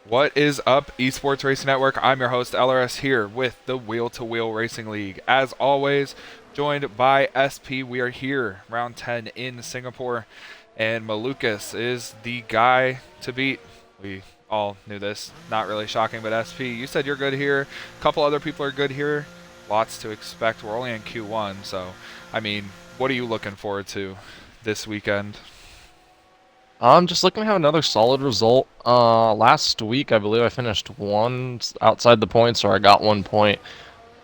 What is up, Esports Racing Network? I'm your host, LRS, here with the Wheel to Wheel Racing League. As always, joined by SP. We are here, round 10 in Singapore, and Malukas is the guy to beat. We all knew this, not really shocking, but SP, you said you're good here. A couple other people are good here. Lots to expect. We're only in Q1, so, I mean, what are you looking forward to this weekend? I'm just looking to have another solid result. Last week I believe I finished outside the points, or I got 1 point.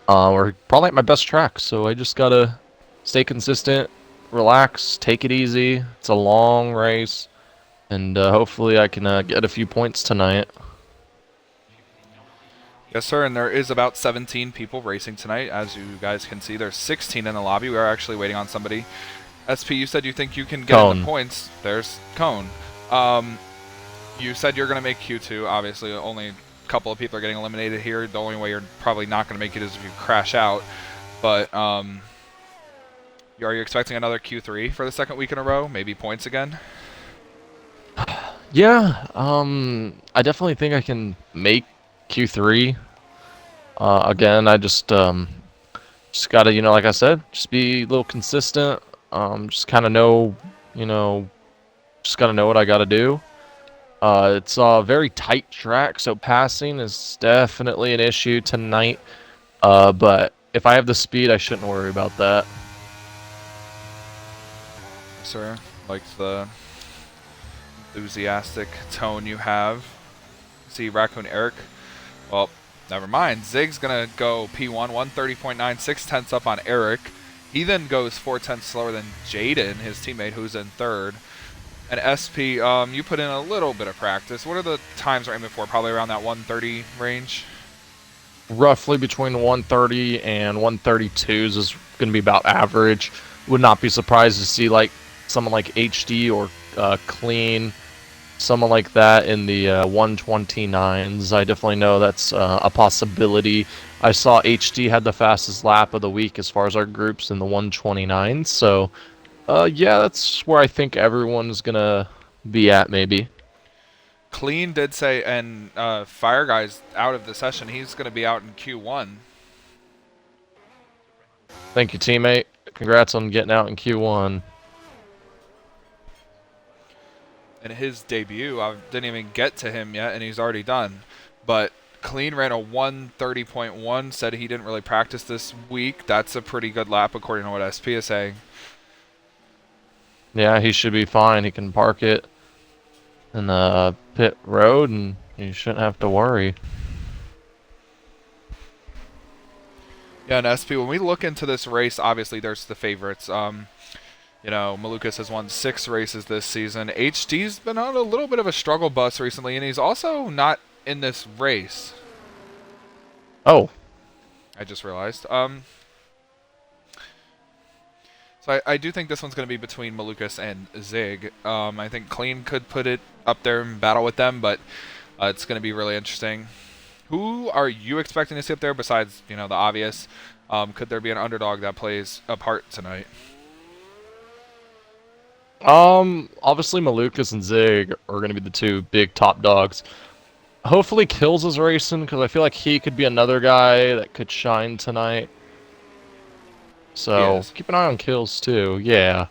Or probably at my best track. So I just gotta stay consistent, relax, take it easy. It's a long race, and hopefully I can get a few points tonight. Yes, sir, and there is about 17 people racing tonight. As you guys can see, there's 16 in the lobby. We are actually waiting on somebody. SP, you said you think you can get in the Cone. points. There's Cone. Um, you said you're going to make Q2. Obviously, only a couple of people are getting eliminated here. The only way you're probably not going to make it is if you crash out. But are you expecting another Q3 for the second week in a row? Maybe points again? Yeah. I definitely think I can make Q3. Again, I just gotta, like I said, just be a little consistent. Just kind of know, you know, just gotta know what I gotta do. It's a very tight track, so passing is definitely an issue tonight. But if I have the speed, I shouldn't worry about that. Sir, like the enthusiastic tone you have. See Raccoon Eric. Well, never mind. Zig's going to go P1, 130.96 tenths up on Eric. He then goes 4 tenths slower than Jaden, his teammate, who's in third. And SP, you put in a little bit of practice. What are the times we're aiming for? Probably around that 130 range? Roughly between 130 and 132s is gonna be about average. Would not be surprised to see like someone like HD or Clean, someone like that in the 129s. I definitely know that's a possibility. I saw HD had the fastest lap of the week as far as our groups in the 129s. So, yeah, that's where I think everyone's gonna be at, maybe. Clean did say, and Fire Guy's out of the session. He's going to be out in Q1. Thank you, teammate. Congrats on getting out in Q1. In his debut, I didn't even get to him yet, and he's already done. But Clean ran a 130.1, said he didn't really practice this week. That's a pretty good lap, according to what SP is saying. Yeah, he should be fine. He can park it in the pit road, and you shouldn't have to worry. Yeah, and SP, when we look into this race, obviously there's the favorites. Malukas has won 6 races this season. HD's been on a little bit of a struggle bus recently, and he's also not in this race. Oh, I just realized. So I do think this one's going to be between Malukas and Zig. I think Clean could put it up there and battle with them, but it's going to be really interesting. Who are you expecting to see up there besides, the obvious? Could there be an underdog that plays a part tonight? obviously Malukas and Zig are going to be the two big top dogs. Hopefully Kills is racing, because I feel like he could be another guy that could shine tonight. He So is. keep an eye on Kills too. Yeah.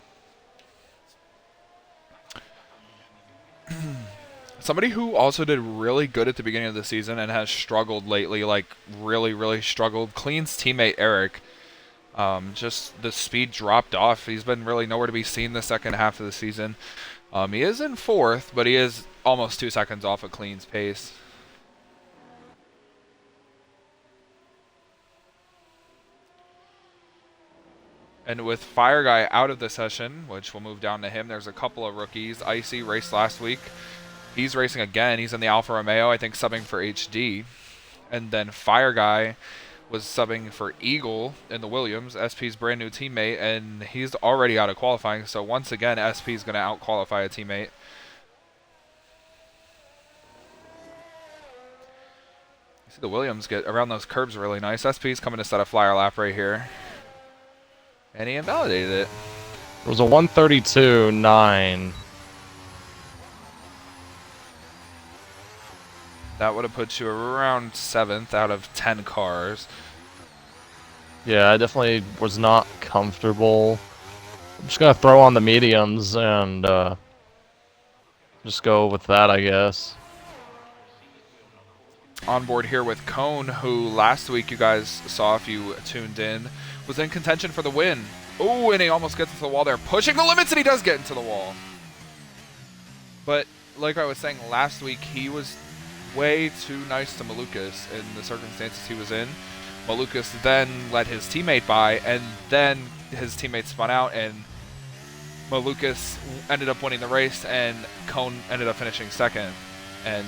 Somebody who also did really good at the beginning of the season and has struggled lately, like really, really struggled. Clean's teammate Eric. Just the speed dropped off. He's been really nowhere to be seen the second half of the season. He is in fourth, but he is almost 2 seconds off of Clean's pace. And with Fire Guy out of the session, which we'll move down to him, there's a couple of rookies. Icy raced last week. He's racing again. He's in the Alfa Romeo, I think subbing for HD. And then Fire Guy was subbing for Eagle in the Williams, SP's brand new teammate, and he's already out of qualifying. So once again, SP's going to out-qualify a teammate. You see the Williams get around those curbs really nice. SP's coming to set a flyer lap right here. And he invalidated it. It was a 132.9. That would have put you around 7th out of 10 cars. Yeah, I definitely was not comfortable. I'm just gonna throw on the mediums and just go with that, I guess. On board here with Cone, who last week you guys saw if you tuned in, was in contention for the win. Oh, and he almost gets into the wall there, pushing the limits, and he does get into the wall. But like I was saying last week, he was way too nice to Malukas in the circumstances he was in. Malukas then let his teammate by, and then his teammate spun out, and Malukas ended up winning the race, and Cone ended up finishing second. And,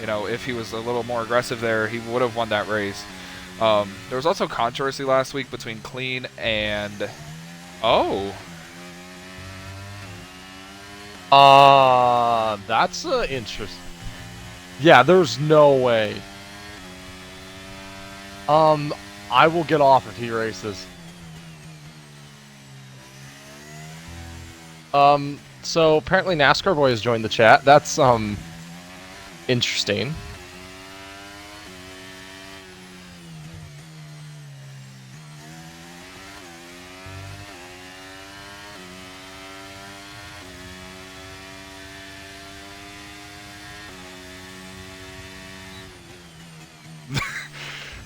you know, if he was a little more aggressive there, he would have won that race. There was also controversy last week between Clean and... Oh! That's interesting. Yeah, there's no way. I will get off if he races. So apparently NASCAR Boy has joined the chat. That's, interesting.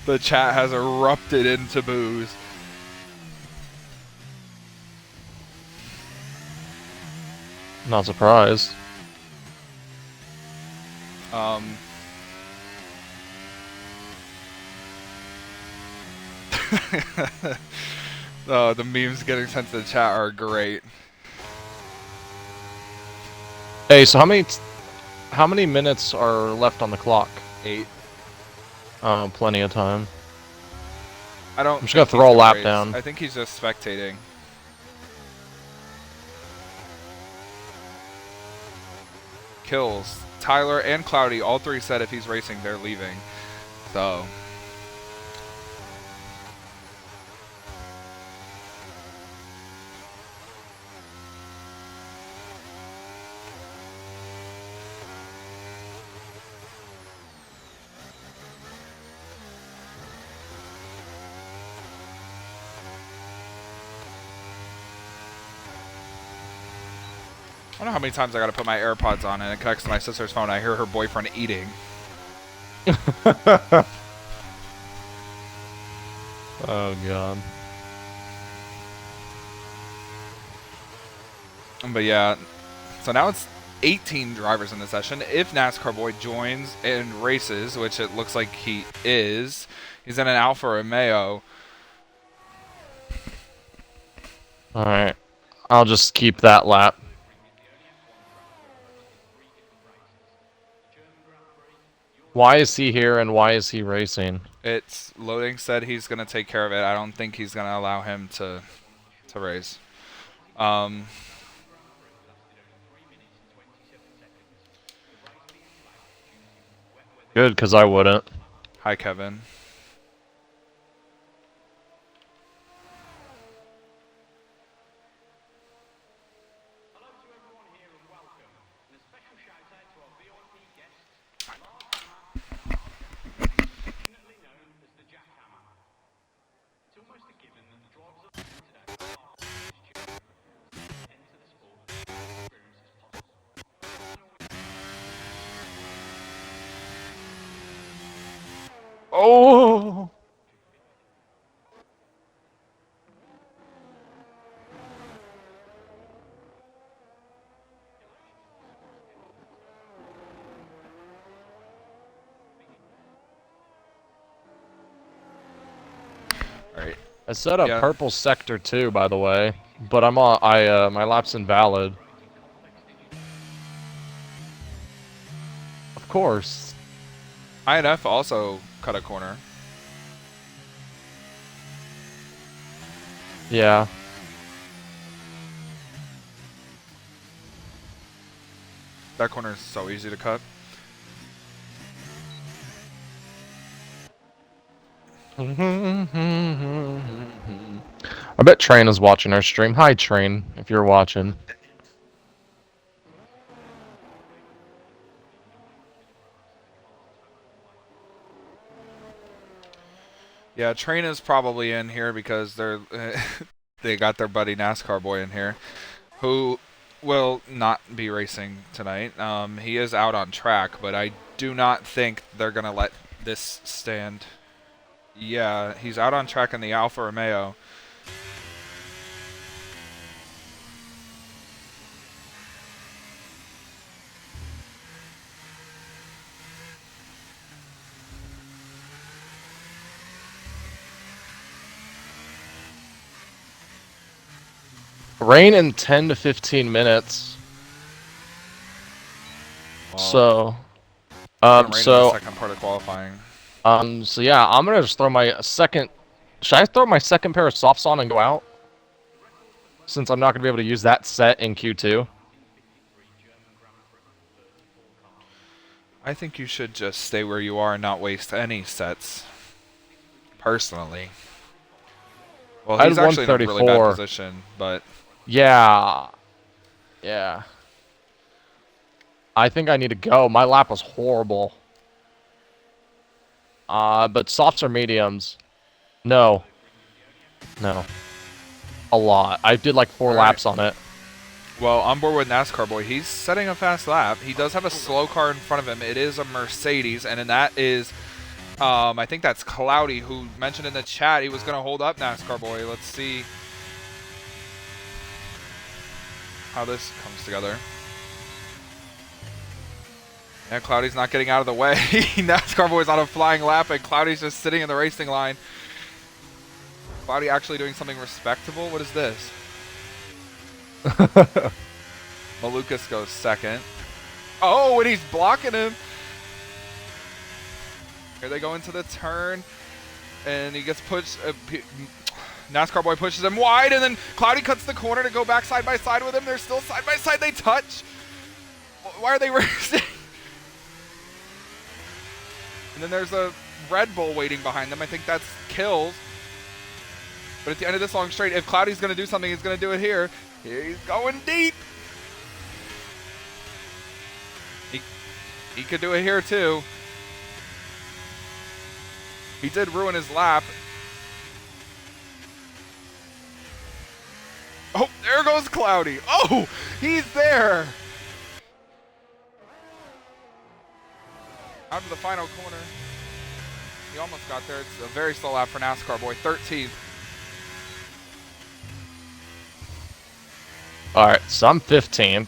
The chat has erupted into boos. Not surprised. Oh, the memes getting sent to the chat are great. Hey, so how many minutes are left on the clock? 8. Oh, plenty of time. I'm just gonna throw a lap down. I think he's just spectating. Kills. Tyler and Cloudy, all three said if he's racing, they're leaving. So... I don't know how many times I gotta put my AirPods on and it connects to my sister's phone. I hear her boyfriend eating. Oh, God. But yeah, so now it's 18 drivers in the session. If NASCAR Boy joins and races, which it looks like he is, he's in an Alfa Romeo. Alright. I'll just keep that lap. Why is he here and why is he racing? It's loading said he's going to take care of it. I don't think he's going to allow him to race. Good, because I wouldn't. Hi, Kevin. Oh! Alright. I set up purple sector too, by the way, but I'm on. My lap's invalid. Of course. INF also cut a corner. Yeah. That corner is so easy to cut. I bet Train is watching our stream. Hi, Train, if you're watching. Yeah, Train is probably in here because they're they got their buddy NASCAR boy in here, who will not be racing tonight. He is out on track, but I do not think they're gonna let this stand. Yeah, he's out on track in the Alfa Romeo. Rain in 10 to 15 minutes. Well, So, it's gonna rain in the so, second part of qualifying. so yeah, I'm gonna just throw my second. Should I throw my second pair of softs on and go out? Since I'm not gonna be able to use that set in Q2. I think you should just stay where you are and not waste any sets. Personally. Well, I he's had actually in a really bad 134. position, but Yeah, yeah. I think I need to go. My lap was horrible. But softs or mediums? No, no. A lot. I did like 4 laps on it. Well, on board with NASCAR boy, he's setting a fast lap. He does have a slow car in front of him. It is a Mercedes, and that is, I think that's Cloudy, who mentioned in the chat he was going to hold up NASCAR boy. Let's see how this comes together. Yeah, Cloudy's not getting out of the way. NASCAR boy's on a flying lap, and Cloudy's just sitting in the racing line. Cloudy actually doing something respectable. What is this? Malukas goes second. Oh, and he's blocking him. Here they go into the turn, and he gets pushed. NASCAR boy pushes him wide, and then Cloudy cuts the corner to go back side by side with him. They're still side by side. They touch. Why are they racing? And then there's a Red Bull waiting behind them. I think that's kills. But at the end of this long straight, if Cloudy's going to do something, he's going to do it here. He's going deep. He could do it here too. He did ruin his lap. Oh, there goes Cloudy. Oh, he's there. Out to the final corner. He almost got there. It's a very slow lap for NASCAR boy. 13th. Alright, so I'm 15th.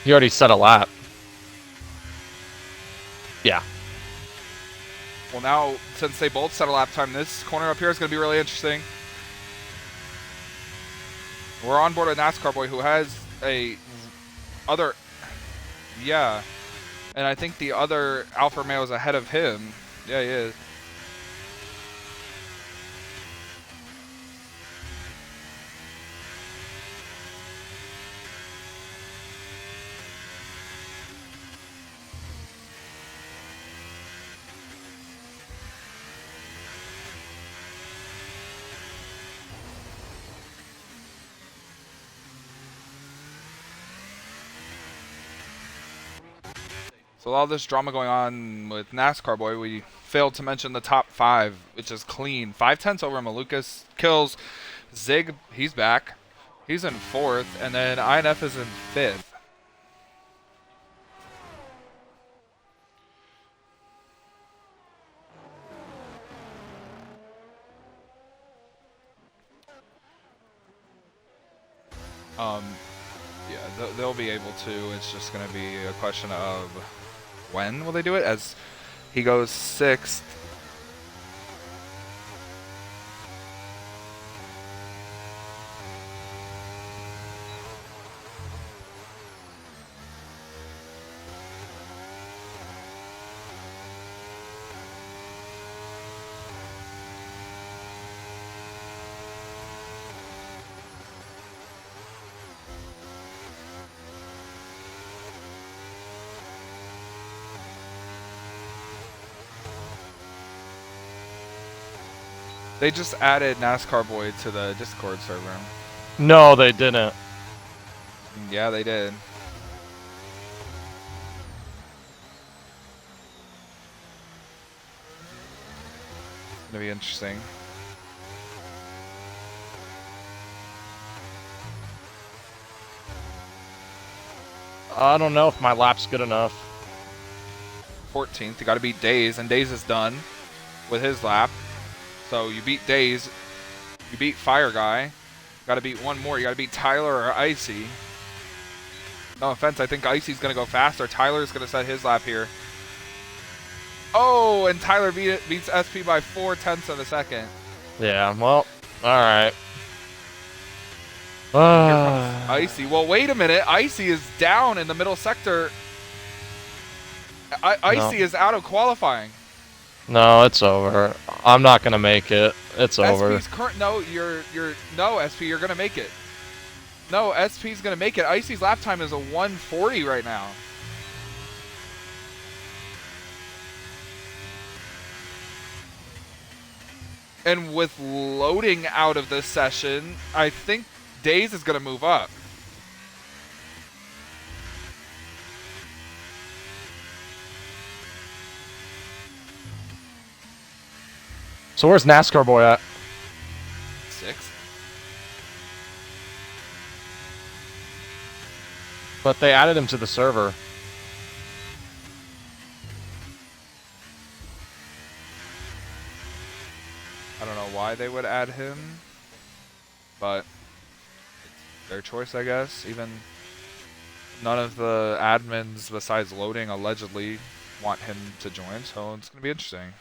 You already set a lap. Yeah. Well, now, since they both set a lap time, this corner up here is going to be really interesting. We're on board with NASCAR boy, who has a other... Yeah. And I think the other Alfa Romeo is ahead of him. Yeah, he is. So all this drama going on with NASCAR boy, we failed to mention the top 5, which is clean. 5/10 over Malukas. Kills. Zig, he's back. He's in 4th, and then INF is in 5th. Yeah, they'll be able to. It's just going to be a question of when will they do it, as he goes 6th. They just added NASCAR boy to the Discord server. No, they didn't. Yeah, they did. to be interesting. I don't know if my lap's good enough. 14th, you got to beat Days, and Days is done with his lap. So you beat Days, you beat Fire Guy. Got to beat one more. You got to beat Tyler or Icy. No offense, I think Icy's going to go faster. Tyler's going to set his lap here. Oh, and Tyler beats SP by 0.4 of a second. Yeah, well, alright. Here comes Icy. Well, wait a minute. Icy is down in the middle sector. Icy is out of qualifying. No, it's over. I'm not gonna make it. It's over. SP's current. No, no SP. You're gonna make it. No, SP's gonna make it. Icy's lap time is a 1:40 right now. And with loading out of this session, I think Days is gonna move up. So where's NASCAR boy at? 6th. But they added him to the server. I don't know why they would add him, but it's their choice, I guess. Even none of the admins besides loading allegedly want him to join, so it's going to be interesting.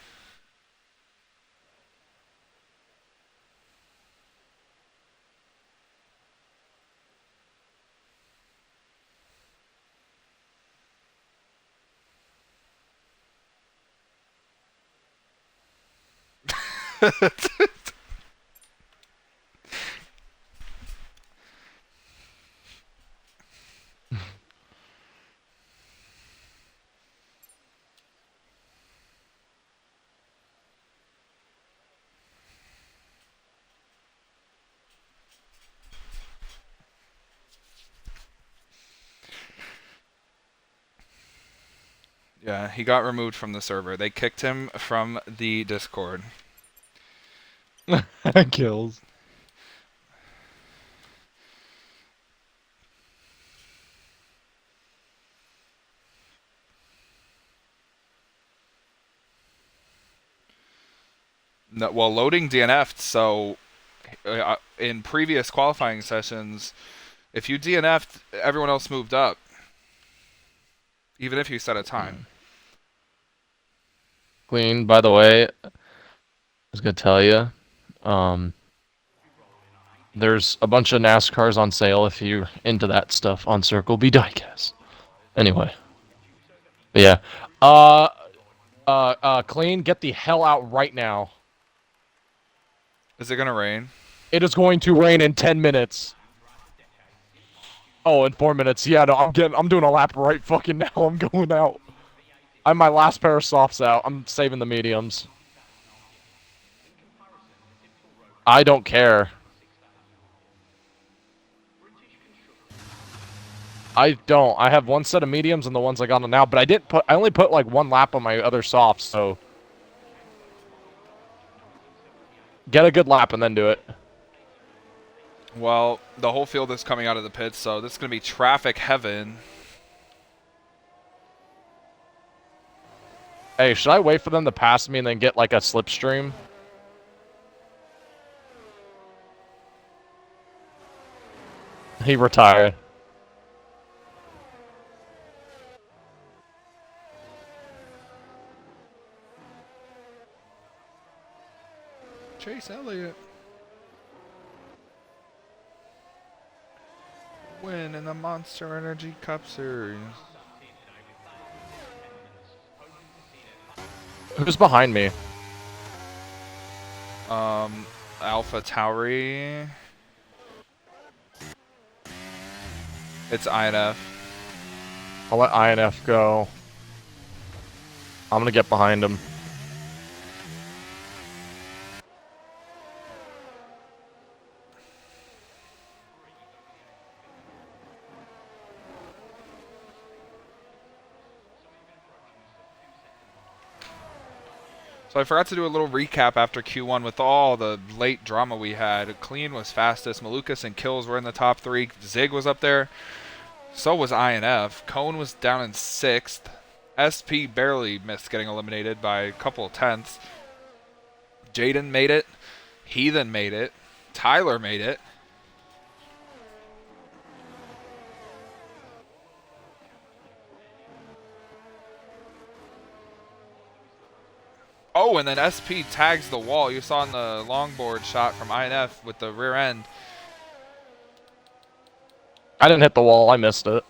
Yeah, he got removed from the server. They kicked him from the Discord. Kills. No, well, loading DNF'd, so in previous qualifying sessions, if you DNF'd, everyone else moved up. Even if you set a time. Clean, by the way, I was gonna tell you, there's a bunch of NASCARs on sale if you're into that stuff on Circle B Diecast. Anyway. But yeah. Clean, get the hell out right now. Is it gonna rain? It is going to rain in 10 minutes. Oh, in 4 minutes. Yeah, no, I'm doing a lap right fucking now. I'm going out. I have my last pair of softs out. I'm saving the mediums. I don't care. I don't. I have one set of mediums and the ones I got on now, but I only put like one lap on my other softs, so get a good lap and then do it. Well, the whole field is coming out of the pits, so this is gonna be traffic heaven. Hey, should I wait for them to pass me and then get like a slipstream? He retired. Chase Elliott. Win in the Monster Energy Cup Series. Who's behind me? Alpha Tauri. It's INF. I'll let INF go. I'm gonna get behind him. So I forgot to do a little recap after Q1 with all the late drama we had. Clean was fastest. Malukas and Kills were in the top 3. Zig was up there. So was INF. Cone was down in 6th. SP barely missed getting eliminated by a couple of tenths. Jaden made it. Heathen made it. Tyler made it. Oh, and then SP tags the wall. You saw in the longboard shot from INF with the rear end. I didn't hit the wall. I missed it.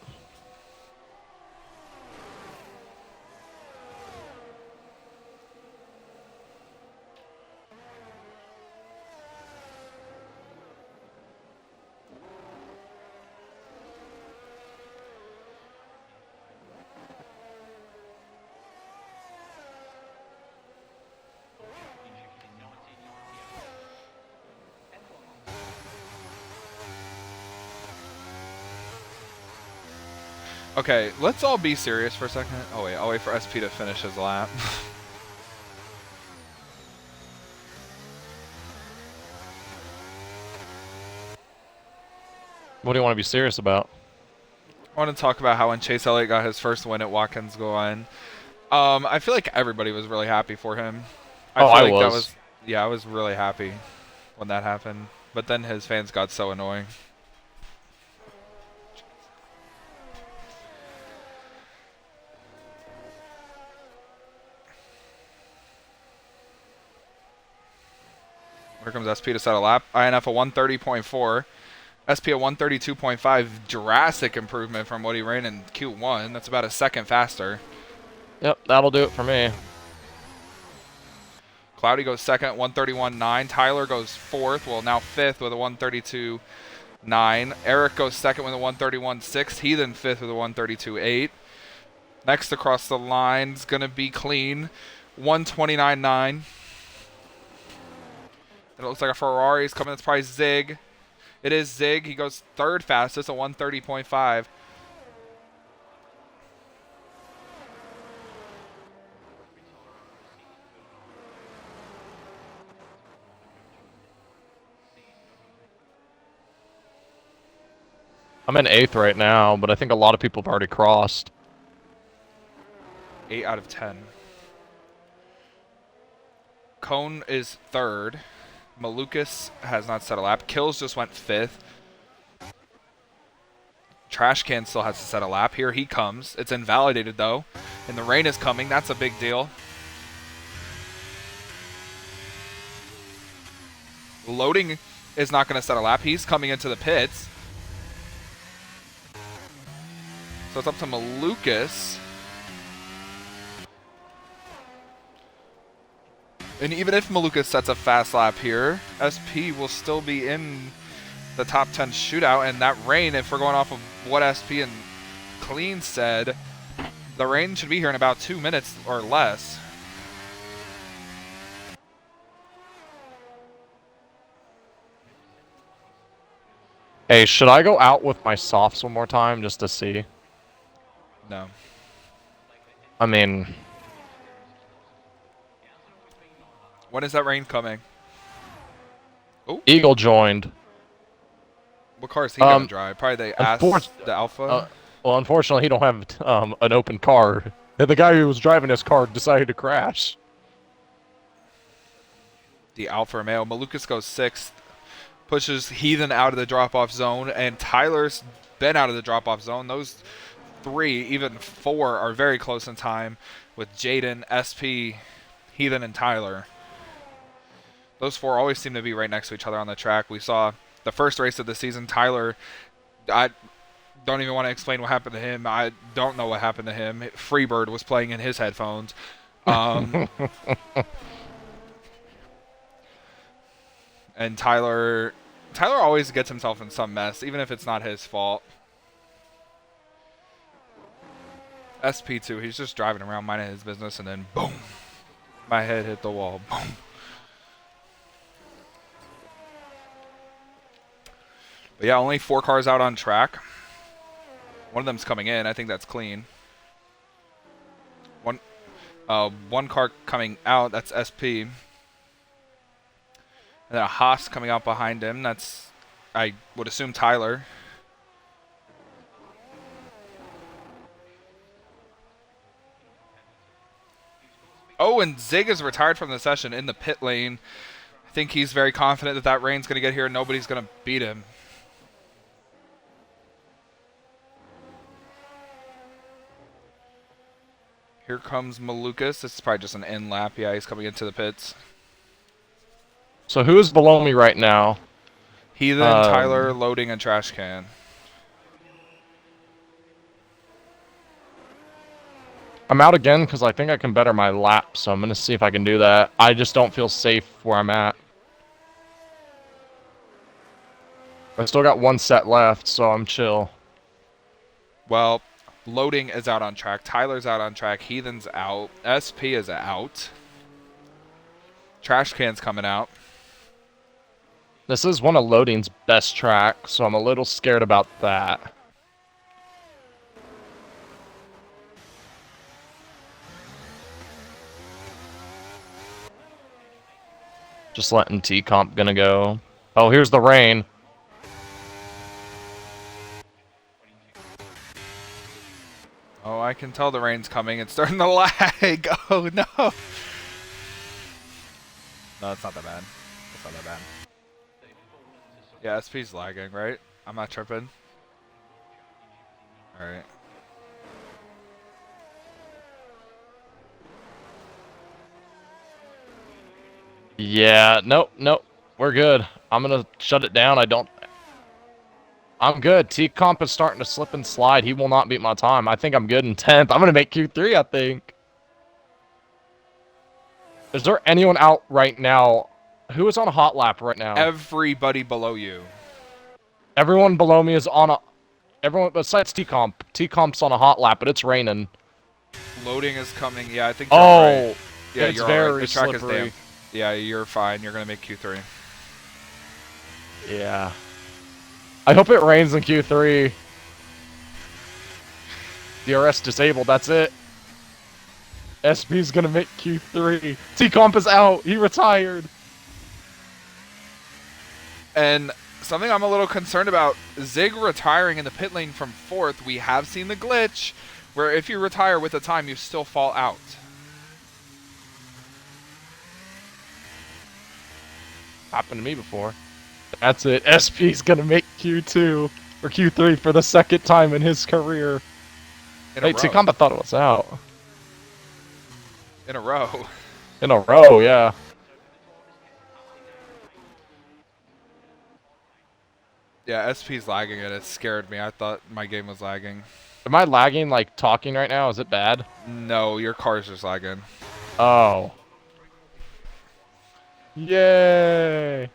Okay, let's all be serious for a second. Oh wait, I'll wait for SP to finish his lap. What do you want to be serious about? I want to talk about how when Chase Elliott got his first win at Watkins Glen, I feel like everybody was really happy for him. I was. Yeah, I was really happy when that happened. But then his fans got so annoying. Here comes SP to set a lap. INF a 130.4. SP a 132.5. Drastic improvement from what he ran in Q1. That's about a second faster. Yep, that'll do it for me. Cloudy goes second, 131.9. Tyler goes fourth, well now fifth with a 132.9. Eric goes second with a 131.6. Heathen fifth with a 132.8. Next across the line is going to be Clean, 129.9. It looks like a Ferrari is coming. That's probably Zig. It is Zig. He goes third fastest at 130.5. I'm in 8th right now, but I think a lot of people have already crossed. 8 out of 10. Cone is third. Malukas has not set a lap. Kills just went fifth. Trash Can still has to set a lap. Here he comes. It's invalidated though. And the rain is coming. That's a big deal. Loading is not going to set a lap. He's coming into the pits. So it's up to Malukas. And even if Malukas sets a fast lap here, SP will still be in the top 10 shootout. And that rain, if we're going off of what SP and Clean said, the rain should be here in about 2 minutes or less. Hey, should I go out with my softs one more time just to see? No. I mean... When is that rain coming? Oh, Eagle joined. what car is he going to drive? Probably the Alpha? Well, unfortunately, he don't have an open car. And the guy who was driving his car decided to crash. The Alfa Romeo. Malukas goes sixth. Pushes Heathen out of the drop-off zone. And Tyler's been out of the drop-off zone. Those 3, even 4, are very close in time with Jaden, SP, Heathen, and Tyler. Those 4 always seem to be right next to each other on the track. We saw the first race of the season, Tyler, I don't even want to explain what happened to him. I don't know what happened to him. Freebird was playing in his headphones. And Tyler always gets himself in some mess, even if it's not his fault. SP2, he's just driving around minding his business, and then boom, my head hit the wall. Boom. But yeah, only 4 cars out on track. One of them's coming in. I think that's Clean. One car coming out, that's SP. And then a Haas coming out behind him, that's, I would assume, Tyler. Oh, and Zig is retired from the session in the pit lane. I think he's very confident that rain's going to get here and nobody's going to beat him. Here comes Malukas. This is probably just an end lap. Yeah, he's coming into the pits. So who's below me right now? Heathen, Tyler, loading, and trash can. I'm out again because I think I can better my lap, so I'm going to see if I can do that. I just don't feel safe where I'm at. I still got one set left, so I'm chill. Well, loading is out on track. Tyler's out on track. Heathen's out. SP is out. Trash can's coming out. This is one of loading's best tracks, so I'm a little scared about that. Just letting T-Comp gonna go. Oh, here's the rain. Oh, I can tell the rain's coming. It's starting to lag. Oh, no. No, it's not that bad. It's not that bad. Yeah, SP's lagging, right? I'm not tripping. Alright. Yeah, nope. We're good. I'm gonna shut it down. I'm good. T-Comp is starting to slip and slide. He will not beat my time. I think I'm good in 10th. I'm gonna make Q3, I think. Is there anyone out right now? Who is on a hot lap right now? Everybody below you. Everyone below me is on a... Everyone besides T-Comp. T-Comp's on a hot lap, but it's raining. Loading is coming. Yeah, I think you're right. Yeah, it's you're very right. The track slippery. is damp. Yeah, you're fine. You're going to make Q3. Yeah. I hope it rains in Q3. DRS disabled, that's it. SP's gonna make Q3. T-Comp is out. He retired. And something I'm a little concerned about, Zig retiring in the pit lane from 4th. We have seen the glitch where if you retire with the time, you still fall out. Happened to me before. That's it. SP's gonna make Q2 or Q3 for the second time in his career. Hey, T-Comp, I thought it was out. In a row. In a row, yeah. Yeah, SP's lagging and it scared me. I thought my game was lagging. Am I lagging, like, talking right now? Is it bad? No, your car's just lagging. Oh. Yay!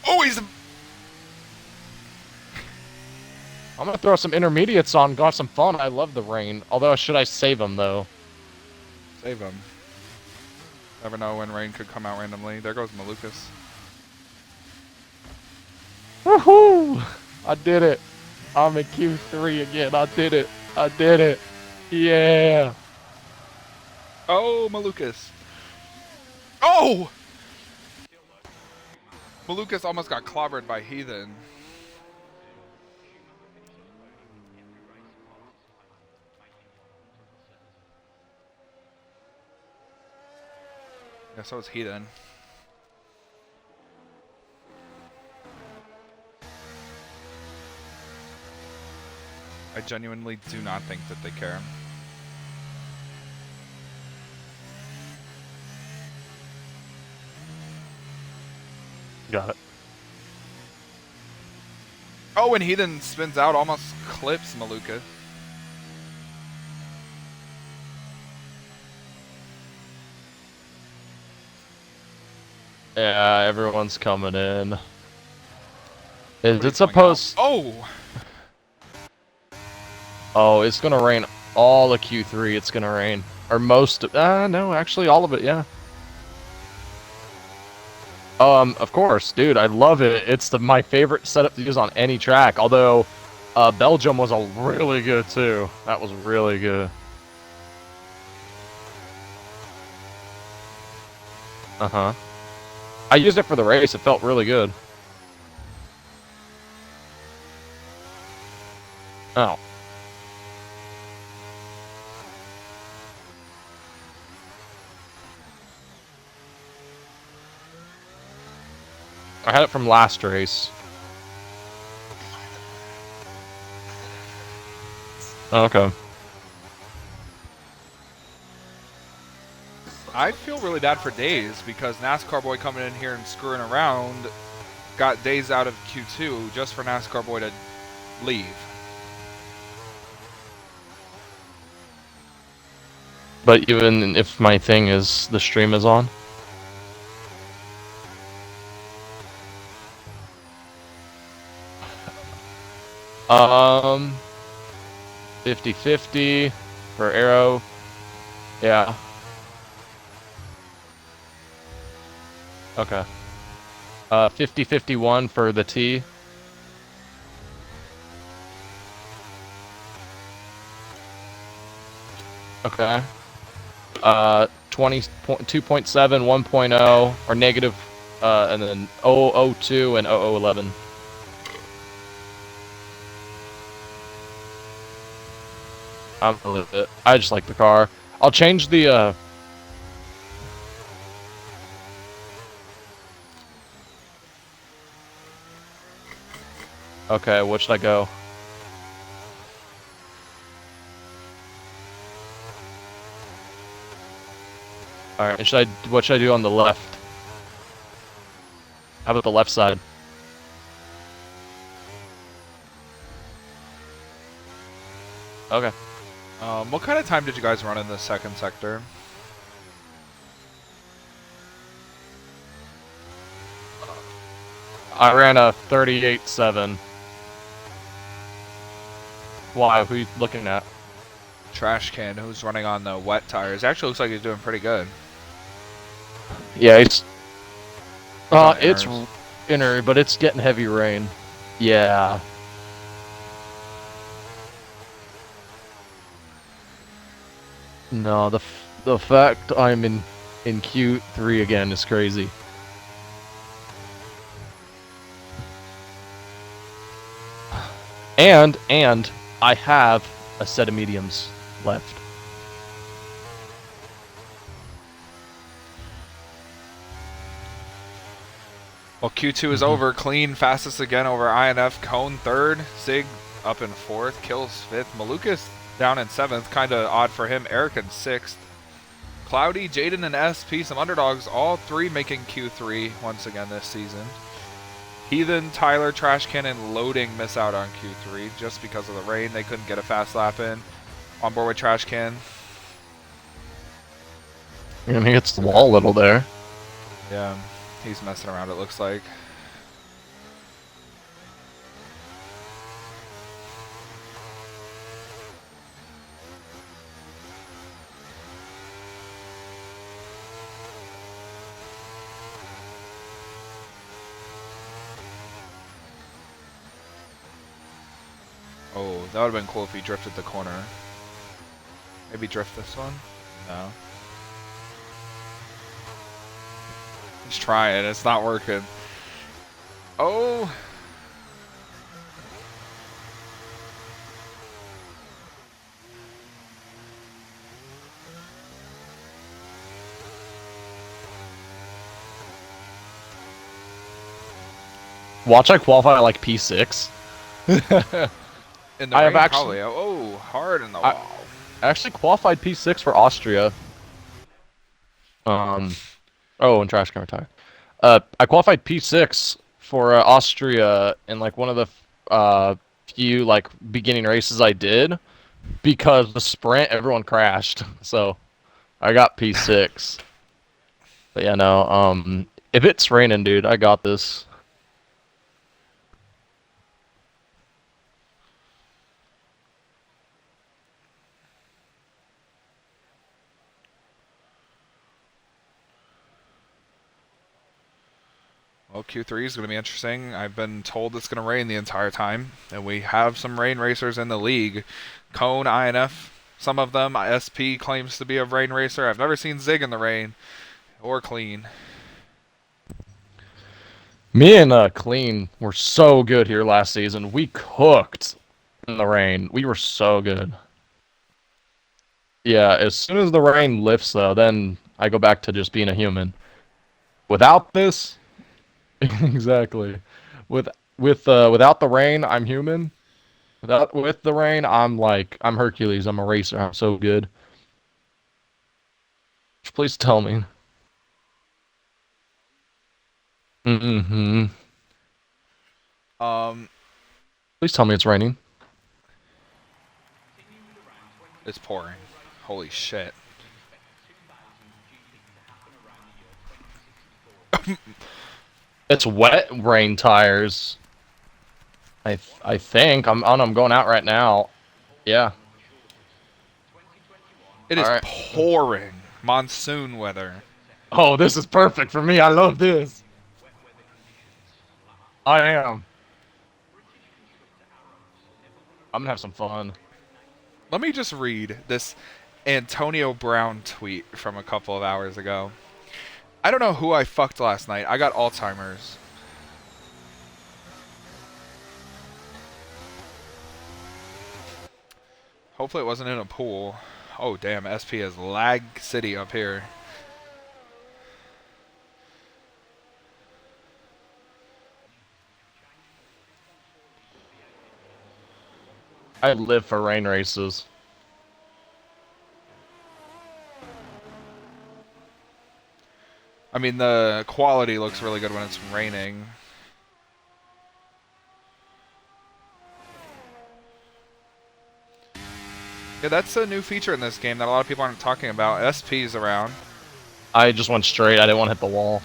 Oh, he's... I'm gonna throw some intermediates on, got some fun. I love the rain. Although, should I save him, though? Save him. Never know when rain could come out randomly. There goes Malukas. Woohoo! I did it. I'm in Q3 again. I did it. I did it. Yeah. Oh, Malukas. Oh! Malukas almost got clobbered by Heathen. Yeah, so it's Heathen. I genuinely do not think that they care. Got it. Oh, and Heathen spins out, almost clips Maluka. Yeah, everyone's coming in. Is it supposed... Oh! Oh, it's gonna rain all of Q3. It's gonna rain. Or most of... no, actually all of it, yeah. Of course, dude, I love it. It's my favorite setup to use on any track. Although, Belgium was a really good too. That was really good. Uh-huh. I used it for the race. It felt really good. Oh. I had it from last race. Okay. I feel really bad for Days because NASCAR Boy coming in here and screwing around got Days out of Q2 just for NASCAR Boy to leave. But even if my thing is the stream is on. Um 50-50 for arrow. Yeah. Okay. 50-51 for the T. Okay. 2.7, 1.0, or negative, and then 002 and 0011. I'm gonna live it. I just like the car. I'll change the, Okay, what should I go? Alright, what should I do on the left? How about the left side? Okay. What kind of time did you guys run in the second sector? I ran a 38.7. Why? Who are you looking at? Trash Can, who's running on the wet tires. Actually looks like he's doing pretty good. Yeah, it's Inners. inner, but it's getting heavy rain. Yeah. No, the fact I'm in Q3 again is crazy. And I have a set of mediums left. Well, Q2 is over. Clean, fastest again over INF. Cone third. Sig up in fourth. Kills fifth. Malukas down in seventh. Kind of odd for him. Eric in sixth. Cloudy, Jaden, and SP, some underdogs. All three making Q3 once again this season. Heathen, Tyler, Trash Can, and Loading miss out on Q3 just because of the rain. They couldn't get a fast lap in. On board with Trash Can. And he hits the wall a little there. Yeah, he's messing around, it looks like. Oh, that would have been cool if he drifted the corner. Maybe drift this one? No. He's trying, it's not working. Oh! Watch I qualify like P6. In the I rain, have actually, probably. Oh, hard in the wall. I actually qualified P6 for Austria. Oh, and Trash Can retire. I qualified P6 for Austria in like one of the few like beginning races I did because the sprint everyone crashed. So I got P6. But yeah, no. If it's raining, dude, I got this. Well, Q3 is going to be interesting. I've been told it's going to rain the entire time, and we have some rain racers in the league. Cone, INF, some of them. SP claims to be a rain racer. I've never seen Zig in the rain or Clean. Me and Clean were so good here last season. We cooked in the rain. We were so good. Yeah, as soon as the rain lifts, though, then I go back to just being a human. Without this, exactly. With without the rain, I'm human. With the rain, I'm Hercules. I'm a racer. I'm so good. Please tell me. Mm-hmm. Um, Please tell me it's raining. it's pouring. Holy shit. It's wet rain tires. I think I'm going out right now. Yeah. It All is right. pouring. Monsoon weather. Oh, this is perfect for me. I love this. I am. I'm gonna have some fun. Let me just read this Antonio Brown tweet from a couple of hours ago. I don't know who I fucked last night. I got Alzheimer's. Hopefully it wasn't in a pool. Oh, damn. SP is lag city up here. I live for rain races. I mean, the quality looks really good when it's raining. Yeah, that's a new feature in this game that a lot of people aren't talking about. SP's around. I just went straight. I didn't want to hit the wall.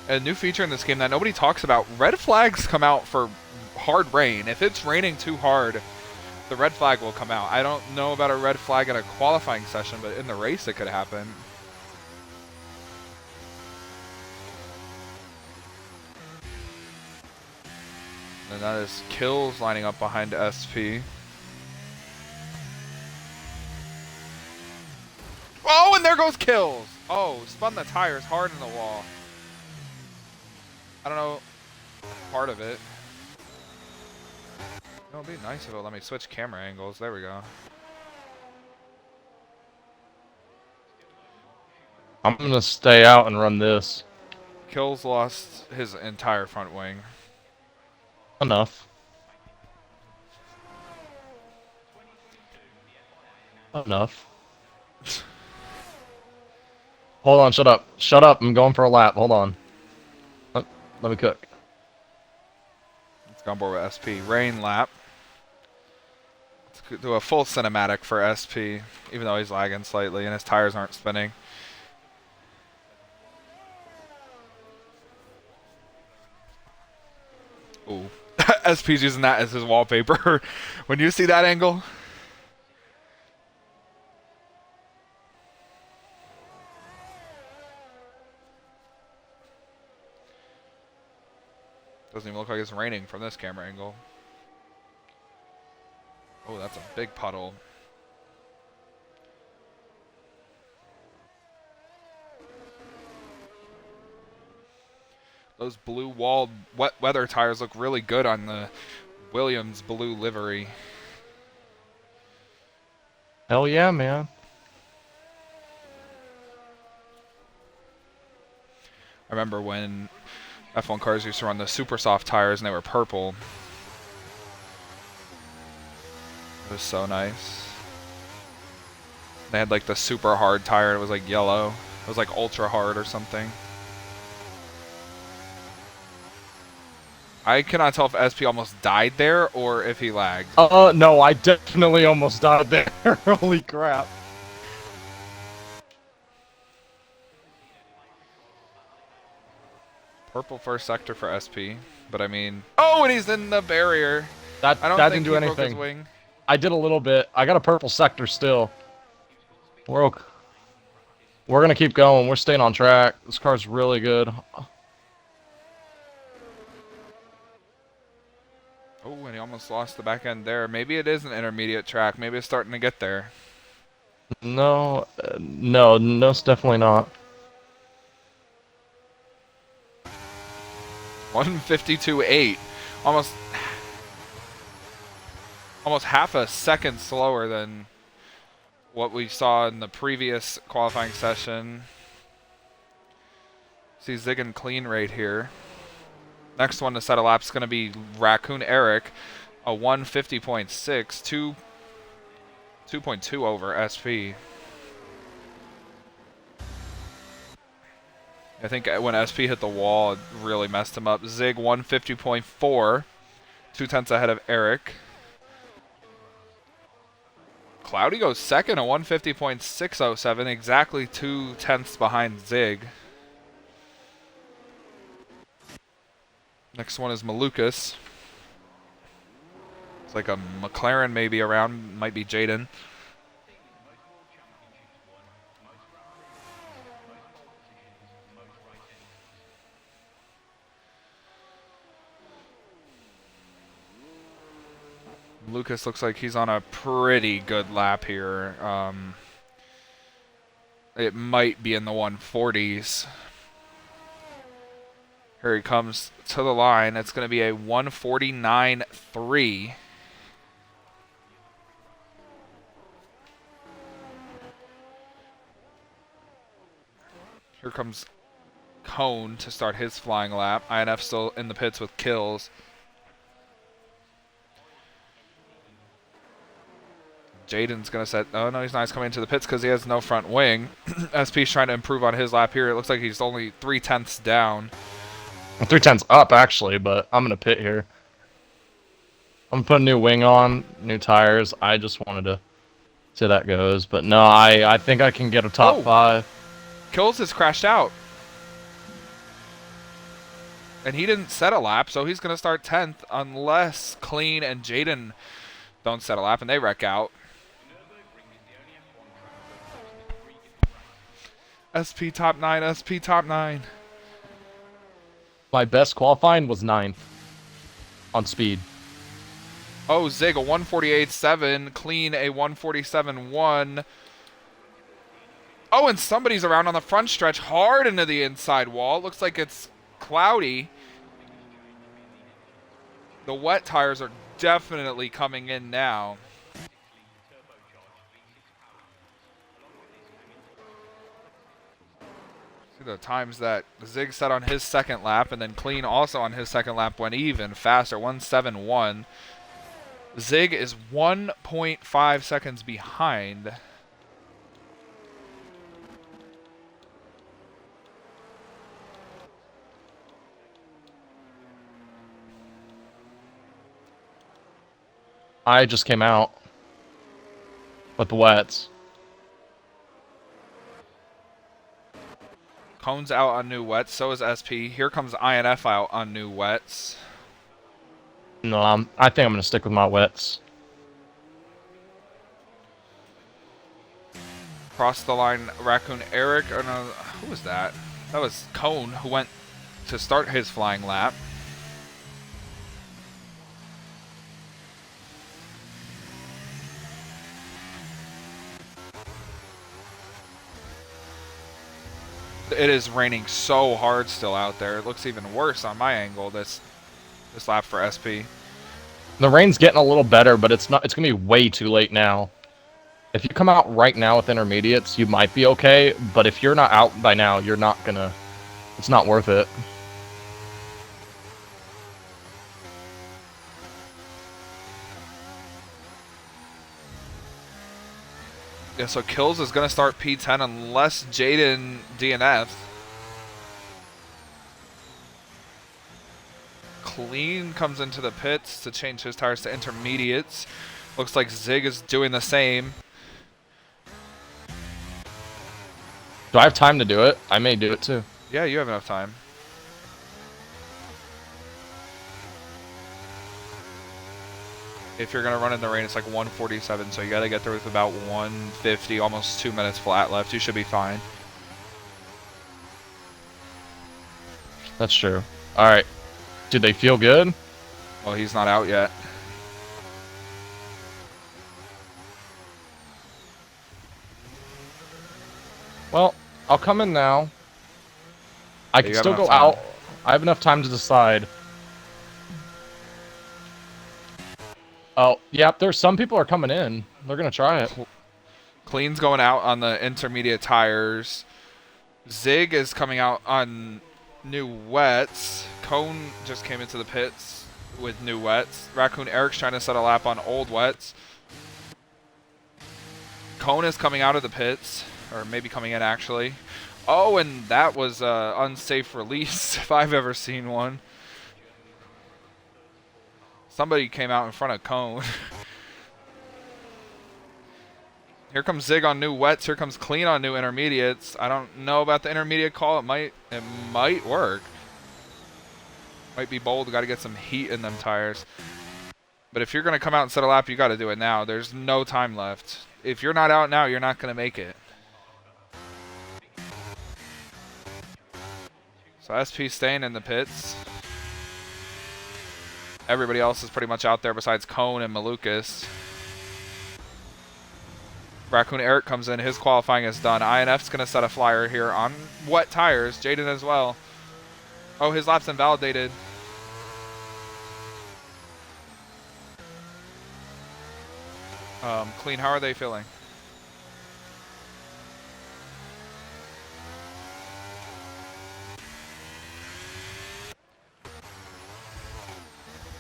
A new feature in this game that nobody talks about. Red flags come out for hard rain. If it's raining too hard, the red flag will come out. I don't know about a red flag in a qualifying session, but in the race it could happen. And that is Kills lining up behind SP. Oh, and there goes Kills. Oh, spun the tires hard in the wall. I don't know part of it. It'll be nice if it'll let me switch camera angles. There we go. I'm gonna stay out and run this. Kills lost his entire front wing. Enough. Enough. Hold on, shut up. Shut up, I'm going for a lap. Hold on. Let me cook. Let's go on board with SP. Rain lap. Let's do a full cinematic for SP, even though he's lagging slightly and his tires aren't spinning. Ooh. SP's using that as his wallpaper. When you see that angle, doesn't even look like it's raining from this camera angle. Oh, that's a big puddle. Those blue walled wet weather tires look really good on the Williams blue livery. Hell yeah, man. I remember when F1 cars used to run the super soft tires and they were purple. It was so nice. They had like the super hard tire, it was like yellow. It was like ultra hard or something. I cannot tell if SP almost died there or if he lagged. No, I definitely almost died there. Holy crap. Purple first sector for SP, but I mean... Oh, and he's in the barrier. That I don't that think didn't do he broke his anything. wing. I did a little bit. I got a purple sector still. We're We're gonna keep going. We're staying on track. This car's really good. Oh, and he almost lost the back end there. Maybe it is an intermediate track. Maybe it's starting to get there. No, no, it's definitely not. 152.8. Almost half a second slower than what we saw in the previous qualifying session. See Zig and clean right here. Next one to set a lap is going to be Raccoon Eric, a 150.6, 2.2 over SP. I think when SP hit the wall, it really messed him up. Zig 150.4, 2/10 ahead of Eric. Cloudy goes second at 150.607, exactly 2/10 behind Zig. Next one is Malukas. It's like a McLaren maybe around, might be Jaden. Lucas looks like he's on a pretty good lap here. It might be in the 140s. Here he comes to the line. It's going to be a 149.3. Here comes Cone to start his flying lap. INF still in the pits with kills. Jaden's going to set... Oh, no, he's not. He's coming into the pits because he has no front wing. SP's trying to improve on his lap here. It looks like he's only 3/10 down. 3/10 up, actually, but I'm going to pit here. I'm putting new wing on, new tires. I just wanted to see how that goes. But no, I think I can get a top 5. Kills has crashed out. And he didn't set a lap, so he's going to start 10th unless Clean and Jaden don't set a lap and they wreck out. SP top 9, SP top 9. My best qualifying was 9th on speed. Oh, Zig a 148.7, Clean a 147.1. Oh, and somebody's around on the front stretch hard into the inside wall. Looks like it's Cloudy. The wet tires are definitely coming in now. See the times that Zig set on his second lap, and then Clean also on his second lap went even faster, 171. Zig is 1.5 seconds behind. I just came out with the wets. Cone's out on new wets, so is SP. Here comes INF out on new wets. No, I think I'm going to stick with my wets. Cross the line, Raccoon Eric. Or no, who was that? That was Cone, who went to start his flying lap. It is raining so hard still out there. It looks even worse on my angle this lap for SP. The rain's getting a little better, but it's not. It's gonna be way too late now. If you come out right now with intermediates, you might be okay. But if you're not out by now, you're not gonna. It's not worth it. Yeah, so Kills is going to start P10 unless Jaden DNF. Clean comes into the pits to change his tires to intermediates. Looks like Zig is doing the same. Do I have time to do it? I may do it too. Yeah, you have enough time. If you're going to run in the rain, it's like 147, so you got to get there with about 150, almost 2 minutes flat left. You should be fine. That's true. All right. Did they feel good? Well, he's not out yet. Well, I'll come in now. I can You have still enough go time. out. I have enough time to decide. Oh, yep. There's some people are coming in. They're gonna try it. Clean's going out on the intermediate tires. Zig is coming out on new wets. Cone just came into the pits with new wets. Raccoon Eric's trying to set a lap on old wets. Cone is coming out of the pits, or maybe coming in actually. Oh, and that was an unsafe release if I've ever seen one. Somebody came out in front of Cone. Here comes Zig on new wets. Here comes Clean on new intermediates. I don't know about the intermediate call. It might work. Might be bold. Got to get some heat in them tires. But if you're going to come out and set a lap, you got to do it now. There's no time left. If you're not out now, you're not going to make it. So SP staying in the pits. Everybody else is pretty much out there besides Cone and Malukas. Raccoon Eric comes in. His qualifying is done. INF's going to set a flyer here on wet tires. Jaden as well. Oh, his lap's invalidated. Clean, how are they feeling?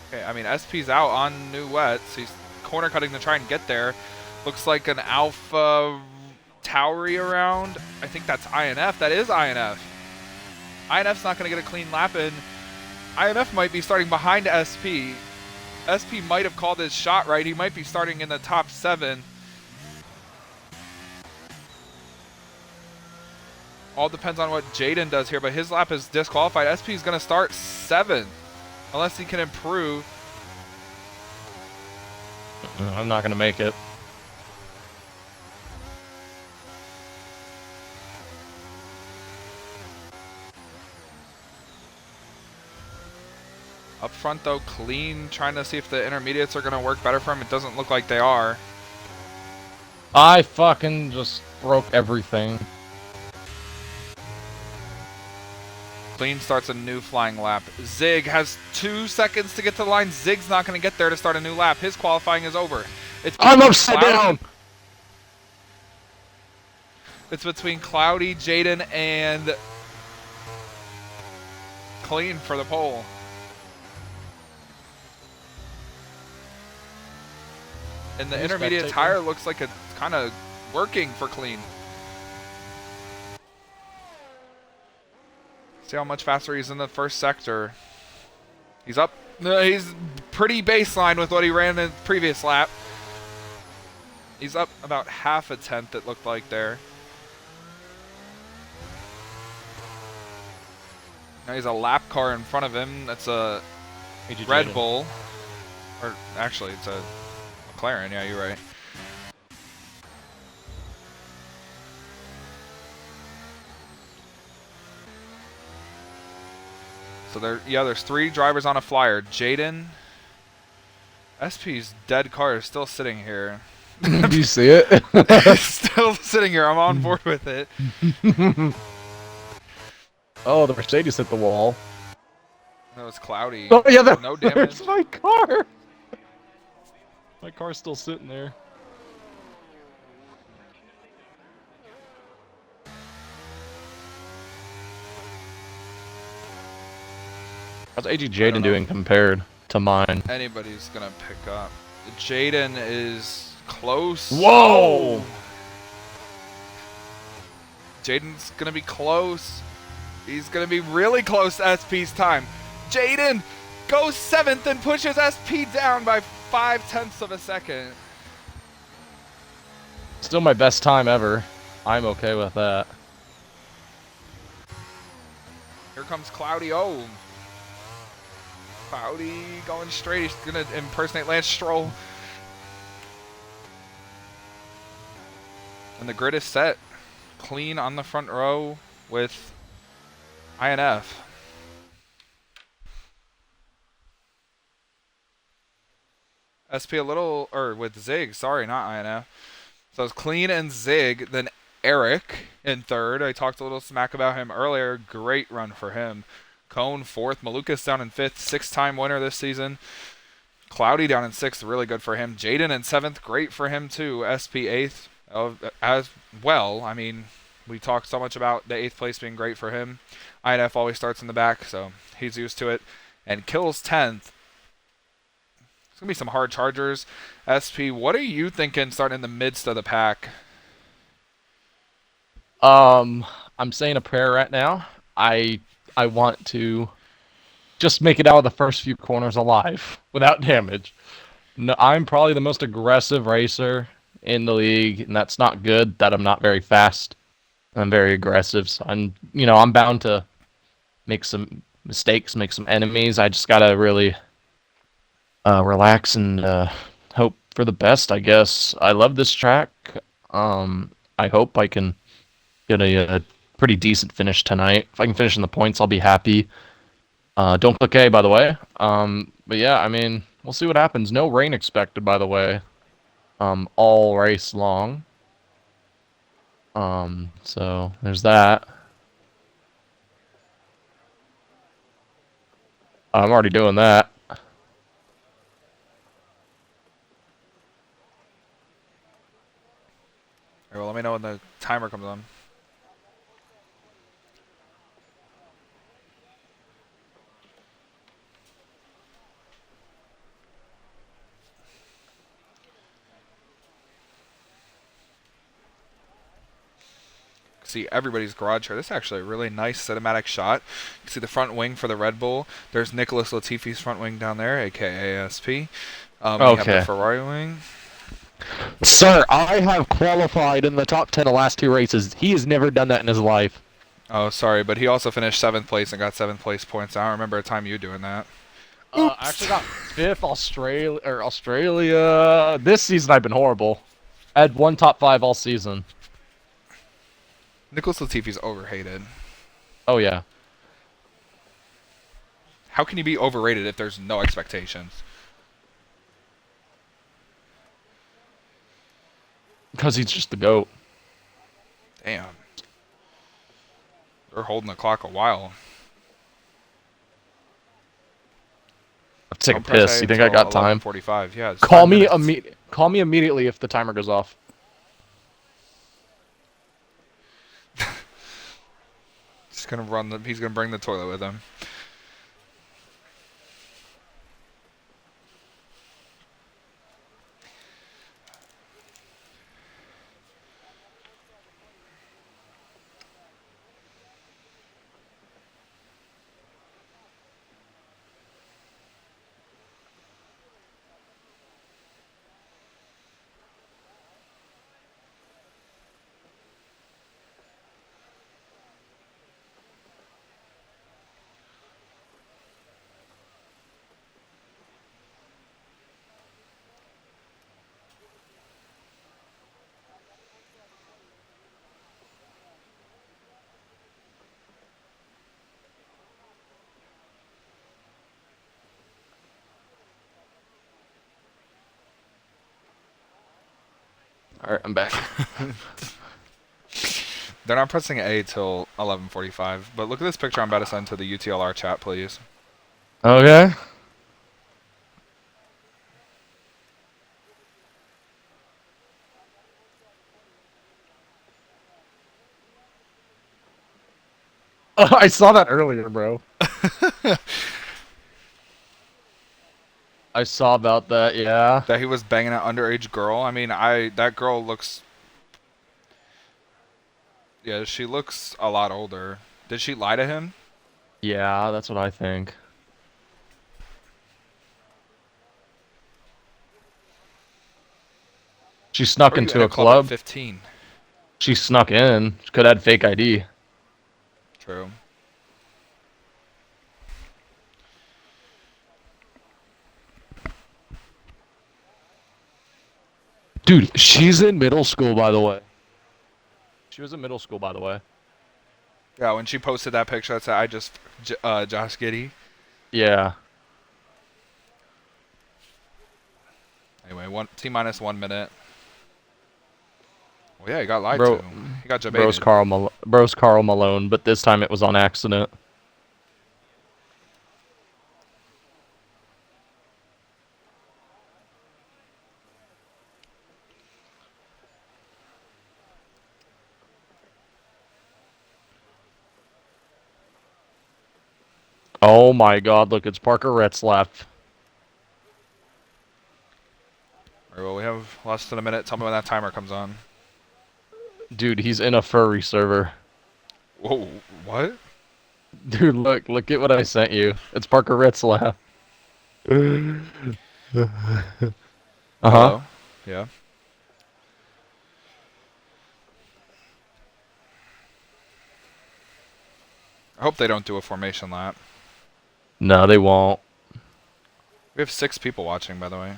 Okay, I mean, SP's out on new wets. He's corner cutting to try and get there. Looks like an Alpha Towery around. I think that's INF. That is INF. INF's not going to get a clean lap in. INF might be starting behind SP. SP might have called his shot right. He might be starting in the top 7. All depends on what Jaden does here, but his lap is disqualified. SP is going to start 7th unless he can improve. I'm not gonna make it. Up front, though, Clean trying to see if the intermediates are going to work better for him. It doesn't look like they are. I fucking just broke everything. Clean starts a new flying lap. Zig has 2 seconds to get to the line. Zig's not going to get there to start a new lap. His qualifying is over. I'm upside down! It's between Cloudy, Jaden, and Clean for the pole. And the intermediate tire looks like it's kind of working for Clean. See how much faster he's in the first sector. He's up. He's pretty baseline with what he ran in the previous lap. He's up about half a tenth, it looked like there. Now he's a lap car in front of him. That's a Red Bull. Or actually, it's a McLaren. Yeah, you're right. So there's 3 drivers on a flyer. Jaden, SP's dead car is still sitting here. Do you see it? Still sitting here. I'm on board with it. Oh, the Mercedes hit the wall. That was Cloudy. Oh yeah, no damage. There's my car. My car's still sitting there. How's AG Jaden doing compared to mine? Anybody's gonna pick up. Jaden is close. Whoa! Jaden's gonna be close. He's gonna be really close to SP's time. Jaden goes 7th and pushes SP down by 0.5 of a second. Still my best time ever. I'm okay with that. Here comes Cloudy. Oh. Cloudy going straight. He's going to impersonate Lance Stroll. And the grid is set. Clean on the front row with INF. SP a little, or with Zig, sorry, not INF. So it's Clean and Zig, then Eric in third. I talked a little smack about him earlier. Great run for him. Cone fourth. Malukas down in fifth. Six-time winner this season. Cloudy down in sixth. Really good for him. Jaden in seventh. Great for him, too. SP eighth as well. I mean, we talked so much about the eighth place being great for him. INF always starts in the back, so he's used to it. And Kills 10th. It's going to be some hard chargers. SP, what are you thinking starting in the midst of the pack? I'm saying a prayer right now. I want to just make it out of the first few corners alive without damage. No, I'm probably the most aggressive racer in the league, and that's not good. That I'm not very fast. I'm very aggressive, so I'm bound to make some mistakes, make some enemies. I just gotta really relax and hope for the best, I guess. I love this track. I hope I can get a pretty decent finish tonight. If I can finish in the points, I'll be happy. Don't click A, by the way. But yeah, I mean, we'll see what happens. No rain expected, by the way. All race long. So there's that. I'm already doing that. All right, well, let me know when the timer comes on. See everybody's garage here. This is actually a really nice cinematic shot. You can see the front wing for the Red Bull. There's Nicholas Latifi's front wing down there, aka ASP. We have the Ferrari wing. Sir, I have qualified in the top 10 of the last two races. He has never done that in his life. Oh, sorry, but he also finished 7th place and got 7th place points. I don't remember a time you doing that. I actually got 5th Australia. This season I've been horrible. I had one top 5 all season. Nicholas Latifi's overrated. Oh, yeah. How can you be overrated if there's no expectations? Because he's just the GOAT. Damn. They're holding the clock a while. I'll take a piss. You think I got time? 45. Yeah. Call me immediately if the timer goes off. He's gonna bring the toilet with him. Alright, I'm back. They're not pressing A till 11:45. But look at this picture I'm about to send to the UTLR chat, please. Okay. I saw that earlier, bro. I saw about that, yeah. That he was banging an underage girl. I mean, that girl looks. Yeah, she looks a lot older. Did she lie to him? Yeah, that's what I think. She snuck into a club. At 15. She snuck in. She could have had fake ID. True. Dude, she's in middle school, by the way. She was in middle school, by the way. Yeah, when she posted that picture, that said, I just, Josh Giddey. Yeah. Anyway, T-minus 1 minute. Well, yeah, he got lied to. Bro, He got debated. bro's Carl Malone, but this time it was on accident. Oh my God! Look, it's Parker Retzlaff. All right, well, we have less than a minute. Tell me when that timer comes on. Dude, he's in a furry server. Whoa, what? Dude, look at what I sent you. It's Parker Retzlaff. Uh-huh. Hello? Yeah. I hope they don't do a formation lap. No, they won't. We have 6 people watching, by the way.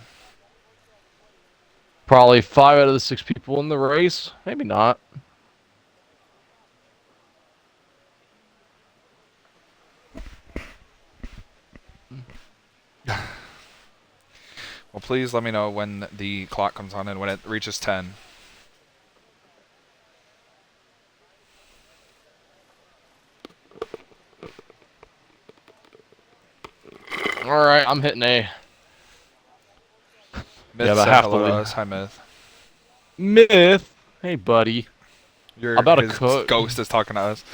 Probably 5 out of the 6 people in the race. Maybe not. Well, please let me know when the clock comes on and when it reaches 10. All right, I'm hitting A. Myth Yeah, but said half hello the to way. us. Hi, Myth. Myth. Hey, buddy. His ghost is talking to us.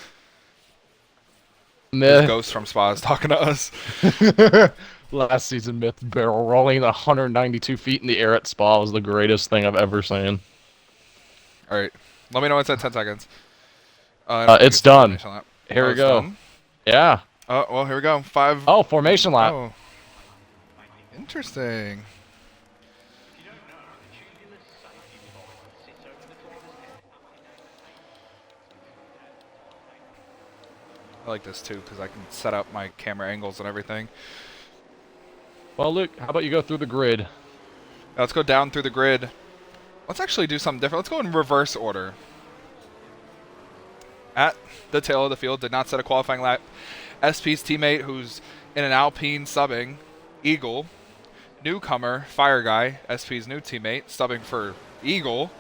His Myth. ghost from Spa is talking to us. Last season, Myth barrel rolling 192 feet in the air at Spa was the greatest thing I've ever seen. All right. Let me know when it's at 10 seconds. It's done. Here we it's go. done? Yeah. Oh, well, here we go. 5. Oh, formation lap. Oh. Interesting. I like this too because I can set up my camera angles and everything. Well, Luke, how about you go through the grid? Now let's go down through the grid. Let's actually do something different. Let's go in reverse order. At the tail of the field, did not set a qualifying lap. SP's teammate, who's in an Alpine subbing, Eagle. Newcomer, Fire Guy, SP's new teammate, subbing for Eagle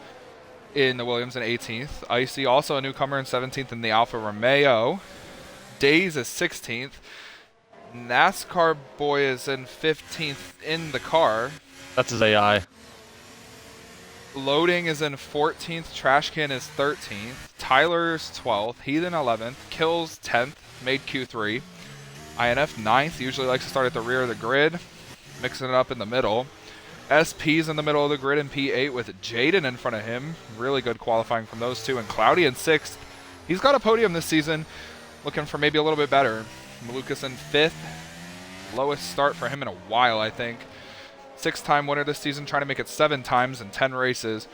in the Williams in 18th. Icy, also a newcomer in 17th in the Alfa Romeo. Days is 16th. NASCAR Boy is in 15th in the car. That's his AI. Loading is in 14th. Trash Can is 13th. Tyler's 12th. Heathen 11th. Kills 10th. Made Q3. INF 9th. Usually likes to start at the rear of the grid. Mixing it up in the middle. SP's in the middle of the grid in P8 with Jaden in front of him. Really good qualifying from those two. And Cloudy in 6th. He's got a podium this season. Looking for maybe a little bit better. Malukas in 5th. Lowest start for him in a while, I think. 6-time winner this season, trying to make it 7 times in 10 races.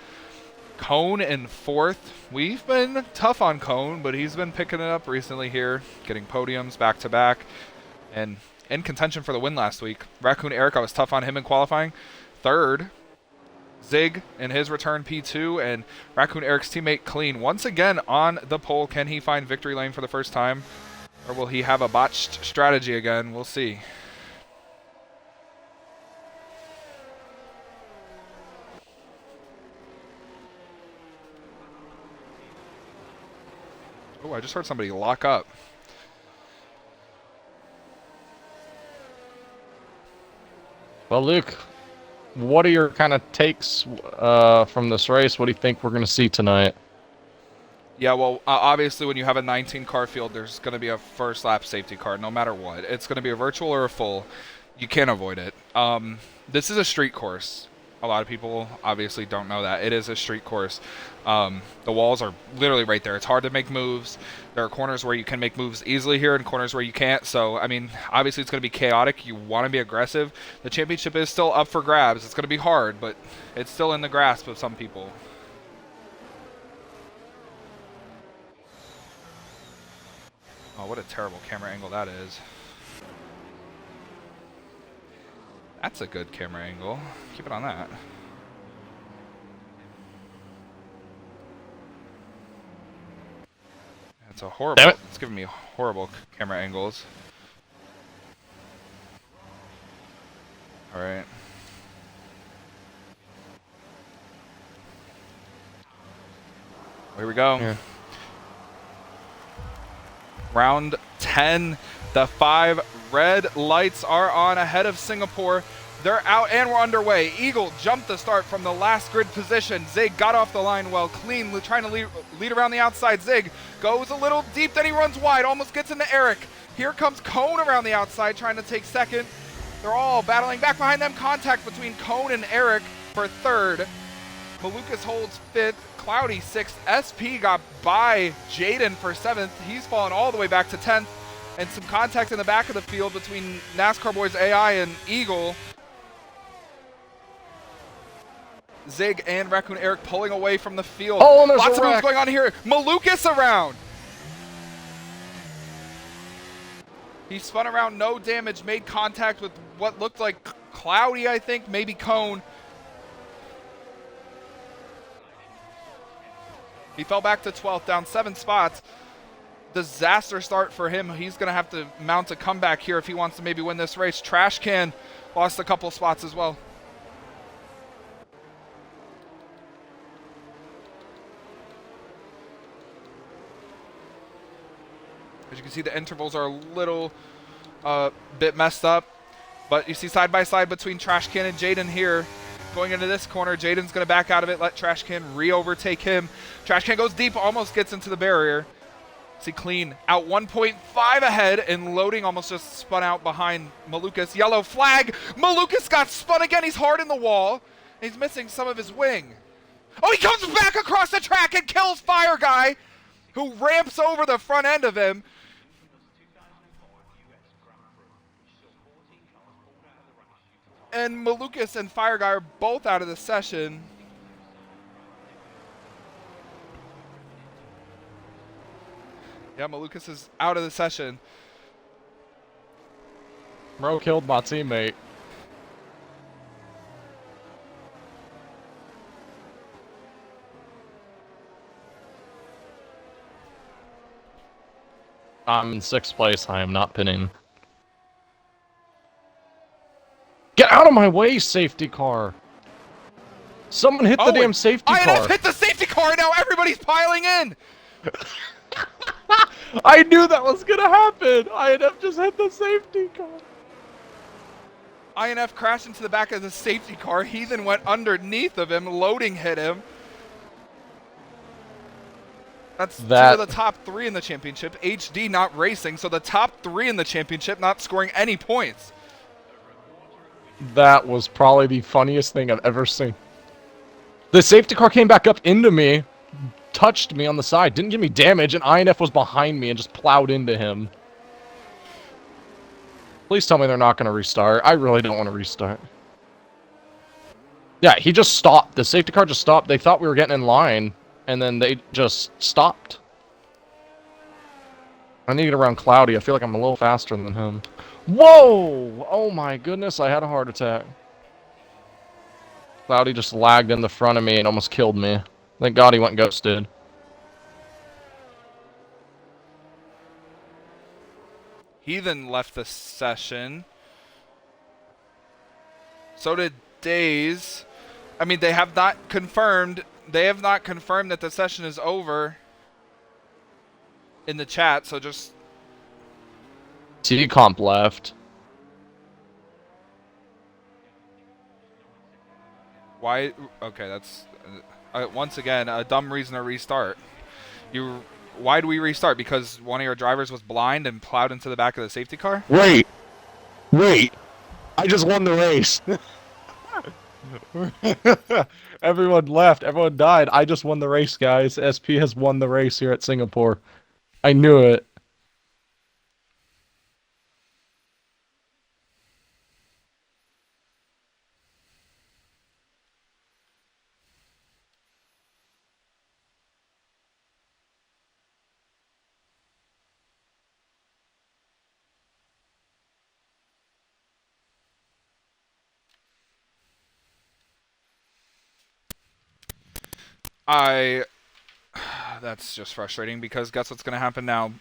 Cone in 4th. We've been tough on Cone, but he's been picking it up recently here, getting podiums back to back, and in contention for the win last week. Raccoon Eric, I was tough on him in qualifying. 3rd. Zig in his return P2, and Raccoon Eric's teammate Clean once again on the pole. Can he find victory lane for the first time, or will he have a botched strategy again? We'll see. Oh, I just heard somebody lock up. Well, Luke, what are your kind of takes from this race? What do you think we're going to see tonight? Yeah, well, obviously when you have a 19-car field, there's going to be a first lap safety car, no matter what. It's going to be a virtual or a full. You can't avoid it. This is a street course. A lot of people obviously don't know that. It is a street course. The walls are literally right there. It's hard to make moves. There are corners where you can make moves easily here and corners where you can't. So, I mean, obviously it's going to be chaotic. You want to be aggressive. The championship is still up for grabs. It's going to be hard, but it's still in the grasp of some people. Oh, what a terrible camera angle that is. That's a good camera angle. Keep it on that. It's a horrible. Damn it. It's giving me horrible camera angles. All right. Here we go. Yeah. Round 10. The 5 red lights are on ahead of Singapore. They're out and we're underway. Eagle jumped the start from the last grid position. Zig got off the line well, clean, trying to lead around the outside. Zig goes a little deep, then he runs wide, almost gets into Eric. Here comes Cone around the outside, trying to take second. They're all battling back behind them. Contact between Cone and Eric for third. Malukas holds fifth. Cloudy sixth. SP got by Jaden for seventh. He's fallen all the way back to 10th. And some contact in the back of the field between NASCAR Boys AI and Eagle. Zig and Raccoon Eric pulling away from the field. Oh, and there's lots a of moves wreck. going on here. Malukas around. He spun around, no damage, made contact with what looked like Cloudy, I think, maybe Cone. He fell back to 12th, down 7 spots. Disaster start for him. He's going to have to mount a comeback here if he wants to maybe win this race. Trash Can lost a couple spots as well. As you can see, the intervals are a little bit messed up. But you see side by side between Trash Can and Jaden here. Going into this corner, Jaden's going to back out of it, let Trash Can re-overtake him. Trash Can goes deep, almost gets into the barrier. See Clean out 1.5 ahead, and Loading almost just spun out behind Malukas. Yellow flag. Malukas got spun again. He's hard in the wall. He's missing some of his wing. Oh, he comes back across the track and kills Fire Guy, who ramps over the front end of him. And Malukas and Fire Guy are both out of the session. Yeah, Malukas is out of the session. Bro killed my teammate. I'm in 6th place. I am not pinning. Get out of my way, safety car! Someone hit the damn safety INF car! hit the safety car and now everybody's piling in! I knew that was gonna happen! INF just hit the safety car! INF crashed into the back of the safety car. He then went underneath of him. Loading hit him. That's two of the top 3 in the championship. HD not racing, so the top 3 in the championship not scoring any points. That was probably the funniest thing I've ever seen. The safety car came back up into me, touched me on the side, didn't give me damage, and INF was behind me and just plowed into him. Please tell me they're not going to restart. I really don't want to restart. Yeah, he just stopped. The safety car just stopped. They thought we were getting in line, and then they just stopped. I need to get around Cloudy. I feel like I'm a little faster than him. Whoa! Oh my goodness, I had a heart attack. Cloudy just lagged in the front of me and almost killed me. Thank God he went ghosted. He then left the session. So did Days. I mean, they have not confirmed. They have not confirmed that the session is over in the chat, so just... T-Comp left. Why? Okay, that's... once again, a dumb reason to restart. Why do we restart? Because one of your drivers was blind and plowed into the back of the safety car? Wait! I just won the race. Everyone left. Everyone died. I just won the race, guys. SP has won the race here at Singapore. I knew it. That's just frustrating because guess what's going to happen now?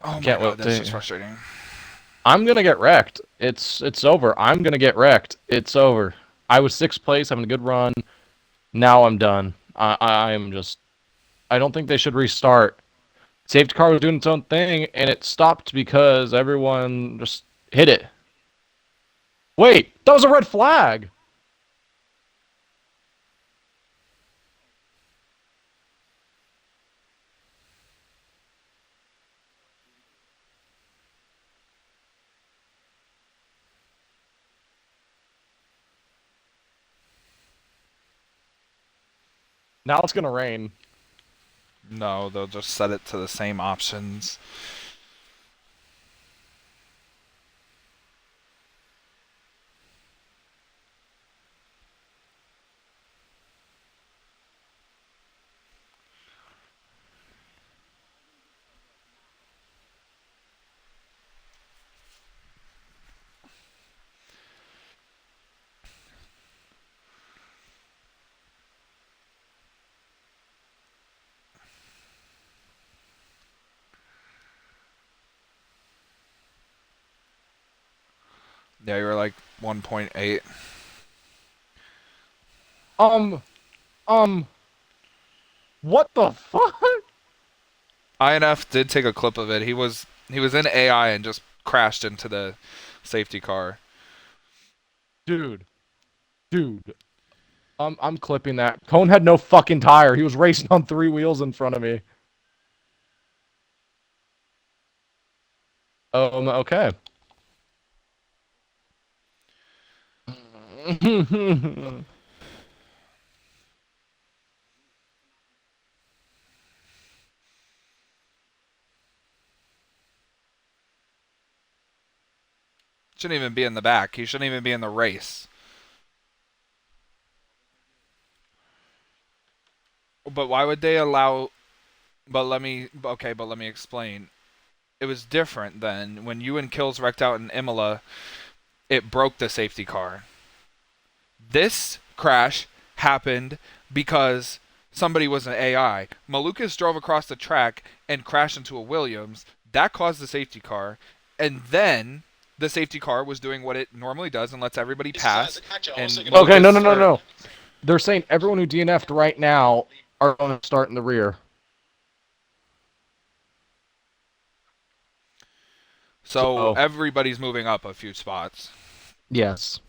Oh my Can't God, wait that's to- just frustrating. I'm gonna get wrecked. It's over. I'm gonna get wrecked. It's over. I was 6th place, having a good run. Now I'm done. I am just I don't think they should restart. Safety car was doing its own thing, and it stopped because everyone just hit it. Wait, that was a red flag. Now it's gonna rain. No, they'll just set it to the same options. Yeah, you were like 1.8. Um, um, what the fuck? INF did take a clip of it. He was in AI and just crashed into the safety car. Dude, dude. I'm clipping that. Cone had no fucking tire. He was racing on three wheels in front of me. Okay. Shouldn't even be in the back. He shouldn't even be in the race. But why would they allow? But let me explain. It was different then. When you and Kills wrecked out in Imola, it broke the safety car. This crash happened because somebody was an AI. Malukas drove across the track and crashed into a Williams. That caused the safety car. And then the safety car was doing what it normally does and lets everybody pass. And Okay, no, Malukas, no, no, no. They're saying everyone who DNF'd right now are going to start in the rear. so everybody's moving up a few spots. Yes.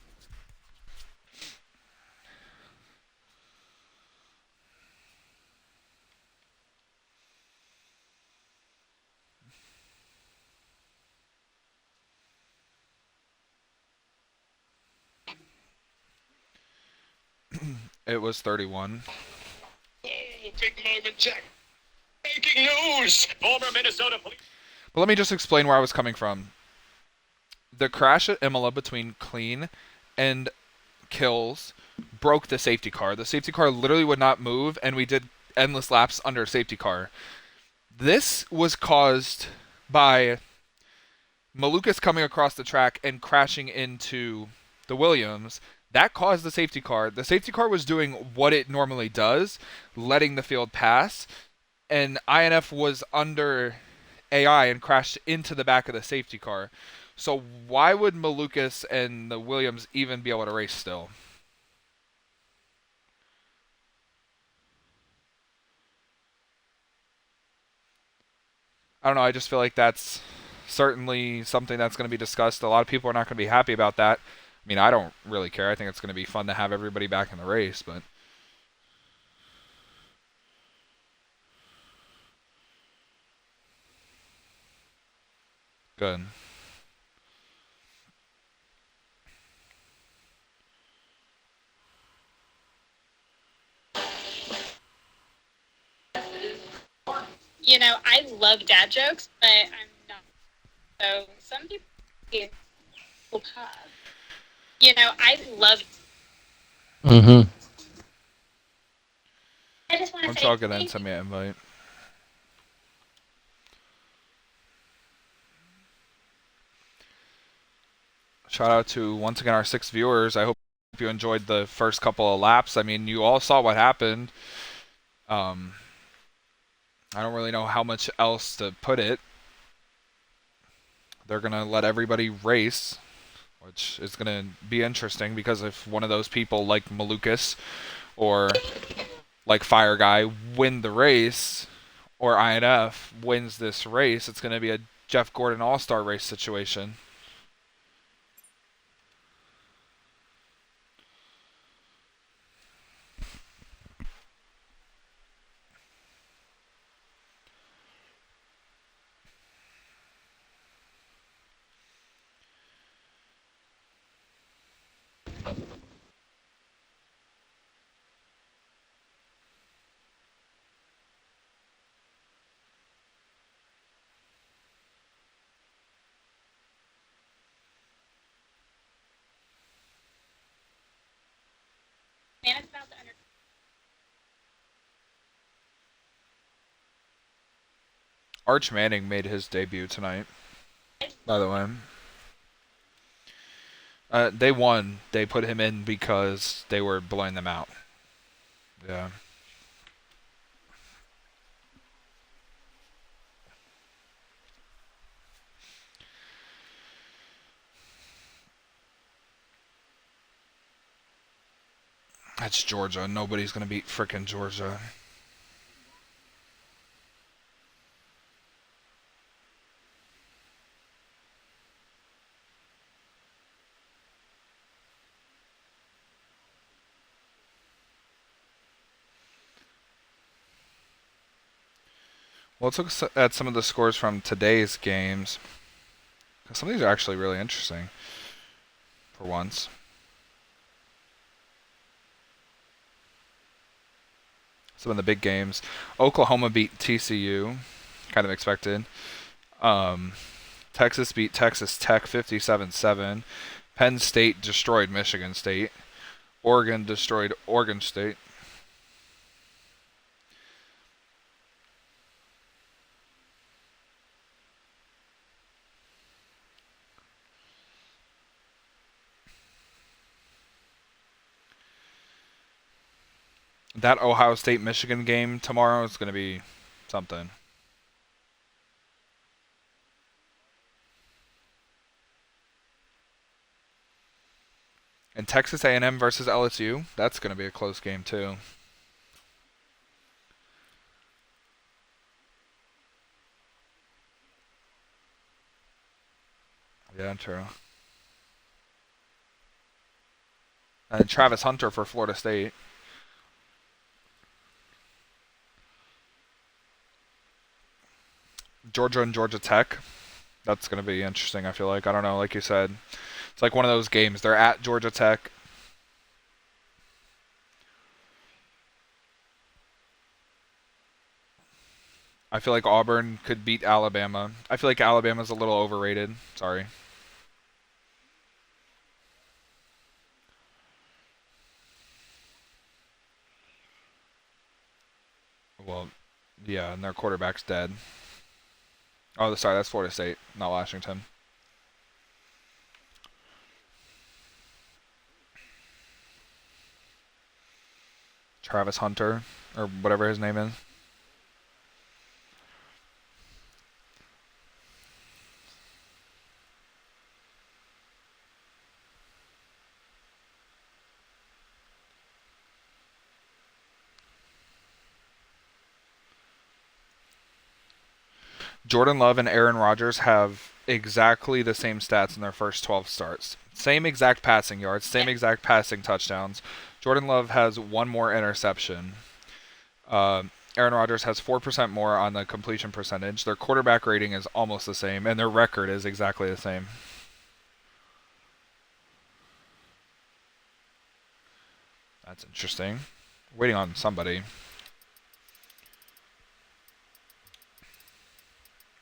It was 31. Oh, big moment, Jack. Breaking news! Former Minnesota police. But let me just explain where I was coming from. The crash at Imola between Clean and Kills broke the safety car. The safety car literally would not move, and we did endless laps under a safety car. This was caused by Malukas coming across the track and crashing into the Williams. That caused the safety car. The safety car was doing what it normally does, letting the field pass, and INF was under AI and crashed into the back of the safety car. So why would Malukas and the Williams even be able to race still? I don't know. I just feel like that's certainly something that's going to be discussed. A lot of people are not going to be happy about that. I mean, I don't really care. I think it's going to be fun to have everybody back in the race, but good. I love dad jokes, but I'm not. So some people have. I love. Mm-hmm. I just want Why to don't say y'all get in thank send me an invite? Shout out to once again our 6 viewers. I hope you enjoyed the first couple of laps. I mean, you all saw what happened. Um, I don't really know how much else to put it. They're gonna let everybody race, which is gonna be interesting because if one of those people like Malukas or like Fire Guy win the race, or INF wins this race, it's going to be a Jeff Gordon All-Star race situation. Man, it's about the under. Arch Manning made his debut tonight, by the way. They won. They put him in because they were blowing them out. Yeah. That's Georgia. Nobody's going to beat frickin' Georgia. Well, let's look at some of the scores from today's games. Some of these are actually really interesting, for once. Some of the big games. Oklahoma beat TCU, kind of expected. Texas beat Texas Tech 57-7. Penn State destroyed Michigan State. Oregon destroyed Oregon State. That Ohio State-Michigan game tomorrow is going to be something. And Texas A&M versus LSU, that's going to be a close game too. Yeah, true. And Travis Hunter for Florida State. Georgia and Georgia Tech. That's going to be interesting, I feel like. I don't know, like you said. It's like one of those games. They're at Georgia Tech. I feel like Auburn could beat Alabama. I feel like Alabama's a little overrated. Sorry. Well, yeah, and their quarterback's dead. Oh, sorry, that's Florida State, not Washington. Travis Hunter, or whatever his name is. Jordan Love and Aaron Rodgers have exactly the same stats in their first 12 starts. Same exact passing yards, same exact passing touchdowns. Jordan Love has one more interception. Aaron Rodgers has 4% more on the completion percentage. Their quarterback rating is almost the same, and their record is exactly the same. That's interesting. Waiting on somebody.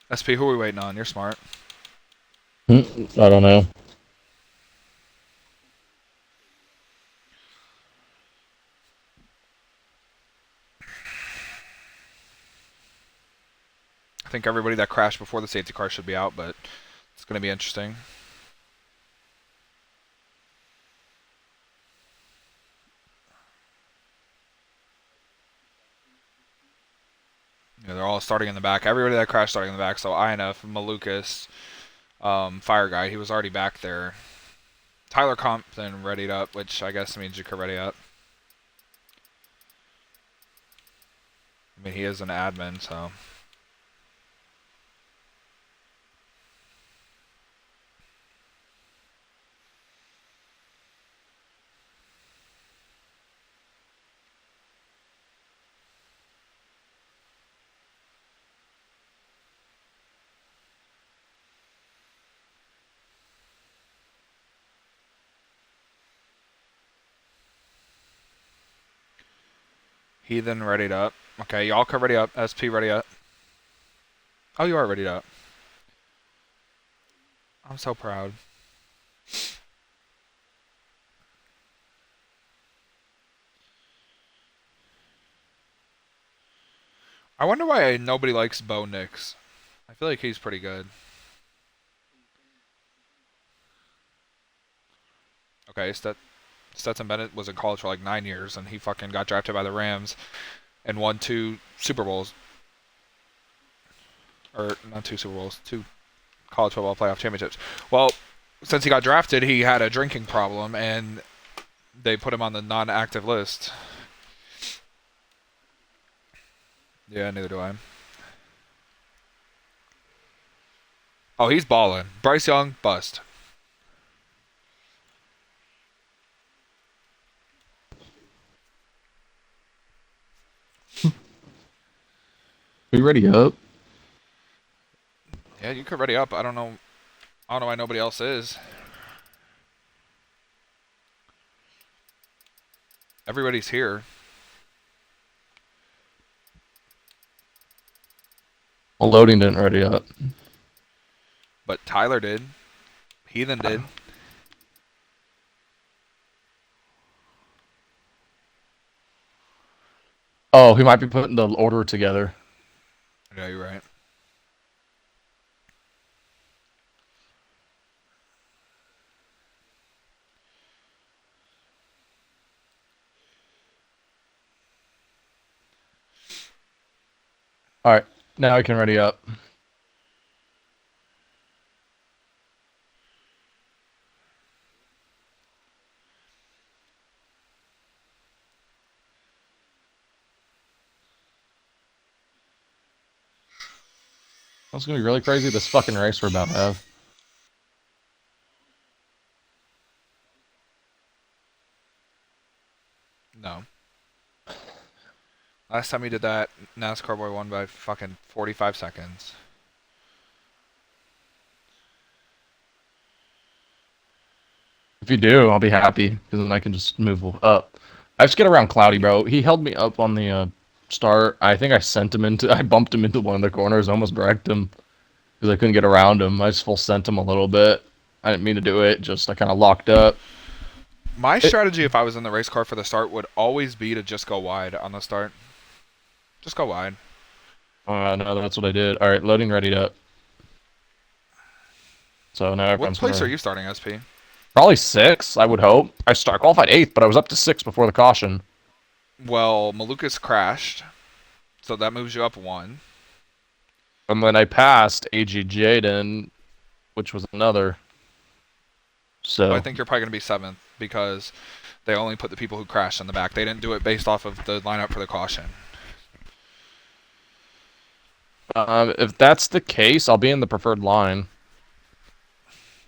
SP, who are we waiting on? You're smart. I don't know. I think everybody that crashed before the safety car should be out, but it's going to be interesting. Yeah, they're all starting in the back. Everybody that crashed starting in the back. So INF, Malukas, Fire Guy, he was already back there. Tyler Compton readied up, which I guess means you could ready up. I mean, he is an admin, so. Heathen readied up. Okay, y'all can ready up. SP ready up. Oh, you are ready up. I'm so proud. I wonder why nobody likes Bo Nix. I feel like he's pretty good. Okay, Stetson Bennett was in college for like 9 years, and he fucking got drafted by the Rams and won 2 Super Bowls. Or, not 2 Super Bowls, 2 college football playoff championships. Well, since he got drafted, he had a drinking problem, and they put him on the non-active list. Yeah, neither do I. Oh, he's balling. Bryce Young, bust. We ready up? Yeah, you could ready up. I don't know why nobody else is. Everybody's here. Well, loading didn't ready up. But Tyler did. Heathen did. Oh, he might be putting the order together. Yeah, you're right. All right, now I can ready up. That's gonna be really crazy. This fucking race we're about to have. No. Last time we did that, NASCAR boy won by fucking 45 seconds. If you do, I'll be happy because then I can just move up. I just get around Cloudy, bro. He held me up on the start. I think I bumped him into one of the corners, almost wrecked him because I couldn't get around him. I just full sent him a little bit. I didn't mean to do it. Just I kind of locked up. My strategy if I was in the race car for the start would always be to just go wide on the start. Just go wide. No, that's what I did. All right, loading ready up. So now What everyone's place gonna are you starting, SP? probably 6. I would hope. I qualified 8th, but I was up to 6 before the caution. Well, Malukas crashed, so that moves you up 1. And then I passed AG Jaden, which was another. So Well, I think you're probably going to be 7th because they only put the people who crashed in the back. They didn't do it based off of the lineup for the caution. if that's the case, I'll be in the preferred line.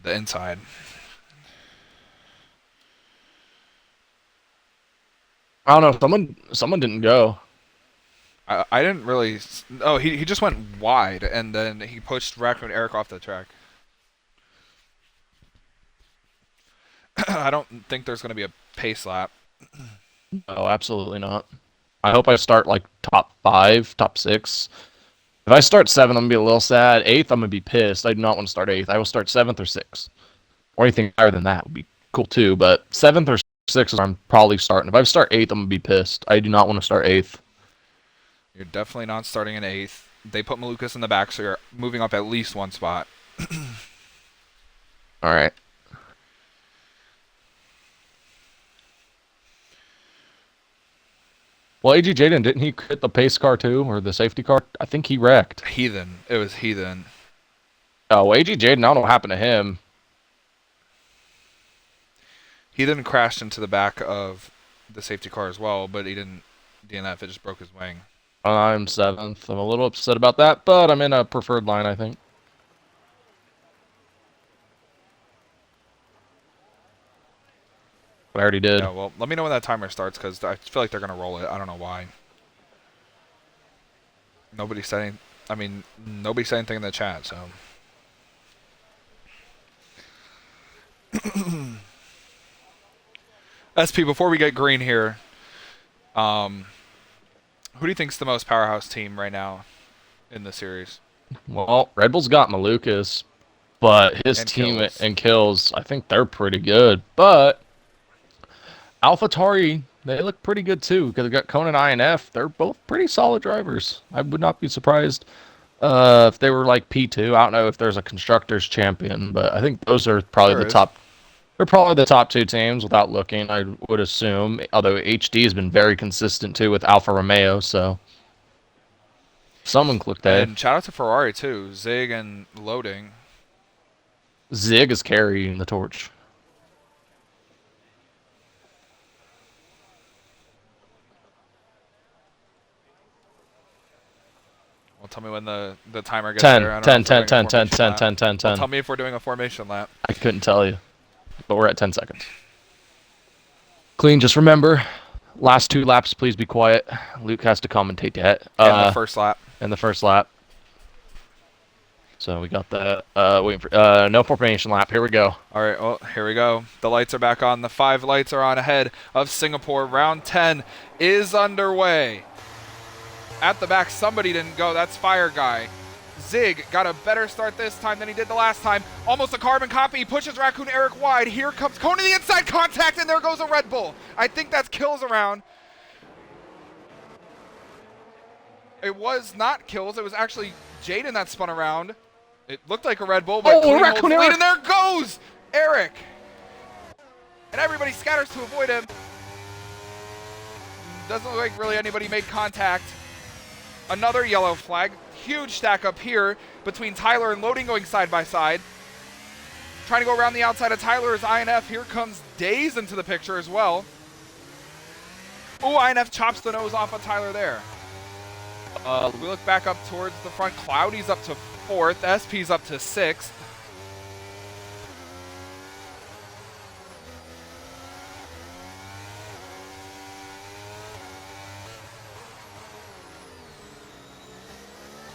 The inside. I don't know. Someone didn't go. I didn't really. Oh, he just went wide and then he pushed Raccoon Eric off the track. I don't think there's going to be a pace lap. Oh, absolutely not. I hope I start like top 5, top 6. If I start 7, I'm gonna be a little sad. 8th, I'm gonna be pissed. I do not want to start 8th. I will start 7th or 6th, or anything higher than that would be cool too. But 7th or 6th is where I'm probably starting. If I start 8th, I'm gonna be pissed. I do not want to start 8th. You're definitely not starting in 8th. They put Malukas in the back, so you're moving up at least 1 spot. All right. Well, AG Jaden, didn't he hit the pace car too, or the safety car? I think he wrecked. Heathen. It was Heathen. Oh, well, AG Jaden, I don't know what happened to him. Heathen crashed into the back of the safety car as well, but he didn't DNF. It just broke his wing. I'm 7th. I'm a little upset about that, but I'm in a preferred line, I think. But I already did. Yeah, well, let me know when that timer starts, because I feel like they're going to roll it. I don't know why. Nobody said anything. I mean, nobody said anything in the chat, so. SP, before we get green here, who do you think's the most powerhouse team right now in the series? Well, Red Bull's got Malukas, but his And team kills. and kills, I think they're pretty good. But AlphaTauri, they look pretty good too, because they got Conan INF. They're both pretty solid drivers. I would not be surprised if they were like P2. I don't know if there's a constructors champion, but I think those are probably There the is. top. They're probably the top 2 teams without looking, I would assume. Although HD has been very consistent too with Alfa Romeo, so someone clicked A. And shout out to Ferrari, too. Zig and Loading. Zig is carrying the torch. Well, tell me when the timer gets 10, there. I don't 10, know if we're 10, doing a 10, 10, formation 10, lap. 10, 10, Well, 10. tell me if we're doing a formation lap. I couldn't tell you, but we're at 10 seconds. Clean, just remember, last 2 laps, please be quiet. Luke has to commentate that. And the first lap. In the first lap. So we got that. Waiting for no formation lap. Here we go. All right, well, here we go. The lights are back on. The 5 lights are on ahead of Singapore. Round 10 is underway. At the back, somebody didn't go. That's Fire Guy. Zig got a better start this time than he did the last time. Almost a carbon copy. He pushes Raccoon Eric wide. Here comes Cone to the inside. Contact, and there goes a Red Bull. I think that's kills around. It was not kills. It was actually Jaden that spun around. It looked like a Red Bull, but Clean holds Raccoon the lead, Eric. and there goes Eric. And everybody scatters to avoid him. Doesn't look like really anybody made contact. Another yellow flag. Huge stack up here between Tyler and Loading going side by side. Trying to go around the outside of Tyler is INF. Here comes Daze into the picture as well. Oh, INF chops the nose off of Tyler there. We look back up towards the front. Cloudy's up to 4th. SP's up to 6th.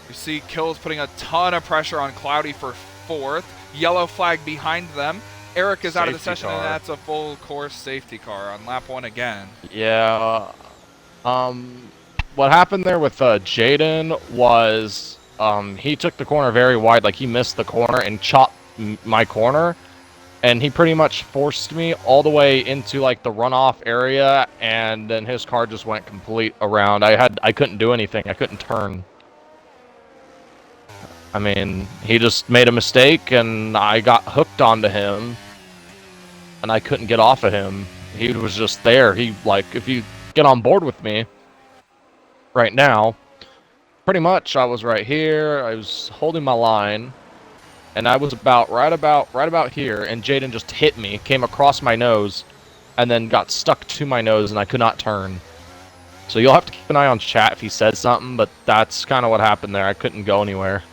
You see Kills putting a ton of pressure on Cloudy for 4th. Yellow flag behind them. Eric is out of the Safety session, car. and that's a full course safety car on lap 1 again. Yeah. What happened there with Jaden was he took the corner very wide, like he missed the corner and chopped my corner, and he pretty much forced me all the way into like the runoff area, and then his car just went complete around. I couldn't do anything. I couldn't turn. I mean, he just made a mistake, and I got hooked onto him, and I couldn't get off of him. He was just there. He, like, if you get on board with me right now, pretty much I was right here. I was holding my line, and I was right about here, and Jaden just hit me, came across my nose, and then got stuck to my nose, and I could not turn. So you'll have to keep an eye on chat if he says something, but that's kind of what happened there. I couldn't go anywhere.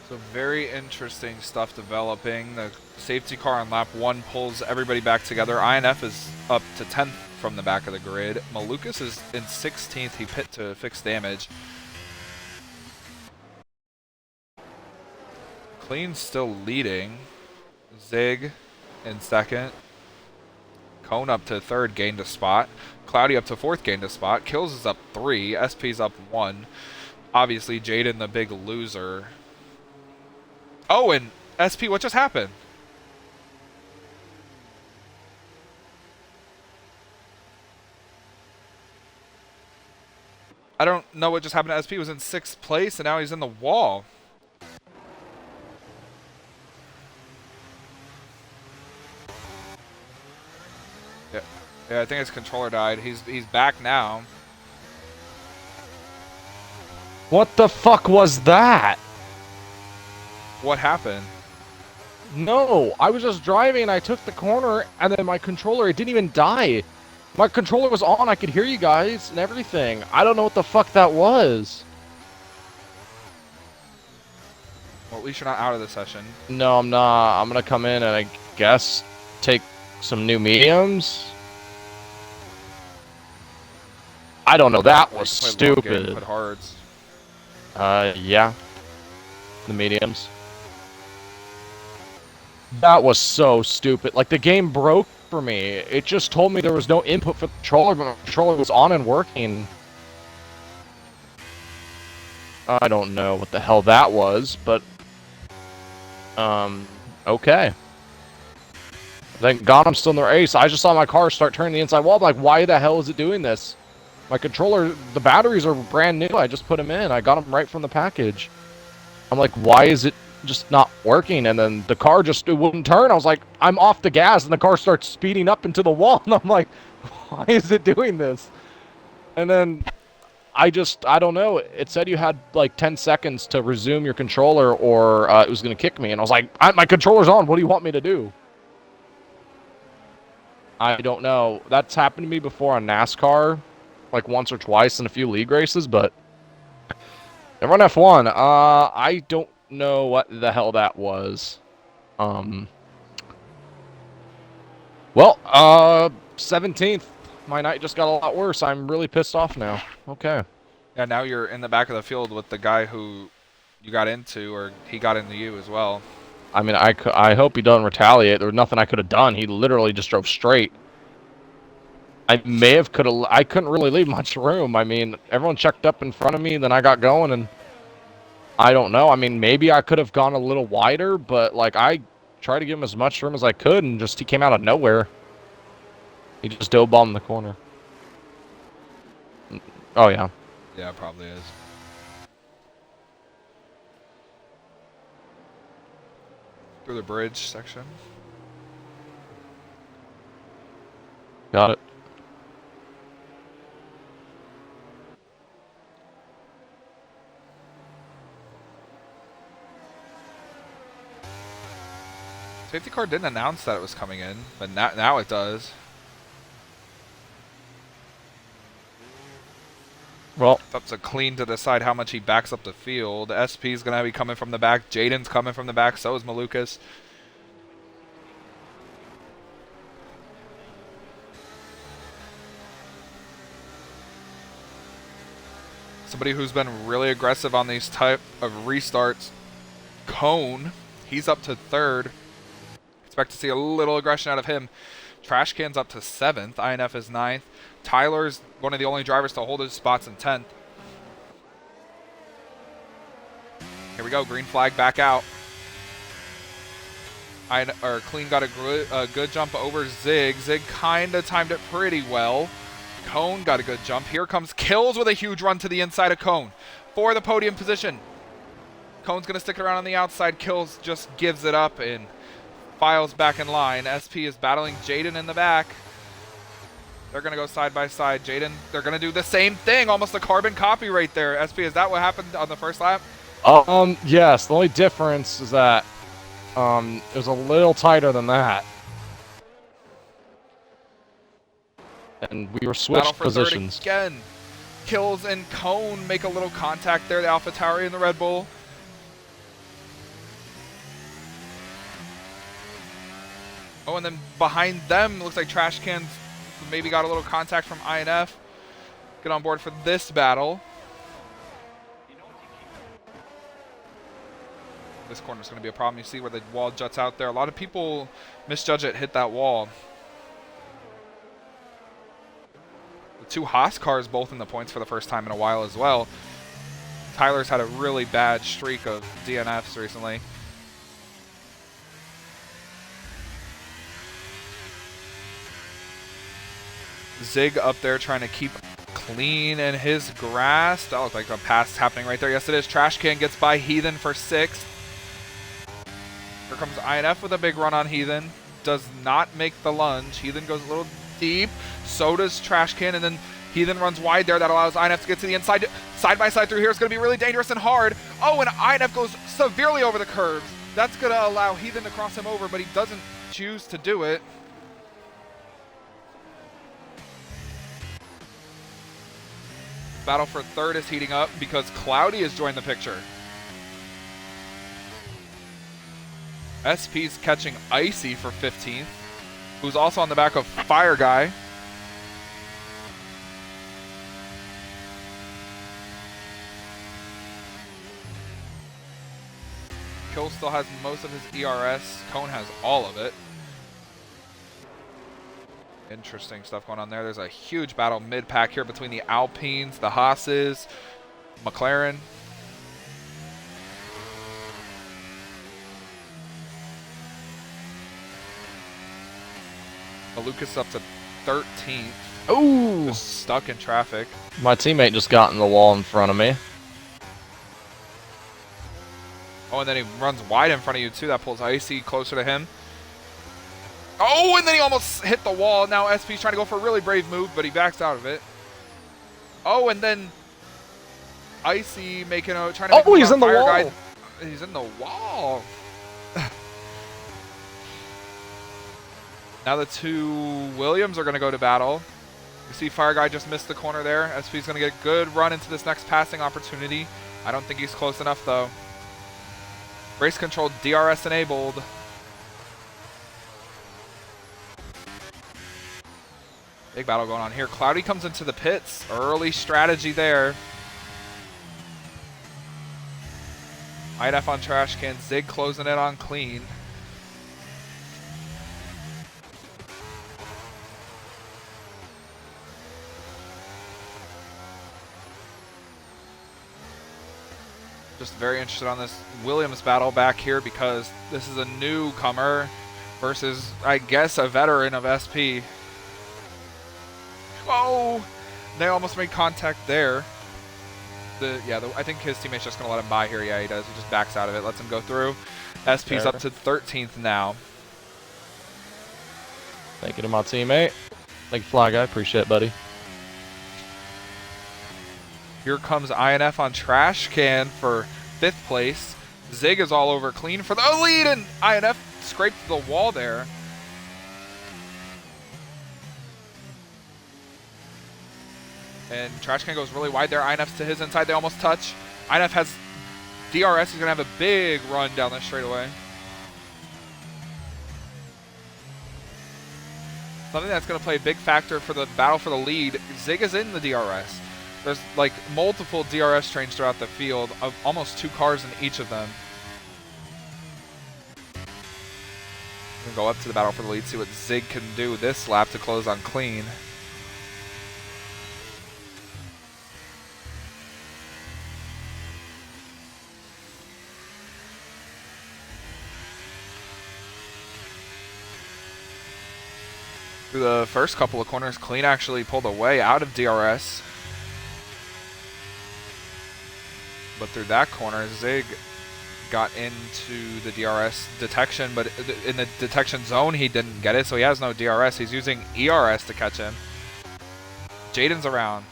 So very interesting stuff developing. The safety car on lap 1 pulls everybody back together. INF is up to 10th from the back of the grid. Malukas is in 16th. He pit to fix damage. Clean still leading. Zig in 2nd. Cone up to 3rd, gained a spot. Cloudy up to 4th, gained a spot. Kills is up 3. SP's up 1. Obviously, Jaden the big loser. Oh, and SP, what just happened? I don't know what just happened to SP. He was in 6th place, and now he's in the wall. Yeah, I think his controller died. He's back now. What the fuck was that? What happened? No, I was just driving and I took the corner and then my controller, it didn't even die. My controller was on. I could hear you guys and everything. I don't know what the fuck that was. Well, at least you're not out of the session. No, I'm not. I'm gonna come in and I guess take some new mediums. I don't know. That was You can play long game, stupid. put hards. Yeah. The mediums. That was so stupid. Like, the game broke for me. It just told me there was no input for the controller, but the controller was on and working. I don't know what the hell that was, but... okay. Thank God I'm still in the race. I just saw my car start turning the inside wall. I'm like, why the hell is it doing this? My controller, the batteries are brand new. I just put them in. I got them right from the package. I'm like, why is it just not working? And then the car just it wouldn't turn. I was like, I'm off the gas, and the car starts speeding up into the wall. And I'm like, why is it doing this? And then I don't know. It said you had like 10 seconds to resume your controller, or it was going to kick me. And I was like, my controller's on. What do you want me to do? I don't know. That's happened to me before on NASCAR, like once or twice in a few league races, but never on F1. I don't know what the hell that was. Well, 17th. My night just got a lot worse. I'm really pissed off now. Okay. Yeah, now you're in the back of the field with the guy who you got into, or he got into you as well. I mean, I hope he doesn't retaliate. There was nothing I could have done. He literally just drove straight. I couldn't really leave much room. I mean, everyone checked up in front of me, then I got going, and I don't know. I mean, maybe I could have gone a little wider, but like I tried to give him as much room as I could, and just he came out of nowhere. He just dough bombed the corner. Oh yeah. Yeah, it probably is. Through the bridge section. Got it. Safety car didn't announce that it was coming in, but now it does. Well, It's up to Clean to decide how much he backs up the field. SP's going to be coming from the back. Jaden's coming from the back. So is Malukas. Somebody who's been really aggressive on these type of restarts, Cone. He's up to 3rd. Expect to see a little aggression out of him. Trash Can's up to 7th. INF is 9th. Tyler's one of the only drivers to hold his spots in 10th. Here we go. Green flag back out. Clean got a good jump over Zig. Zig kind of timed it pretty well. Cone got a good jump. Here comes Kills with a huge run to the inside of Cone for the podium position. Cone's going to stick it around on the outside. Kills just gives it up and files back in line. SP is battling Jaden in the back. They're going to go side by side. Jaden, they're going to do the same thing. Almost a carbon copy right there. SP, is that what happened on the first lap? Yes. The only difference is that it was a little tighter than that. And we were switched positions. Again. Kills and Cone make a little contact there. The AlphaTauri and the Red Bull. Oh, and then behind them, looks like Trash Cans maybe got a little contact from INF. Get on board for this battle. This corner is going to be a problem. You see where the wall juts out there. A lot of people misjudge it, hit that wall. The 2 Haas cars both in the points for the first time in a while as well. Tyler's had a really bad streak of DNFs recently. Zig up there trying to keep Clean in his grasp. That looked like a pass happening right there. Yes, it is. Trash Can gets by Heathen for 6th. Here comes INF with a big run on Heathen. Does not make the lunge. Heathen goes a little deep. So does Trash Can, and then Heathen runs wide there. That allows INF to get to the inside. Side by side through here. It's going to be really dangerous and hard. Oh, and INF goes severely over the curves. That's going to allow Heathen to cross him over, but he doesn't choose to do it. Battle for third is heating up because Cloudy has joined the picture. SP's catching Icy for 15th, who's also on the back of Fire Guy. Kill still has most of his ERS. Cone has all of it. Interesting stuff going on there. There's a huge battle mid-pack here between the Alpines, the Haas's, McLaren. Lucas up to 13th. Ooh! Just stuck in traffic. My teammate just got in the wall in front of me. Oh, and then he runs wide in front of you, too. That pulls Icy closer to him. Oh, and then he almost hit the wall. Now SP's trying to go for a really brave move, but he backs out of it. Oh, and then Icy making a trying to make he's in the wall. Guy. He's in the wall. Now the two Williams are going to go to battle. You see Fire Guy just missed the corner there. SP's going to get a good run into this next passing opportunity. I don't think he's close enough, though. Race control DRS enabled. Big battle going on here. Cloudy comes into the pits. Early strategy there. INF on trash can. Zig closing it on clean. Just very interested on this Williams battle back here because this is a newcomer versus, I guess, a veteran of SP. Oh, they almost made contact there. I think his teammate's just going to let him by here. Yeah, he does. He just backs out of it, lets him go through. SP's up to 13th now. Thank you to my teammate. Thank you, Fly Guy. Appreciate it, buddy. Here comes INF on trash can for 5th place. Zig is all over clean for the lead, and INF scraped the wall there. And trash can goes really wide there. INF's to his inside. They almost touch. INF has DRS. He's going to have a big run down the straightaway. Something that's going to play a big factor for the battle for the lead. Zig is in the DRS. There's like multiple DRS trains throughout the field, of almost 2 cars in each of them. We're going to go up to the battle for the lead, see what Zig can do this lap to close on clean. Through the first couple of corners, Clean actually pulled away out of DRS. But through that corner, Zig got into the DRS detection, but in the detection zone, he didn't get it, so he has no DRS. He's using ERS to catch him. Jaden's around.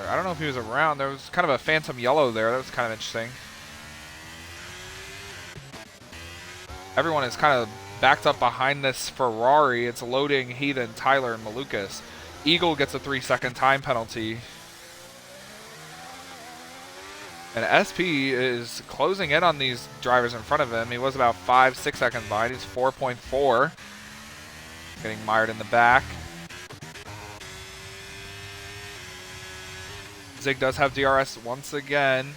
I don't know if he was around. There was kind of a phantom yellow there. That was kind of interesting. Everyone is kind of backed up behind this Ferrari. It's loading Heathen, Tyler, and Malukas. Eagle gets a 3-second time penalty. And SP is closing in on these drivers in front of him. He was about 5-6 seconds behind. He's 4.4. Getting mired in the back. Zig does have DRS once again.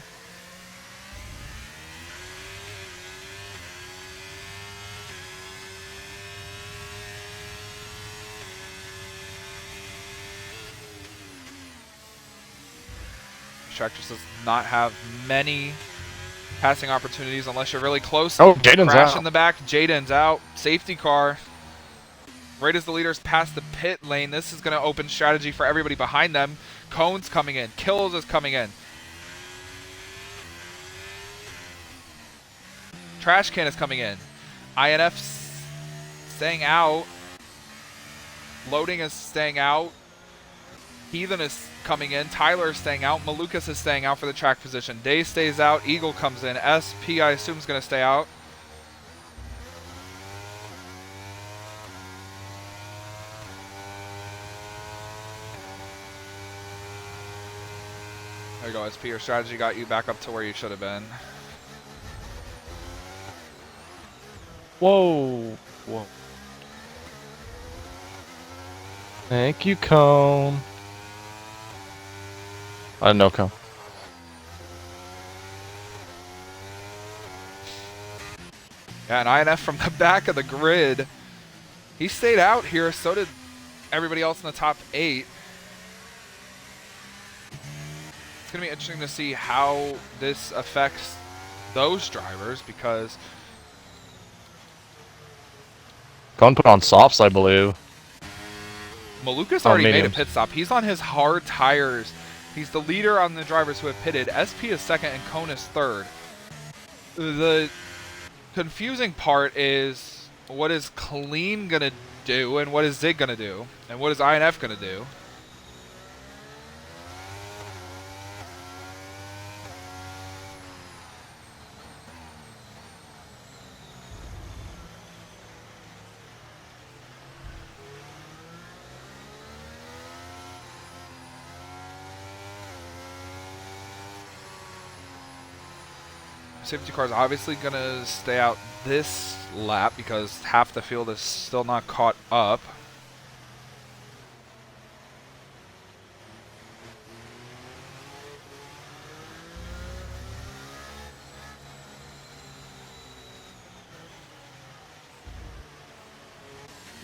Track just does not have many passing opportunities unless you're really close. Oh, Jaden's Crash out. in the back. Jaden's out. Safety car. Right as the leaders pass the pit lane, this is going to open strategy for everybody behind them. Cone's coming in. Kills is coming in. Trash can is coming in. INF staying out. Loading is staying out. Heathen is coming in. Tyler is staying out. Malukas is staying out for the track position. Day stays out. Eagle comes in. SP, I assume, is going to stay out. There you go, SP. Your strategy got you back up to where you should have been. Whoa. Whoa. Thank you, Cone. No Cone. Yeah, and INF from the back of the grid. He stayed out here, so did everybody else in the top 8. It's going to be interesting to see how this affects those drivers because Cone put on softs, I believe. Malukas already made a mediums. pit stop. He's on his hard tires. He's the leader on the drivers who have pitted. SP is second and Cone is third. The confusing part is what is Clean going to do and what is Zig going to do and what is INF going to do. Safety car is obviously going to stay out this lap because half the field is still not caught up.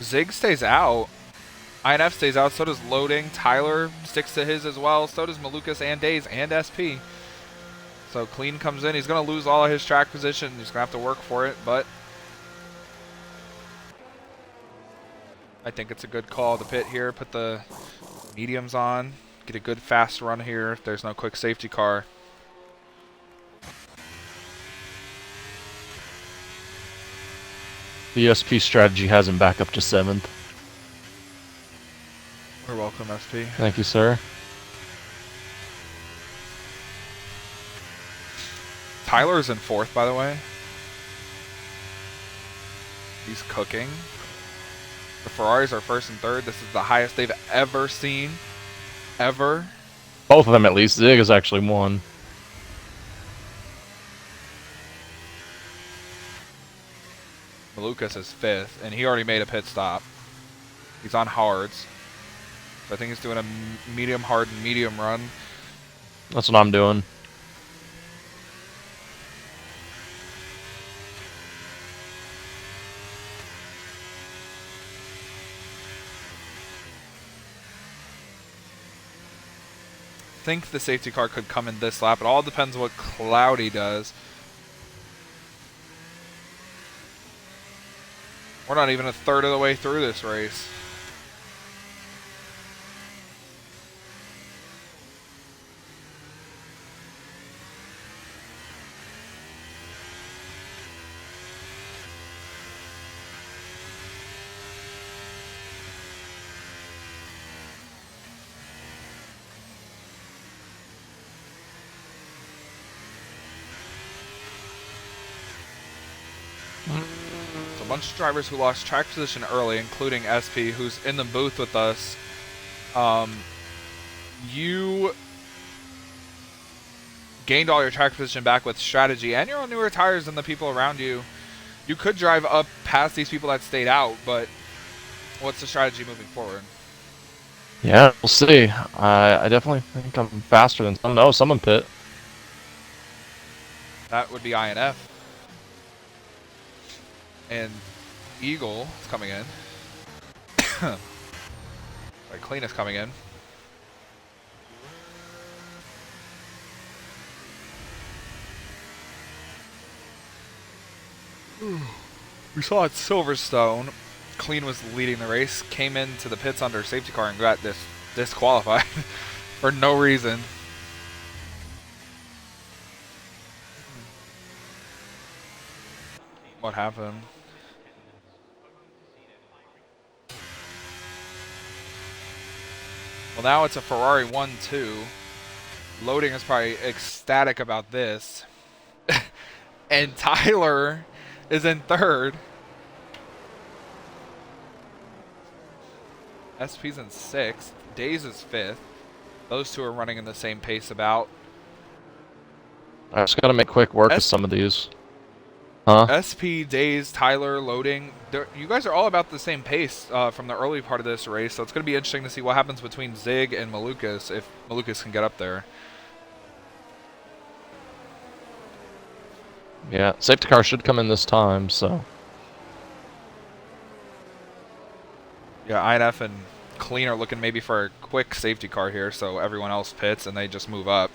Zig stays out. INF stays out. So does Loading. Tyler sticks to his as well. So does Malukas and Days and SP. So Clean comes in. He's going to lose all of his track position. He's going to have to work for it, but I think it's a good call to pit here. Put the mediums on. Get a good fast run here if there's no quick safety car. The SP strategy has him back up to 7th. You're welcome, SP. Thank you, sir. Tyler's in 4th, by the way. He's cooking. The Ferraris are 1st and 3rd. This is the highest they've ever seen. Ever. Both of them, at least. Zig is actually 1. Malukas is 5th, and he already made a pit stop. He's on hards. So I think he's doing a medium hard and medium run. That's what I'm doing. Think the safety car could come in this lap. It all depends what Cloudy does. We're not even a third of the way through this race. A bunch of drivers who lost track position early, including SP, who's in the booth with us. You gained all your track position back with strategy, and you're on newer tires than the people around you. You could drive up past these people that stayed out, but what's the strategy moving forward? Yeah, we'll see. I definitely think I'm faster than some. No, someone pit. That would be INF. And Eagle is coming in. Right, Clean is coming in. We saw at Silverstone, Clean was leading the race, came into the pits under safety car and got disqualified for no reason. What happened? Well, now it's a Ferrari 1-2. Loading is probably ecstatic about this. And Tyler is in 3rd. SP's in 6th. Days is 5th. Those two are running in the same pace about. I just gotta make quick work of some of these. Huh? SP, Days, Tyler, Loading. You guys are all about the same pace from the early part of this race, so it's going to be interesting to see what happens between Zig and Malukas if Malukas can get up there. Yeah, safety car should come in this time, so. Yeah, INF and Clean are looking maybe for a quick safety car here, so everyone else pits and they just move up.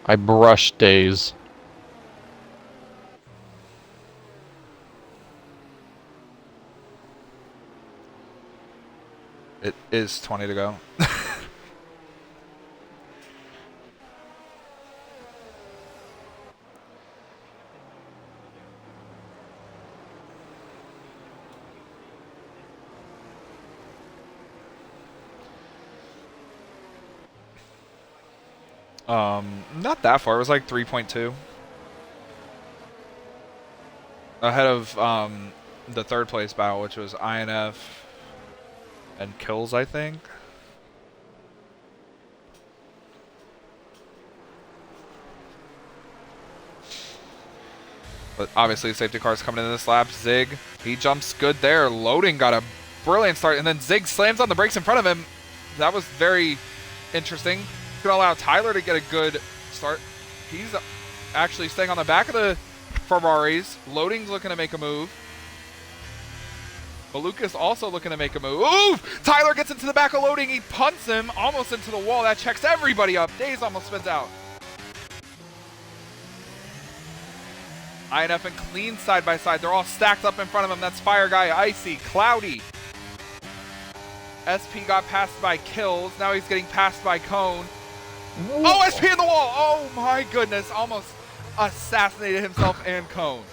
I brushed Days. It is 20 to go. Not that far. It was like 3.2. Ahead of the third place battle, which was INF and Kills, I think. But obviously, safety car's coming into this lap. Zig, he jumps good there. Loading got a brilliant start, and then Zig slams on the brakes in front of him. That was very interesting. Gonna allow Tyler to get a good start. He's actually staying on the back of the Ferraris. Loading's looking to make a move. Malukas also looking to make a move. Ooh! Tyler gets into the back of Loading. He punts him almost into the wall. That checks everybody up. Days almost spins out. INF and Clean side by side. They're all stacked up in front of him. That's Fire Guy, Icy, Cloudy. SP got passed by Kills. Now he's getting passed by Cone. Whoa. Oh, SP in the wall. Oh my goodness. Almost assassinated himself and Cone.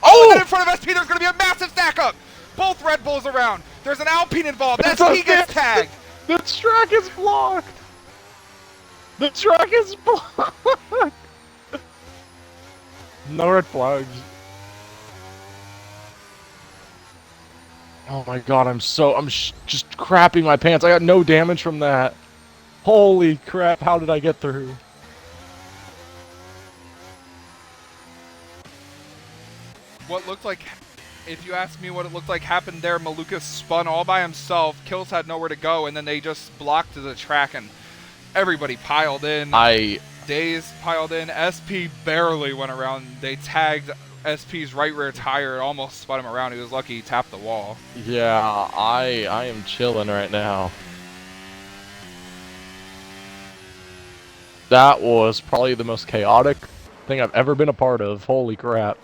Oh, and then in front of SP, there's going to be a massive stack up. Both Red Bulls around. There's an Alpine involved. SP gets tagged. The track is blocked. The track is blocked. No red flags. Oh my god, I'm just crapping my pants. I got no damage from that. Holy crap, how did I get through? What looked like, if you ask me what it looked like happened there, Malukas spun all by himself. Kills had nowhere to go, and then they just blocked the track, and everybody piled in. Days piled in. SP barely went around. They tagged SP's right rear tire. It almost spun him around. He was lucky he tapped the wall. Yeah, I am chilling right now. That was probably the most chaotic thing I've ever been a part of. Holy crap.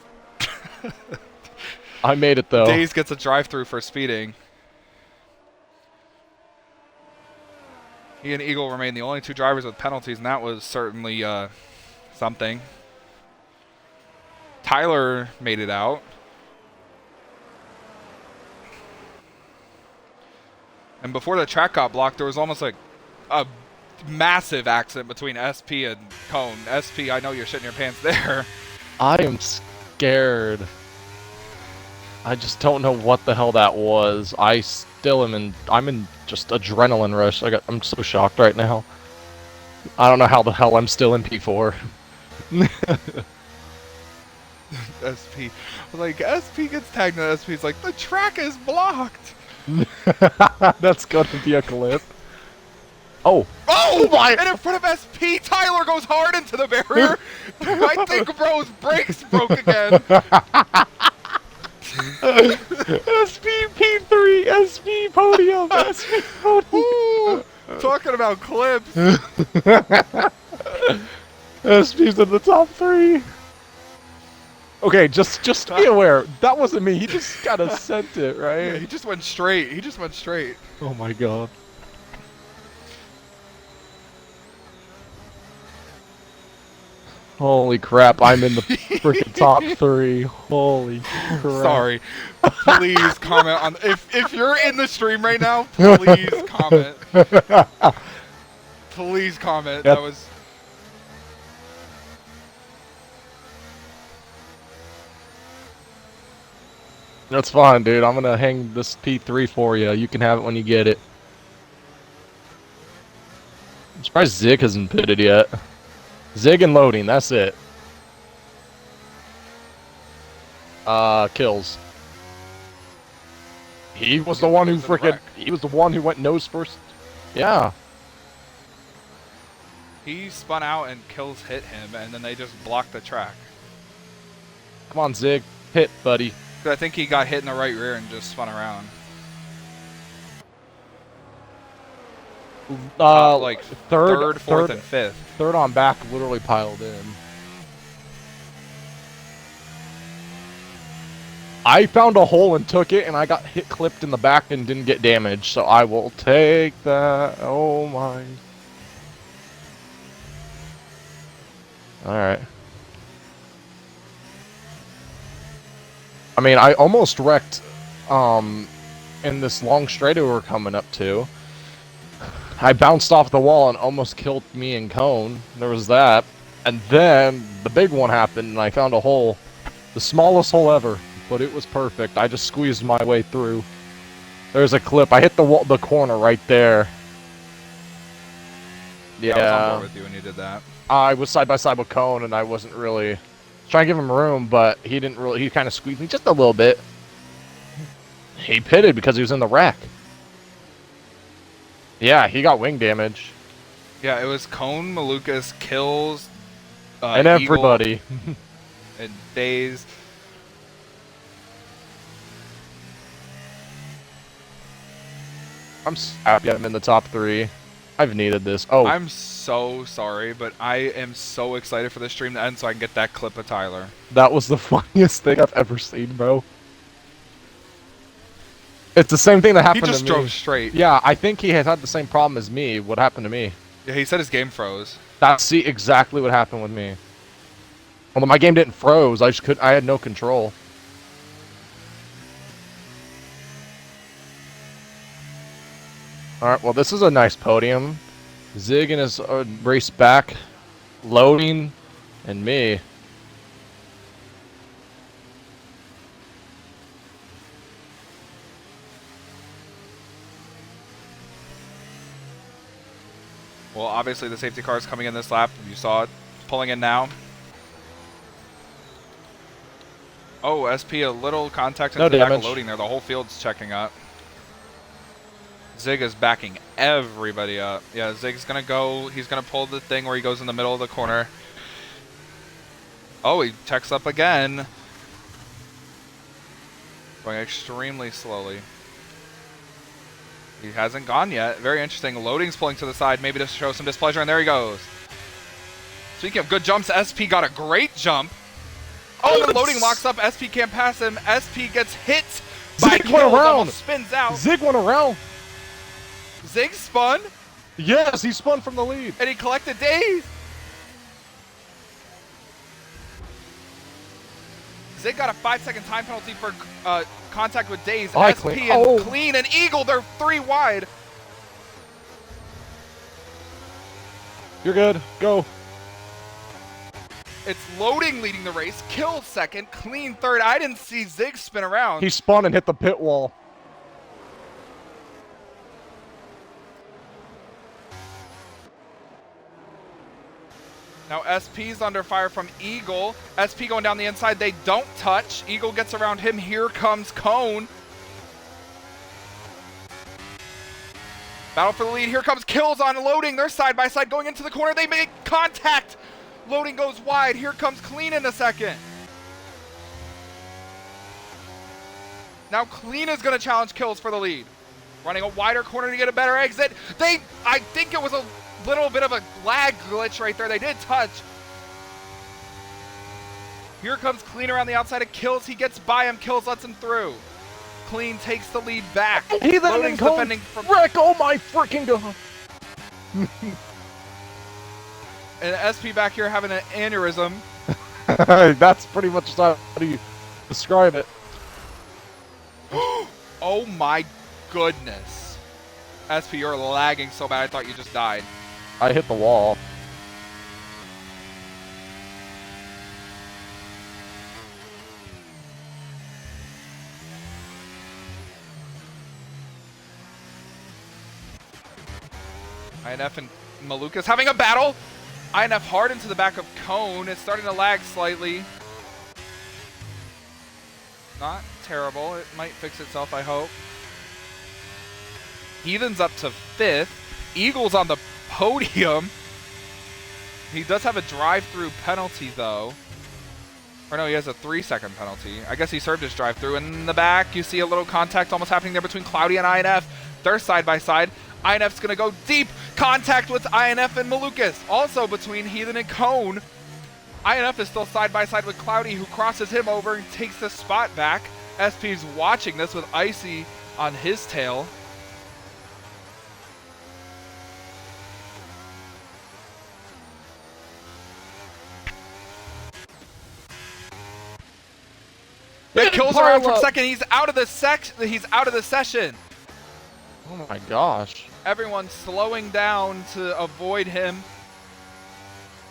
I made it though. Days gets a drive-through for speeding. He and Eagle remain the only two drivers with penalties, and that was certainly something. Tyler made it out. And before the track got blocked, there was almost like a massive accident between SP and Cone. SP, I know you're shitting your pants there. I am scared. I just don't know what the hell that was. I still am I'm in just adrenaline rush. I'm so shocked right now. I don't know how the hell I'm still in P4. SP. Like, SP gets tagged and SP's like, the track is blocked. That's gonna be a clip. Oh. Oh my! And in front of SP, Tyler goes hard into the barrier. I think bro's brakes broke again. SP P3, SP podium, SP podium. Ooh, talking about clips. SP's in the top 3. Okay, just be aware. That wasn't me. He just kind of sent it, right? Yeah, he just went straight. He just went straight. Oh my god. Holy crap, I'm in the freaking top 3. Holy crap. Sorry. Please comment on if you're in the stream right now, please comment. Please comment. Yep. That was That's fine, dude. I'm gonna hang this P3 for you. You can have it when you get it. I'm surprised Zig hasn't pitted yet. Zig and loading, that's it. Kills. He was the one who he was the one who went nose first. Yeah. He spun out and Kills hit him, and then they just blocked the track. Come on, Zig. Hit, buddy. 'Cause I think he got hit in the right rear and just spun around. Like third, fourth, and fifth. Third on back literally piled in. I found a hole and took it, and I got clipped in the back and didn't get damaged, so I will take that. Oh my. Alright. I mean, I almost wrecked in this long straight we were coming up to. I bounced off the wall and almost killed me and Cone. There was that. And then the big one happened and I found a hole. The smallest hole ever, but it was perfect. I just squeezed my way through. There's a clip. I hit the corner right there. Yeah. I was on board with you when you did that. I was side by side with Cone and I wasn't really trying to give him room, but he didn't really. He kind of squeezed me just a little bit. He pitted because he was in the wreck. Yeah, he got wing damage. Yeah, it was Cone, Malukas, Kills, and Eagle, everybody. and Days. I'm happy I'm in the top 3. I've needed this. Oh, I'm so sorry, but I am so excited for this stream to end so I can get that clip of Tyler. that was the funniest thing I've ever seen, bro. It's the same thing that happened He just to me. drove straight. Yeah, I think he has had the same problem as me. What happened to me? Yeah, he said his game froze. That's exactly what happened with me. Although my game didn't froze, I had no control. Alright, well this is a nice podium. Zig and his race back, loading, and me. Well, obviously the safety car is coming in this lap. You saw it pulling in now. Oh, SP, a little contact into No the back damage. of loading there. The whole field's checking up. Zig is backing everybody up. Yeah, Zig's going to go. He's going to pull the thing where he goes in the middle of the corner. Oh, he checks up again. Going extremely slowly. He hasn't gone yet. Very interesting. Loading's pulling to the side, maybe to show some displeasure, and there he goes. Speaking of good jumps, SP got a great jump. Oh, and then Loading locks up. SP can't pass him. SP gets hit by Zig went Kills, around. almost spins out. Zig went around. Zig spun, Yes, he spun from the lead. and he collected Days. Zig got a 5-second time penalty for contact with Days. Oh, SP and Clean and Eagle, they're 3 wide. You're good. Go. It's Loading leading the race. Kill second. Clean third. I didn't see Zig spin around. He spun and hit the pit wall. Now SP's under fire from Eagle. SP going down the inside. They don't touch. Eagle gets around him. Here comes Cone. Battle for the lead. Here comes Kills on Loading. They're side by side going into the corner. They make contact. Loading goes wide. Here comes Clean in a second. Now Clean is going to challenge Kills for the lead. Running a wider corner to get a better exit. I think it was a little bit of a lag glitch right there. They did touch. Here comes Clean around the outside of Kills. He gets by him. Kills lets him through. Clean takes the lead back. He then Loading's defending from wreck. Oh my freaking god. and SP back here having an aneurysm. That's pretty much how you describe it. Oh my goodness. SP, you're lagging so bad I thought you just died. I hit the wall. INF and Malukas having a battle. INF hard into the back of Cone. It's starting to lag slightly. Not terrible. It might fix itself, I hope. Heathen's up to 5th. Eagle's on the podium. He does have a drive-through penalty, though. Or no, he has a 3-second penalty. I guess he served his drive-through. In the back, you see a little contact almost happening there between Cloudy and INF. They're side by side. INF's going to go deep. Contact with INF and Malukas. Also between Heathen and Cone. INF is still side by side with Cloudy, who crosses him over and takes the spot back. SP's watching this with Icy on his tail. That kills around from second. He's out of the session. Oh my gosh. Everyone's slowing down to avoid him.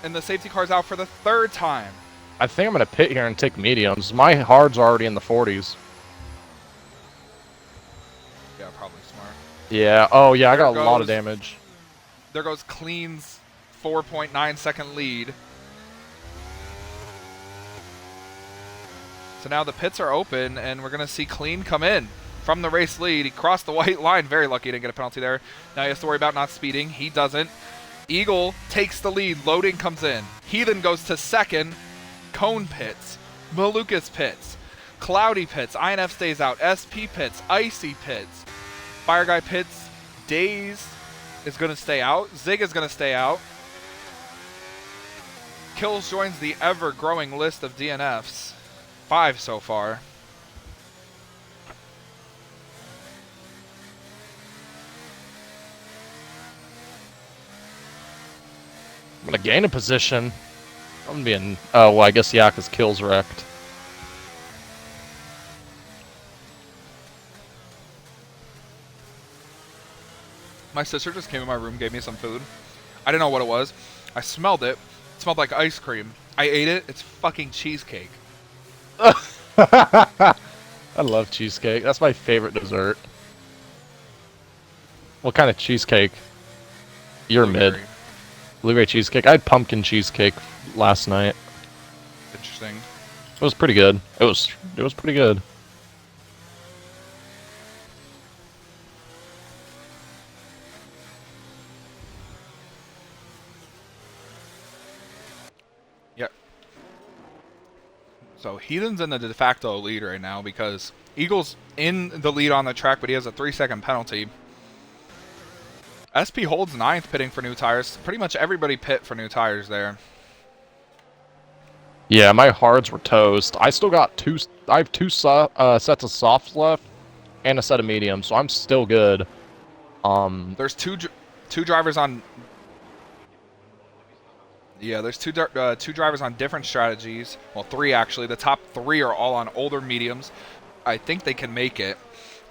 And the safety car's out for the 3rd time. I think I'm going to pit here and take mediums. My hards are already in the 40s. Yeah, probably smart. Yeah. Oh, yeah, I There got a lot of goes- damage. There goes Clean's 4.9-second lead. So now the pits are open, and we're going to see Clean come in from the race lead. He crossed the white line. Very lucky he didn't get a penalty there. Now he has to worry about not speeding. He doesn't. Eagle takes the lead. Loading comes in. Heathen goes to 2nd. Cone pits. Malukas pits. Cloudy pits. INF stays out. SP pits. Icy pits. Fire Guy pits. Daze is going to stay out. Zig is going to stay out. Kills joins the ever-growing list of DNFs. 5 so far. I'm going to gain a position. I'm going to be in... Oh, well, I guess Yaka's kill's wrecked. My sister just came in my room, gave me some food. I didn't know what it was. I smelled it. It smelled like ice cream. I ate it. It's fucking cheesecake. I love cheesecake. That's my favorite dessert. What kind of cheesecake? You're mid. Blueberry. Blueberry cheesecake. I had pumpkin cheesecake last night. Interesting. It was pretty good. It was pretty good. Yep. So Heathen's in the de facto lead right now because Eagle's in the lead on the track, but he has a 3-second penalty. SP holds 9th pitting for new tires. Pretty much everybody pit for new tires there. Yeah, my hards were toast. I still got two. I have two sets of softs left, and a set of mediums, so I'm still good. There's two drivers on. Yeah, there's two drivers on different strategies. Well, 3 actually. The top 3 are all on older mediums. I think they can make it.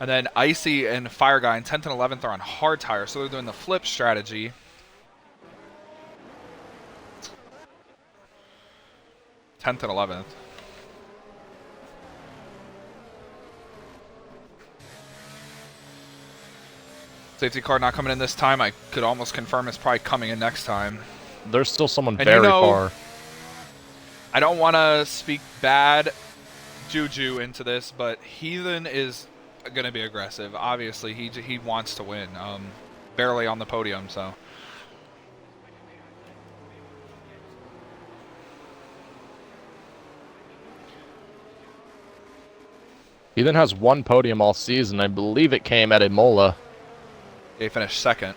And then Icy and Fire Guy in 10th and 11th are on hard tires, so they're doing the flip strategy. Tenth and 11th. Safety car not coming in this time. I could almost confirm it's probably coming in next time. There's still someone And very far. I don't want to speak bad juju into this, but Heathen is going to be aggressive. Obviously, he wants to win. Barely on the podium, so. He then has one podium all season. I believe it came at Imola. They finished 2nd.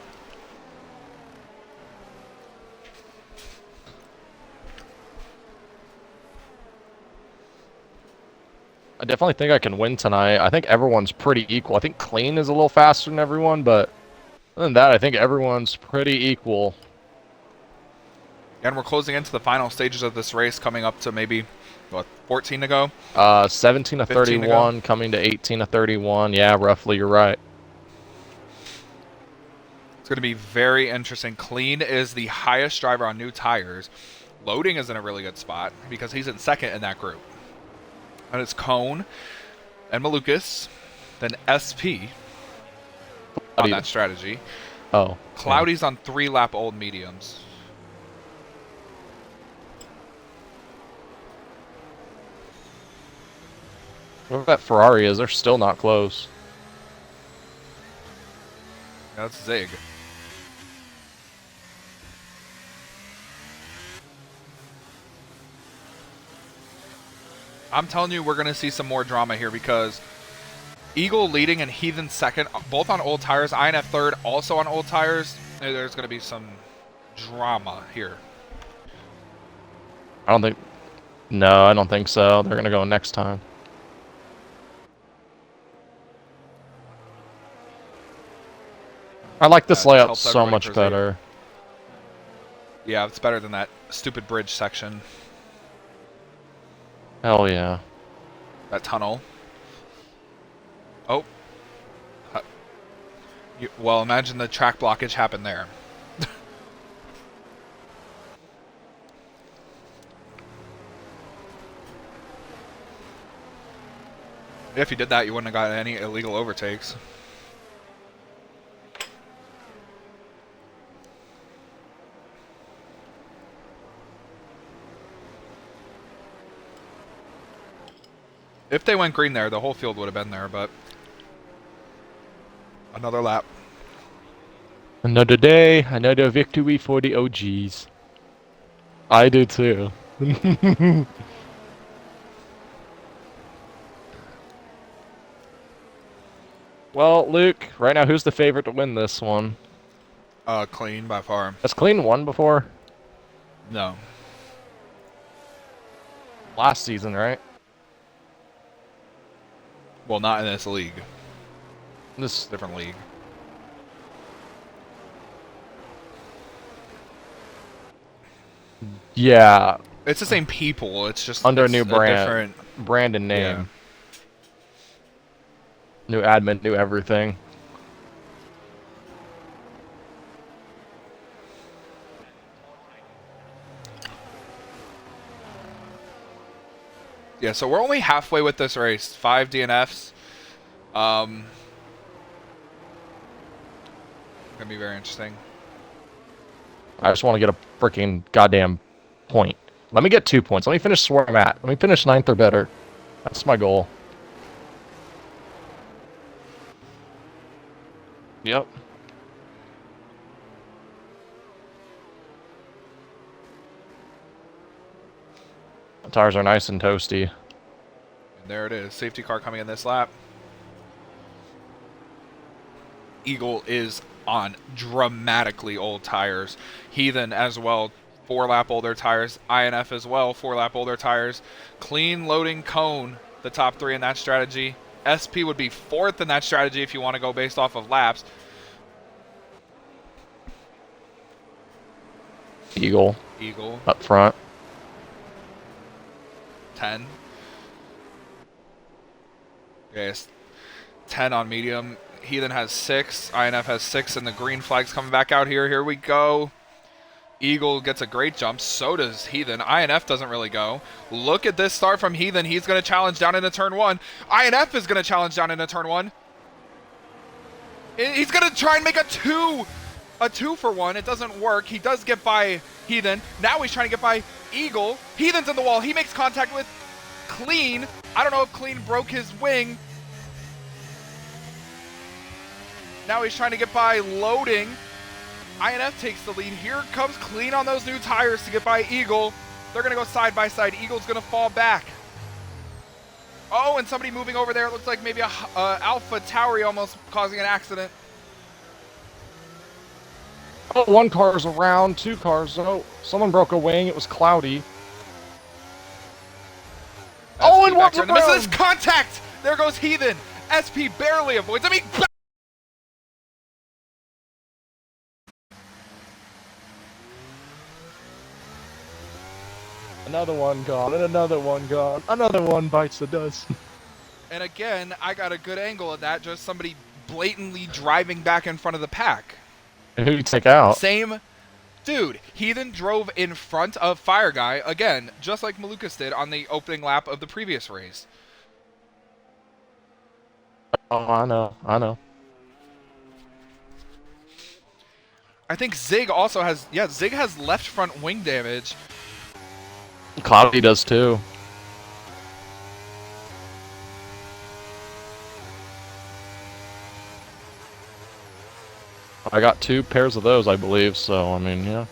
I definitely think I can win tonight. I think everyone's pretty equal. I think Clean is a little faster than everyone, but other than that, I think everyone's pretty equal. And we're closing into the final stages of this race, coming up to maybe, what, 14 to go? 17 to 15 to go. 31, coming to 18 to 31. Yeah, roughly, you're right. It's going to be very interesting. Clean is the highest driver on new tires. Loading is in a really good spot because he's in 2nd in that group. And it's Cone and Malukas, then SP on that strategy. Oh. Cloudy's on 3-lap old mediums. Whoever that Ferrari is, they're still not close. That's Zig. I'm telling you, we're going to see some more drama here because Eagle leading and Heathen second, both on old tires. INF third, also on old tires. There's going to be some drama here. I don't think... No, I don't think so. They're going to go next time. I like this layout so much better. Yeah, it's better than that stupid bridge section. Hell yeah. That tunnel. Oh. Well, imagine the track blockage happened there. If you did that, you wouldn't have got any illegal overtakes. If they went green there, the whole field would have been there, but another lap. Another day, another victory for the OGs. I do too. Well, Luke, right now who's the favorite to win this one? Clean by far. Has Clean won before? No. Last season, right? Well, not in this league. This Different league. Yeah. It's the same people. It's just Under a new different brand and name. Yeah. New admin, new everything. Yeah, so we're only halfway with this race. 5 DNFs. Gonna be very interesting. I just want to get a freaking goddamn point. Let me get 2 points. Let me finish where I'm at. Let me finish 9th or better. That's my goal. Yep. The tires are nice and toasty. And there it is. Safety car coming in this lap. Eagle is on dramatically old tires. Heathen as well. 4-lap older tires. INF as well. 4-lap older tires. Clean loading cone. The top 3 in that strategy. SP would be 4th in that strategy if you want to go based off of laps. Eagle Eagle. up front. 10. Yes. 10 on medium. Heathen has 6. INF has 6, and the green flag's coming back out here. Here we go. Eagle gets a great jump. So does Heathen. INF doesn't really go. Look at this start from Heathen. He's going to challenge down into turn 1. INF is going to challenge down into turn 1. He's going to try and make a 2 for 1. It doesn't work. He does get by Heathen. Now he's trying to get by Eagle. Heathen's in the wall. He makes contact with Clean. I don't know if Clean broke his wing. Now he's trying to get by Loading. INF takes the lead. Here comes Clean on those new tires to get by Eagle. They're going to go side by side. Eagle's going to fall back. Oh, and somebody moving over there. It looks like maybe a Alpha Tauri almost causing an accident. Oh, 1 car's around, 2 cars. Oh, someone broke a wing. It was cloudy. Oh, and one's around. Misses contact. There goes Heathen. SP barely avoids. I mean, Another one gone, and another one gone. Another one bites the dust. and again, I got a good angle of that. Just somebody blatantly driving back in front of the pack. And who'd you take out? Same dude. Heathen drove in front of Fire Guy, again, just like Malukas did on the opening lap of the previous race. Oh, I know. I think Zig also has, yeah, Zig has left front wing damage. Cloudy does too. I got 2 pairs of those, I believe, so, I mean, yeah.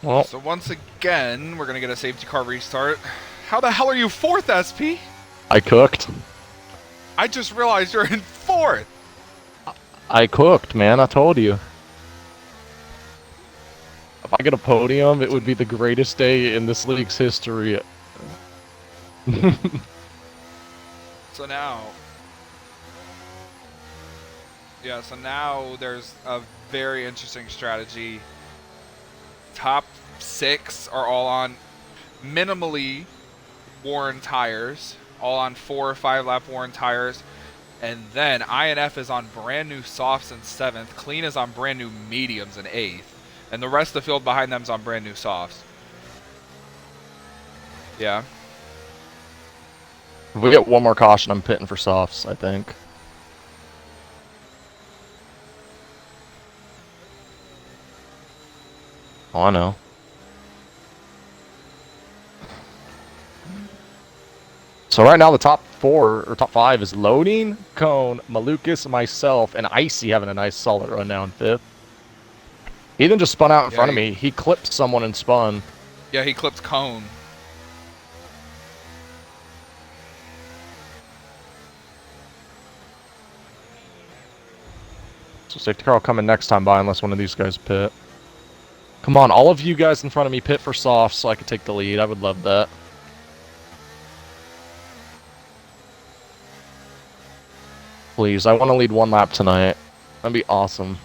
Well, So once again, we're going to get a safety car restart. How the hell are you 4th, SP? I cooked. I just realized you're in 4th. I cooked, man, I told you. If I get a podium, it would be the greatest day in this league's history. So now... Yeah, so now there's a very interesting strategy. Top 6 are all on minimally worn tires, all on 4 or 5 lap worn tires, and then INF is on brand new softs in 7th, Clean is on brand new mediums in 8th, and the rest of the field behind them is on brand new softs. Yeah. If we get one more caution, I'm pitting for softs, I think. Oh, I know. So right now the top 4 or top 5 is Loading, Cone, Malukas, myself, and Icy having a nice solid run now in 5th. Ethan just spun out in front of me. He clipped someone and spun. Yeah, he clipped Cone. So safety car will come in next time by unless one of these guys pit. Come on, all of you guys in front of me pit for soft so I can take the lead. I would love that. Please, I want to lead 1 lap tonight. That'd be awesome.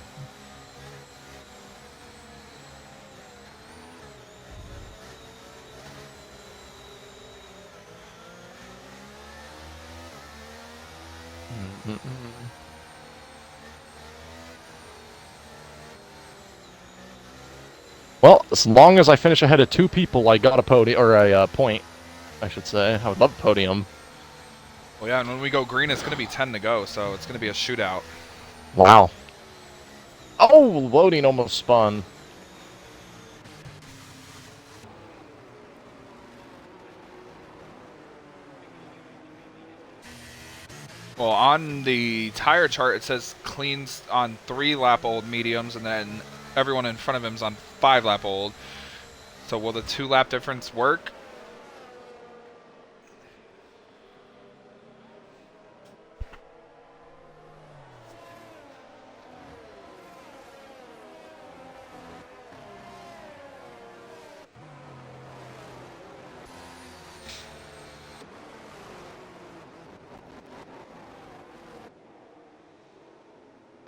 Well, as long as I finish ahead of 2 people, I got a podium, or a point, I should say. I would love a podium. Well, yeah, and when we go green, it's going to be 10 to go, so it's going to be a shootout. Wow. Oh, Loading almost spun. Well, on the tire chart, it says Clean's on 3-lap-old mediums, and then everyone in front of him is on 5-lap-old. So will the 2-lap difference work?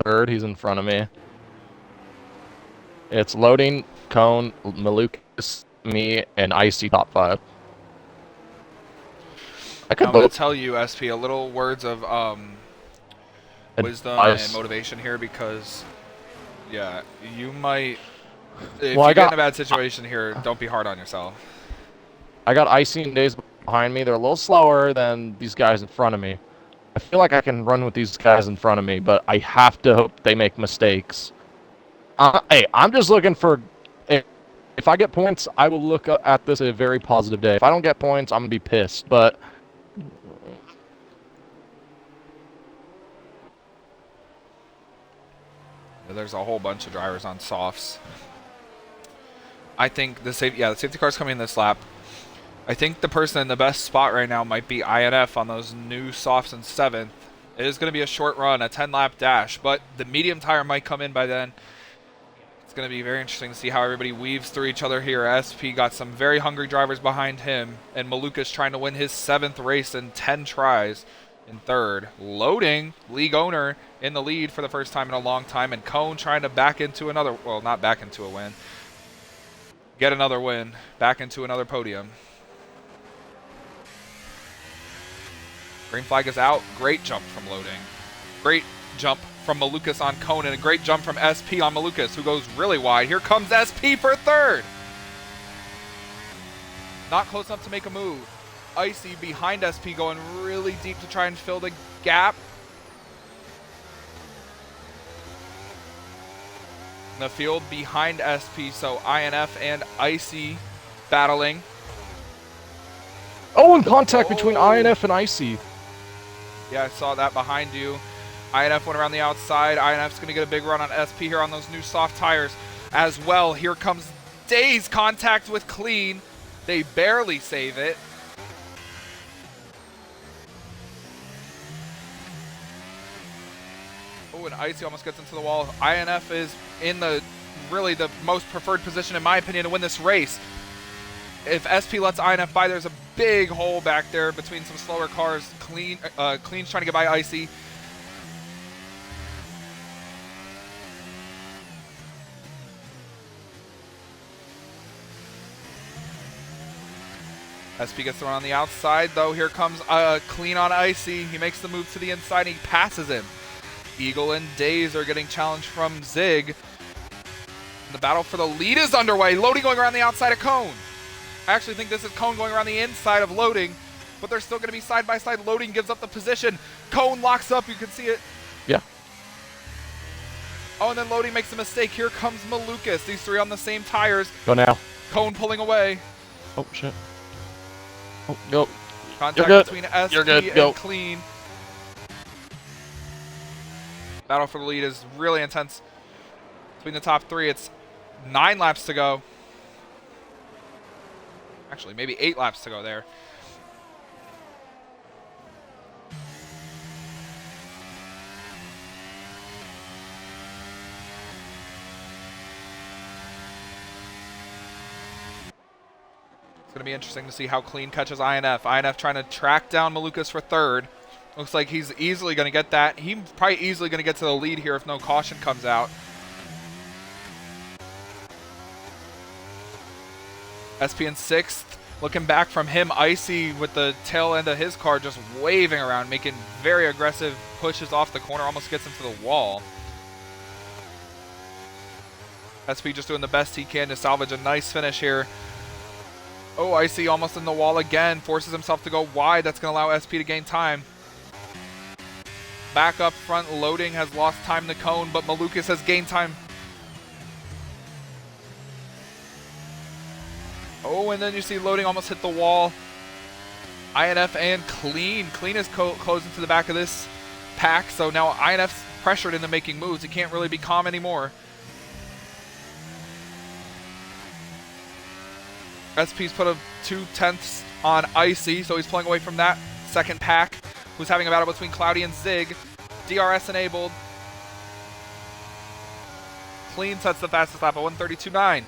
Third, he's in front of me. It's Loading, Cone, Malukas, me, and Icy top 5. I could I'm going vote. to tell you, SP, a little words of wisdom Advice. and motivation here, because, yeah, you might... If Well, you get in a bad situation here, don't be hard on yourself. I got Icy and Days behind me. They're a little slower than these guys in front of me. I feel like I can run with these guys in front of me, but I have to hope they make mistakes. Hey, I'm just looking for... If I get points, I will look at this a very positive day. If I don't get points, I'm going to be pissed, but... There's a whole bunch of drivers on softs. I think the safety car's coming in this lap. I think the person in the best spot right now might be INF on those new softs in 7th. It is going to be a short run, a 10-lap dash, but the medium tire might come in by then. It's going to be very interesting to see how everybody weaves through each other here. SP got some very hungry drivers behind him, and Maluka's trying to win his 7th race in 10 tries in 3rd. Loading, league owner, in the lead for the first time in a long time, and Cone trying to back into another, well, not back into a win, get another win, back into another podium. Green flag is out. Great jump from Loading. Great jump from Malukas on Cone, and a great jump from SP on Malukas, who goes really wide. Here comes SP for third. Not close enough to make a move. Icy behind SP going really deep to try and fill the gap. In the field behind SP, so INF and Icy battling. Oh, and contact between INF and Icy. Yeah, I saw that behind you. INF went around the outside. INF's going to get a big run on SP here on those new soft tires as well. Here comes Days, contact with Clean. They barely save it. Oh, and Icy almost gets into the wall. INF is in the really the most preferred position, in my opinion, to win this race. If SP lets INF by, there's a big hole back there between some slower cars. Clean's trying to get by Icy. SP gets thrown on the outside, though. Here comes Clean on Icy. He makes the move to the inside, and he passes him. Eagle and Days are getting challenged from Zig. The battle for the lead is underway. Loading going around the outside of Cone. I actually think this is Cone going around the inside of Loading, but they're still going to be side by side. Loading gives up the position. Cone locks up. You can see it. Yeah. Oh, and then Loading makes a mistake. Here comes Malukas. These three on the same tires. Go now. Cone pulling away. Oh, shit. Oh, go. Contact between SP and Go. Clean. Battle for the lead is really intense. Between the top three, it's 9 laps to go. Actually, maybe 8 laps to go there. It's going to be interesting to see how Clean catches INF. INF trying to track down Malukas for third. Looks like he's easily going to get that. He's probably easily going to get to the lead here if no caution comes out. SP in 6th. Looking back from him, Icy with the tail end of his car just waving around, making very aggressive pushes off the corner, almost gets into the wall. SP just doing the best he can to salvage a nice finish here. Oh, Icy almost in the wall again, forces himself to go wide. That's going to allow SP to gain time. Back up front, Loading has lost time to Cone, but Malukas has gained time. Oh, and then you see Loading almost hit the wall. INF and Clean. Clean is closing to the back of this pack, so now INF's pressured into making moves. He can't really be calm anymore. SP's put a 2/10 on Icy, so he's pulling away from that second pack, who's having a battle between Cloudy and Zig. DRS enabled. Clean sets the fastest lap at 1:32.9.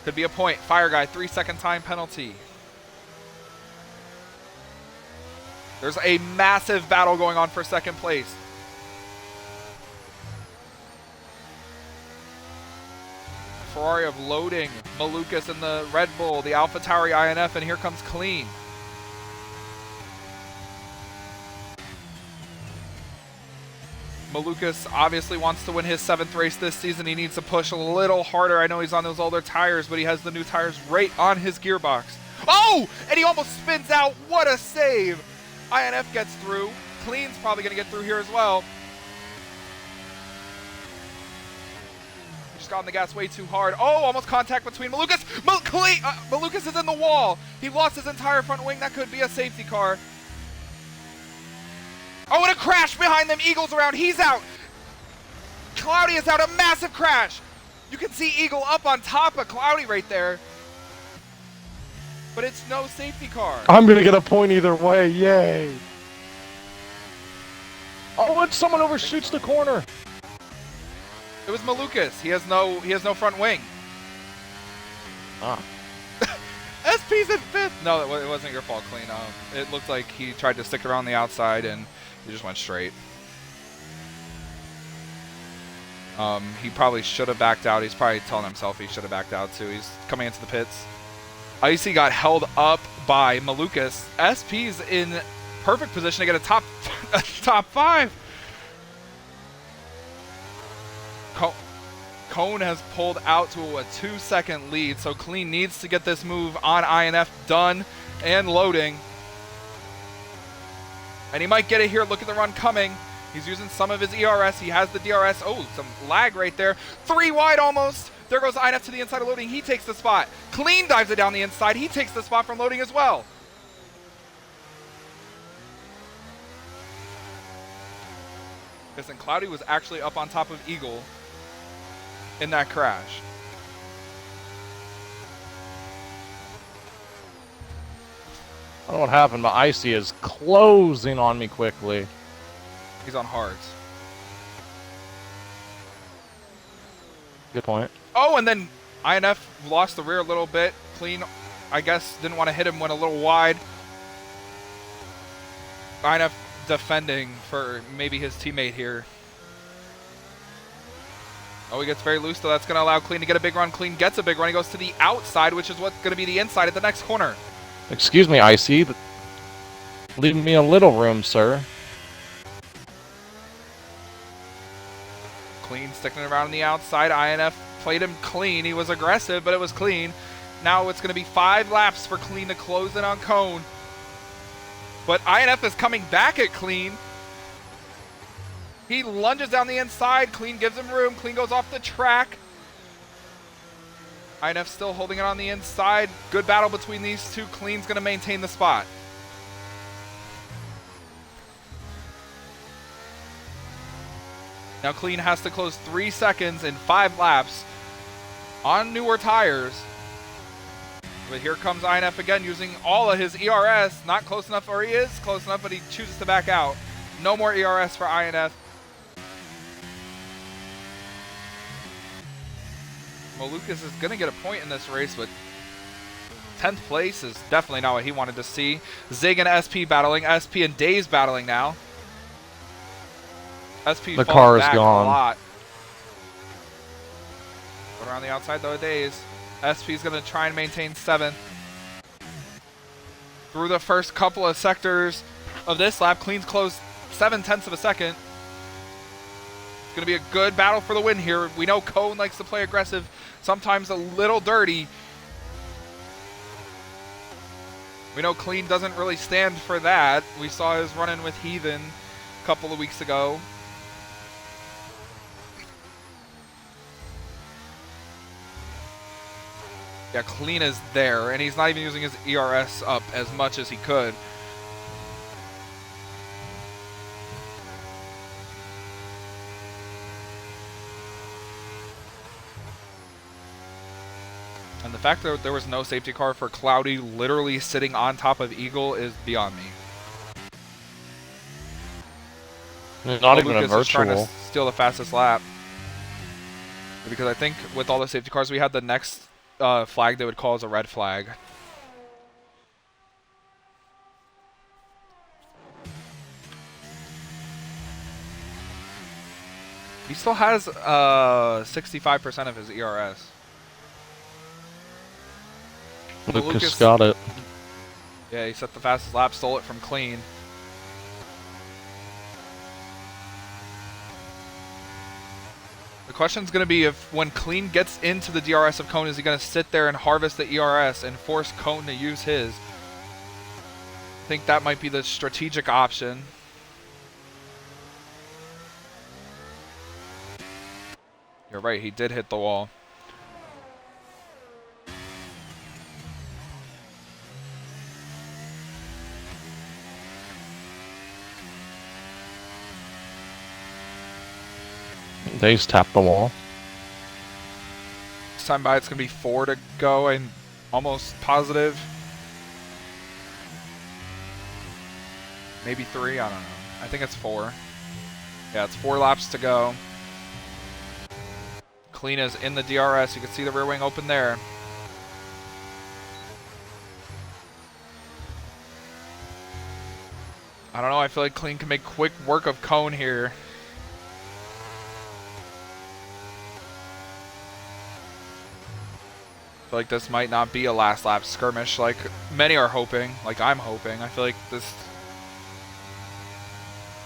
Could be a point. Fire Guy, 3-second time penalty. There's a massive battle going on for second place. Ferrari of Loading, Malukas in the Red Bull, the AlphaTauri INF, and here comes Clean. Malukas obviously wants to win his 7th race this season. He needs to push a little harder. I know he's on those older tires, but he has the new tires right on his gearbox. Oh! And he almost spins out. What a save! INF gets through. Clean's probably going to get through here as well. He just got on the gas way too hard. Oh, almost contact between Malukas. Malukas is in the wall. He lost his entire front wing. That could be a safety car. Oh, and a crash behind them. Eagle's around. He's out. Cloudy is out. A massive crash. You can see Eagle up on top of Cloudy right there. But it's no safety car. I'm going to get a point either way. Yay. Oh, and someone overshoots the corner. It was Malukas. He has no front wing. Ah. SP's in 5th. No, it wasn't your fault, Clean. It looked like he tried to stick around the outside and he just went straight. He probably should have backed out. He's probably telling himself he should have backed out too. He's coming into the pits. Icy got held up by Malukas. SP's in perfect position to get a top a top 5. Cone has pulled out to a 2-second lead, so Clean needs to get this move on INF done and loading. And he might get it here. Look at the run coming. He's using some of his ERS. He has the DRS. Oh, some lag right there. 3 wide almost. There goes INF to the inside of loading. He takes the spot. Clean dives it down the inside. He takes the spot from loading as well. Listen, Cloudy was actually up on top of Eagle in that crash. I don't know what happened, but Icy is closing on me quickly. He's on hards. Good point. Oh, and then INF lost the rear a little bit. Clean, I guess, didn't want to hit him, went a little wide. INF defending for maybe his teammate here. Oh, he gets very loose, though. That's going to allow Clean to get a big run. Clean gets a big run. He goes to the outside, which is what's going to be the inside at the next corner. Excuse me, Icy. Leave me a little room, sir. Clean sticking around on the outside. INF played him clean. He was aggressive, but it was Clean. Now it's going to be 5 laps for Clean to close in on Cone. But INF is coming back at Clean. He lunges down the inside. Clean gives him room. Clean goes off the track. INF still holding it on the inside. Good battle between these two. Clean's going to maintain the spot. Now Clean has to close 3 seconds in 5 laps on newer tires. But here comes INF again using all of his ERS. Not close enough, or he is close enough, but he chooses to back out. No more ERS for INF. Well, Lucas is going to get a point in this race, but 10th place is definitely not what he wanted to see. Zig and SP battling. SP and Days battling now. SP the car is back gone. A lot. Going around the outside though, Days. SP is going to try and maintain 7th. Through the first couple of sectors of this lap, Clean's closed 0.7 of a second. It's going to be a good battle for the win here. We know Cone likes to play aggressive, sometimes a little dirty. We know Clean doesn't really stand for that. We saw his run-in with Heathen a couple of weeks ago. Yeah, Clean is there, and he's not even using his ERS up as much as he could. And the fact that there was no safety car for Cloudy literally sitting on top of Eagle is beyond me. Not even Lucas a is trying to virtual. steal the fastest lap. Because I think with all the safety cars we had, the next flag they would call is a red flag. He still has 65% of his ERS. Lucas got it. Yeah, he set the fastest lap, stole it from Clean. The question's going to be if when Clean gets into the DRS of Cone, is he going to sit there and harvest the ERS and force Cone to use his? I think that might be the strategic option. You're right, he did hit the wall. Days tapped the wall. This time by it's going to be 4 to go and almost positive. Maybe 3, I don't know. I think it's 4. Yeah, it's 4 laps to go. Clean is in the DRS. You can see the rear wing open there. I don't know. I feel like Clean can make quick work of Cone here. I feel like this might not be a last lap skirmish like many are hoping, like I'm hoping. I feel like this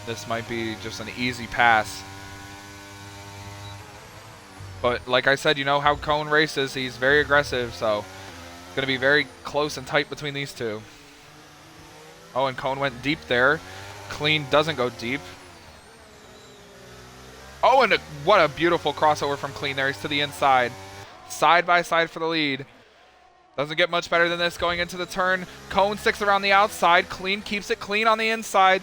this might be just an easy pass. But like I said, you know how Cone races. He's very aggressive, so it's going to be very close and tight between these two. Oh, and Cone went deep there. Clean doesn't go deep. Oh, and what a beautiful crossover from Clean there. He's to the inside. Side by side for the lead. Doesn't get much better than this going into the turn. Cone sticks around the outside. Clean keeps it clean on the inside.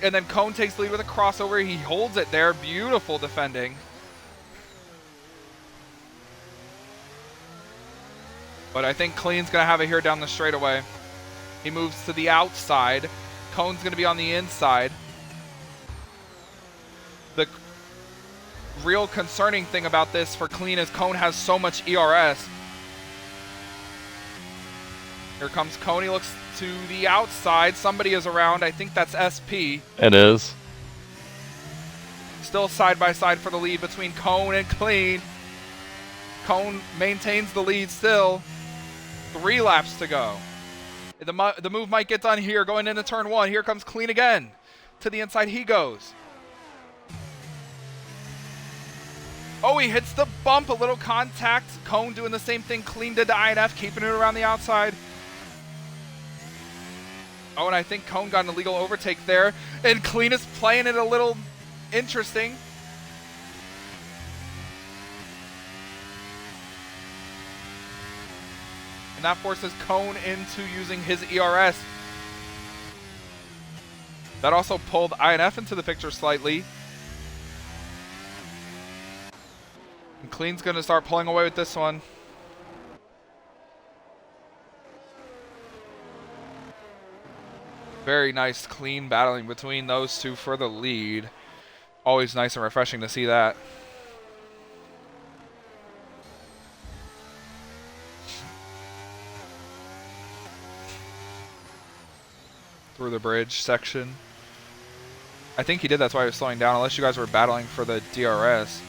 And then Cone takes the lead with a crossover. He holds it there. Beautiful defending. But I think Clean's going to have it here down the straightaway. He moves to the outside. Cone's going to be on the inside. The real concerning thing about this for Clean is Cone has so much ERS. Here comes Cone. He looks to the outside. Somebody is around. I think that's SP. It is. Still side by side for the lead between Cone and Clean. Cone maintains the lead still. 3 laps to go. The move might get done here going into turn 1. Here comes Clean again. To the inside he goes. Oh, he hits the bump. A little contact. Cone doing the same thing Clean did to INF, keeping it around the outside. Oh, and I think Cone got an illegal overtake there. And Clean is playing it a little interesting. And that forces Cone into using his ERS. That also pulled INF into the picture slightly. And Clean's going to start pulling away with this one. Very nice, clean battling between those two for the lead. Always nice and refreshing to see that. Through the bridge section. I think he did, that's why he was slowing down, unless you guys were battling for the DRS.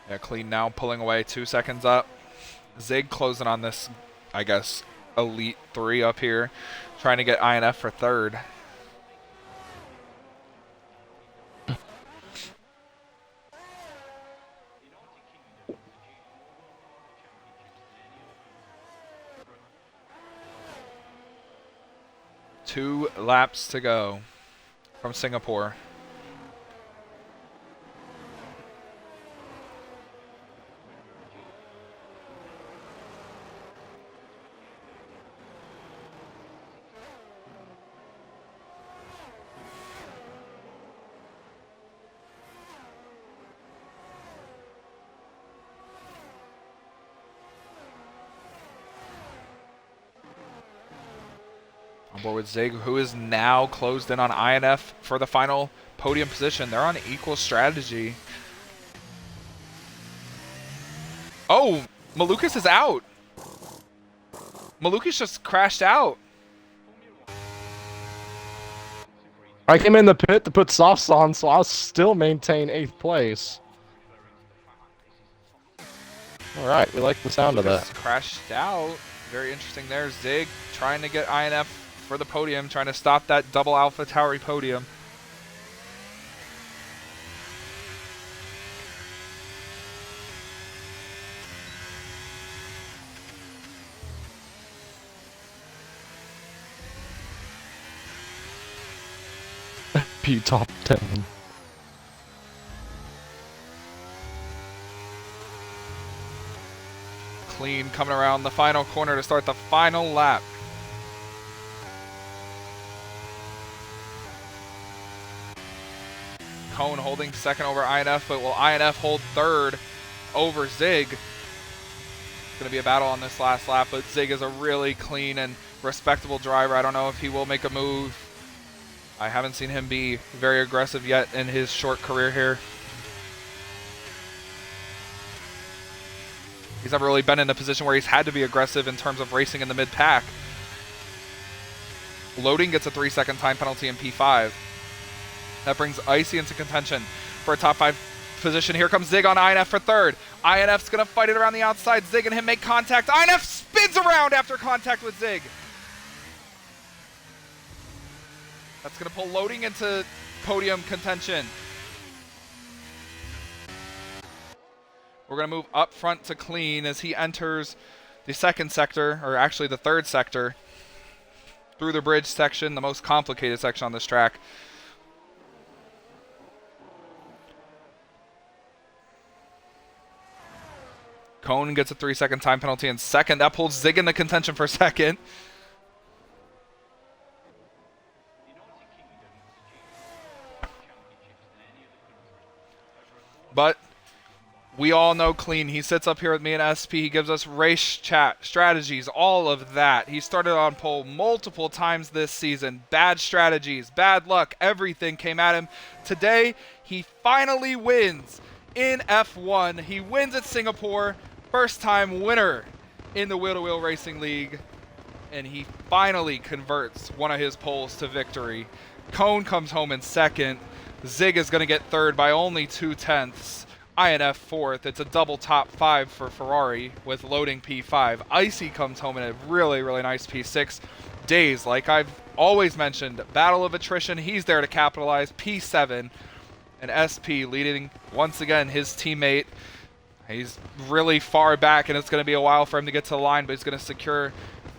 Yeah, Clean now pulling away, 2 seconds up. Zig closing on this, I guess, Elite 3 up here. Trying to get INF for 3rd. Two laps to go from Singapore. On board with Zig, who is now closed in on INF for the final podium position. They're on equal strategy. Oh, Malukas is out. Malukas just crashed out. I came in the pit to put softs on, so I'll still maintain 8th place. Alright, we like the sound of that. Crashed out. Very interesting there. Zig trying to get INF for the podium, trying to stop that double Alpha Tauri podium. P top 10. Clean coming around the final corner to start the final lap. Cone holding second over INF, but will INF hold 3rd over Zig? It's going to be a battle on this last lap, but Zig is a really clean and respectable driver. I don't know if he will make a move. I haven't seen him be very aggressive yet in his short career here. He's never really been in a position where he's had to be aggressive in terms of racing in the mid-pack. Loading gets a 3-second time penalty in P5. That brings Icy into contention for a top 5 position. Here comes Zig on INF for third. INF's going to fight it around the outside. Zig and him make contact. INF spins around after contact with Zig. That's going to pull Loading into podium contention. We're going to move up front to Clean as he enters the second sector, or actually the third sector, through the bridge section, the most complicated section on this track. Cone gets a 3-second time penalty in second. That pulls Zig into contention for second. But we all know Clean. He sits up here with me and SP. He gives us race chat, strategies, all of that. He started on pole multiple times this season. Bad strategies, bad luck, everything came at him. Today, he finally wins in F1. He wins at Singapore. First time winner in the Wheel-to-Wheel Racing League. And he finally converts one of his poles to victory. Cone comes home in second. Zig is going to get third by only 2/10. INF fourth. It's a double top 5 for Ferrari with Loading P5. Icy comes home in a really, really nice P6. Days, like I've always mentioned, battle of attrition. He's there to capitalize. P7. And SP leading once again his teammate. He's really far back, and it's going to be a while for him to get to the line, but he's going to secure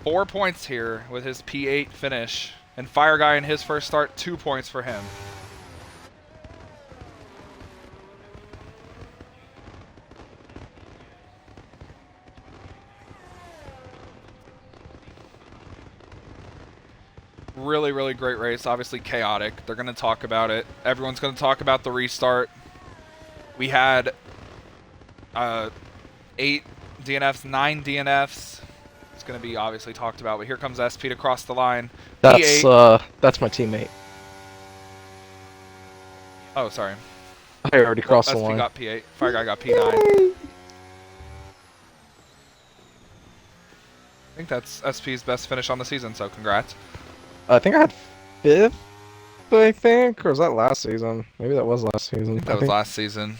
4 points here with his P8 finish. And Fire Guy in his first start, 2 points for him. Really, really great race. Obviously chaotic. They're going to talk about it. Everyone's going to talk about the restart. We had 8 DNFs, 9 DNFs. It's going to be obviously talked about, but here comes SP to cross the line. That's my teammate. Oh, sorry. I already crossed the SP line. got P8. Fire Guy got P9. I think that's SP's best finish on the season, so congrats. I think I had 5th, I think, or was that last season? Maybe that was last season. That was last season.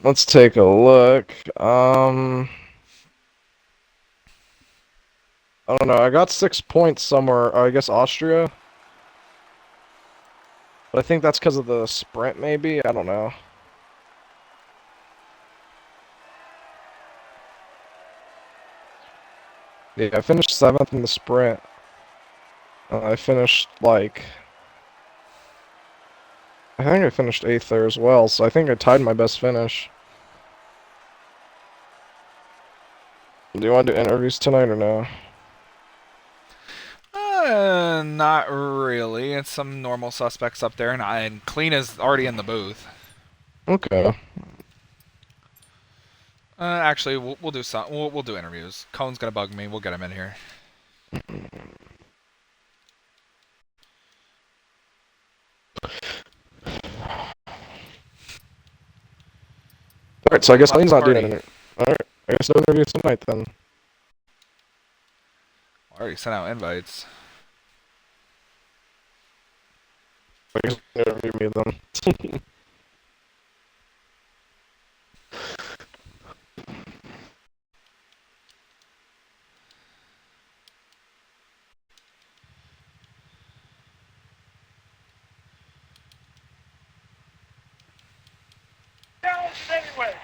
Let's take a look. I don't know. I got 6 points somewhere. I guess Austria. But I think that's because of the sprint, maybe? I don't know. Yeah, I finished 7th in the sprint. I finished, like... I think I finished 8th there as well, so I think I tied my best finish. Do you want to do interviews tonight or no? Not really. It's some normal suspects up there, and Clean is already in the booth. Okay. Actually, we'll do some. We'll do interviews. Cone's gonna bug me. We'll get him in here. Alright, so I guess Left Lane's the not doing party. it. Alright, I guess no interviews tonight then. Already sent out invites. I guess interview me then. Anyway,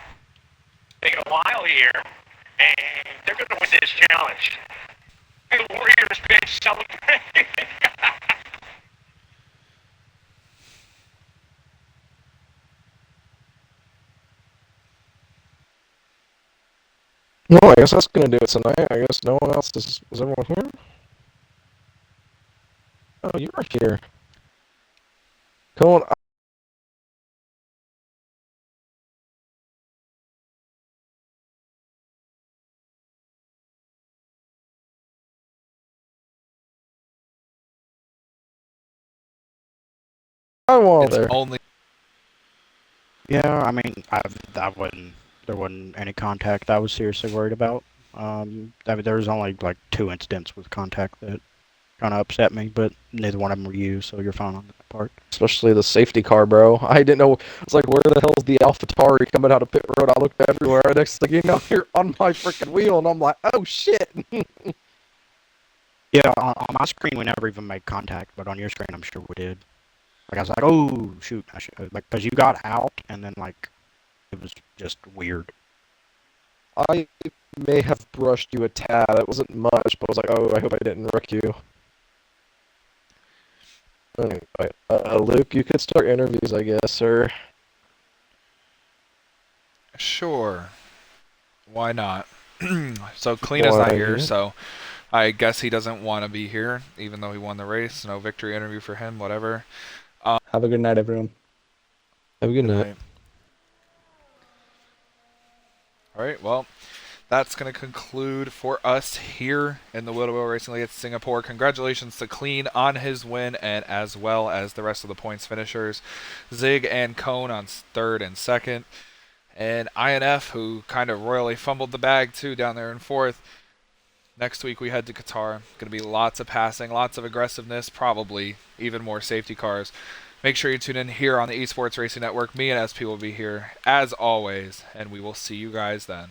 taking a while here, and they're going to win this challenge. The Warriors bench celebrating. No, I guess that's gonna do it tonight. I guess no one else is everyone here? Oh, you are here. Come on. I'm all It's there. only. Yeah, I mean, there wasn't any contact I was seriously worried about. There was only like 2 incidents with contact that kind of upset me, but neither one of them were you, so you're fine on that part. Especially the safety car, bro. I didn't know. I was like, where the hell's the AlphaTauri coming out of pit road? I looked everywhere. Next thing you know, you're on my freaking wheel, and I'm like, oh shit. Yeah, on my screen we never even made contact, but on your screen I'm sure we did. Like I was like, oh shoot, I should, like, because you got out, and then like it was just weird. I may have brushed you a tad. It wasn't much, but I was like, oh, I hope I didn't wreck you. Anyway, Luke, you could start interviews, I guess, sir. Sure. Why not? So Clean is not here, so I guess he doesn't want to be here, even though he won the race. No victory interview for him, whatever. Have a good night, everyone. Have a good night. All right, well, that's going to conclude for us here in the Wheel-to-Wheel Racing League at Singapore. Congratulations to Clean on his win, and as well as the rest of the points finishers. Zig and Cone on third and second. And INF, who kind of royally fumbled the bag, too, down there in fourth. Next week we head to Qatar. Going to be lots of passing, lots of aggressiveness, probably even more safety cars. Make sure you tune in here on the Esports Racing Network. Me and SP will be here, as always, and we will see you guys then.